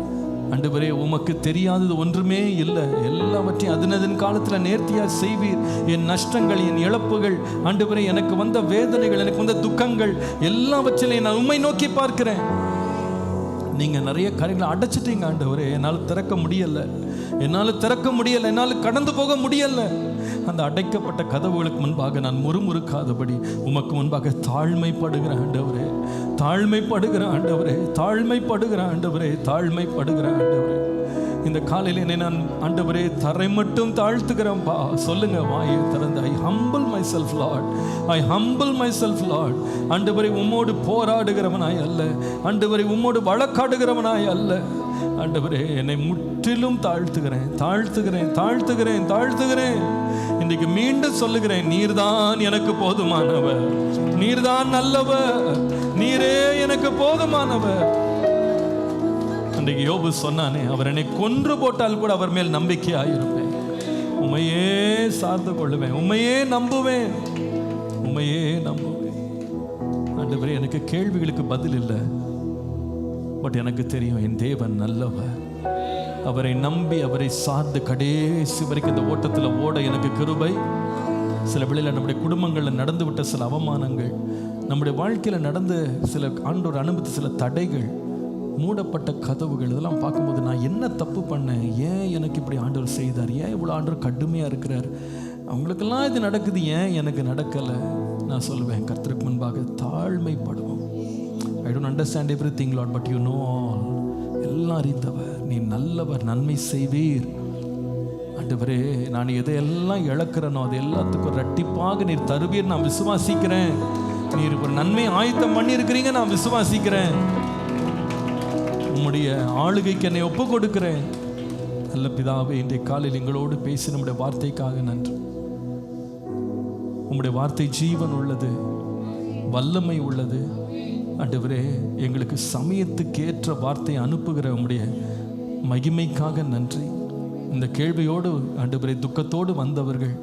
ஆண்டவரே, உமக்கு தெரியாதது ஒன்றுமே இல்லை. எல்லாவற்றையும் அதனதன் காலத்தில் நேர்த்தியாக செய்வீர். என் நஷ்டங்கள், என் இழப்புகள், ஆண்டவரே, எனக்கு வந்த வேதனைகள், எனக்கு வந்த துக்கங்கள் எல்லாவற்றிலையும் நான் உம்மை நோக்கி பார்க்கிறேன். நீங்கள் நிறைய காரியங்களை அடைச்சிட்டீங்க ஆண்டவரே. என்னால் திறக்க முடியலை, என்னால் கடந்து போக முடியலை. அந்த அடைக்கப்பட்ட கதவுகளுக்கு முன்பாக நான் முறுமுறுக்காதபடி உமக்கு முன்பாக தாழ்மைப்படுகிற ஆண்டவரே, இந்த காலையில் என்னை நான் ஆண்டவரே தரை மட்டும் தாழ்த்துக்கிறேன்ப்பா. சொல்லுங்க வாயை திறந்து, ஐ ஹம்பிள் மை செல்ஃப் லார்ட். ஆண்டவரே, உம்மோடு போராடுகிறவனாய் அல்ல, ஆண்டவரே, உம்மோடு வழக்காடுகிறவனாய் அல்ல. ஆண்டவரே, என்னை முற்றிலும் தாழ்த்துகிறேன். இன்றைக்கு மீண்டும் சொல்லுகிறேன், நீர்தான் எனக்கு போதுமானவர், நீர்தான் நல்லவர், நீரே எனக்கு போதுமானவர். அன்றைக்கு யோபு சொன்னானே, அவர் என்னை கொன்று போட்டால் கூட அவர் மேல் நம்பிக்கையாயிருப்பேன், உம்மையே சார்ந்து கொள்ளுவேன், உம்மையே நம்புவேன். ஆண்டவரே, எனக்கு கேள்விகளுக்கு பதில் இல்லை. பட் எனக்கு தெரியும் என் தேவன் நல்லவர். அவரை நம்பி அவரை சார்ந்து கடைசி வரைக்கும் இந்த ஓட்டத்தில் ஓட எனக்கு கிருபை. சில வேளையில் நம்முடைய குடும்பங்களில் நடந்து விட்ட சில அவமானங்கள், நம்முடைய வாழ்க்கையில் நடந்த சில ஆண்டோர் அனுபவித்த சில தடைகள், மூடப்பட்ட கதவுகள், இதெல்லாம் பார்க்கும்போது நான் என்ன தப்பு பண்ணேன், ஏன் எனக்கு இப்படி ஆண்டவர் செய்தார், ஏன் இவ்வளோ ஆண்டவர் கடுமையாக இருக்கிறார், அவங்களுக்கெல்லாம் இது நடக்குது, ஏன் எனக்கு நடக்கலை. நான் சொல்லுவேன், கர்த்தருக்கு முன்பாக தாழ்மைப்படுவோம். I don't understand everything Lord, but you know all. எல்லாம் அறிந்தவர், நீ நல்லவர், நன்மை செய்வீர். ஆண்டவரே, நான் எதையெல்லாம் இழக்கிறேனோ அது எல்லாத்துக்கும் ரெட்டிப்பாக நீர் தருவீர் நான் விசுவாசிக்கிறேன். நீர் ஒரு நன்மை ஆயத்தம் பண்ணி இருக்கிறீங்க, நான் விசுவாசிக்கிறேன். உம்முடைய ஆளுகைக்கு என்னை ஒப்பு கொடுக்கிறேன். நல்ல பிதாவே, இன்றைய காலையில் எங்களோடு பேசி நம்முடைய வார்த்தைக்காக நன்றி. உம்முடைய வார்த்தை ஜீவன் உள்ளது, வல்லமை உள்ளது. ஆண்டவரே, எங்களுக்கு சமயத்துக்கேற்ற வார்த்தையை அனுப்புகிற உம்முடைய மகிமைக்காக நன்றி. இந்த கேள்வியோடு ஆண்டவரே துக்கத்தோடு வந்தவர்கள்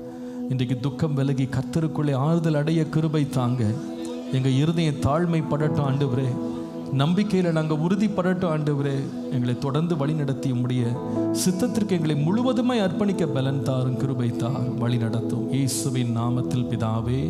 இன்றைக்கு துக்கம் விலகி கர்த்தருக்குள்ளே ஆறுதல் அடைய கிருபை தாங்க. எங்கள் இருதயம் தாழ்மைப்படட்டும் ஆண்டவரே, நம்பிக்கையில் நாங்கள் உறுதிப்படட்டும் ஆண்டவரே. எங்களை தொடர்ந்து வழி நடத்தி உம்முடைய சித்தத்திற்கு எங்களை முழுவதுமாய் அர்ப்பணிக்க பலன் தாரும், கிருபை தாரும், வழி நடத்தும். இயேசுவின் நாமத்தில் பிதாவே.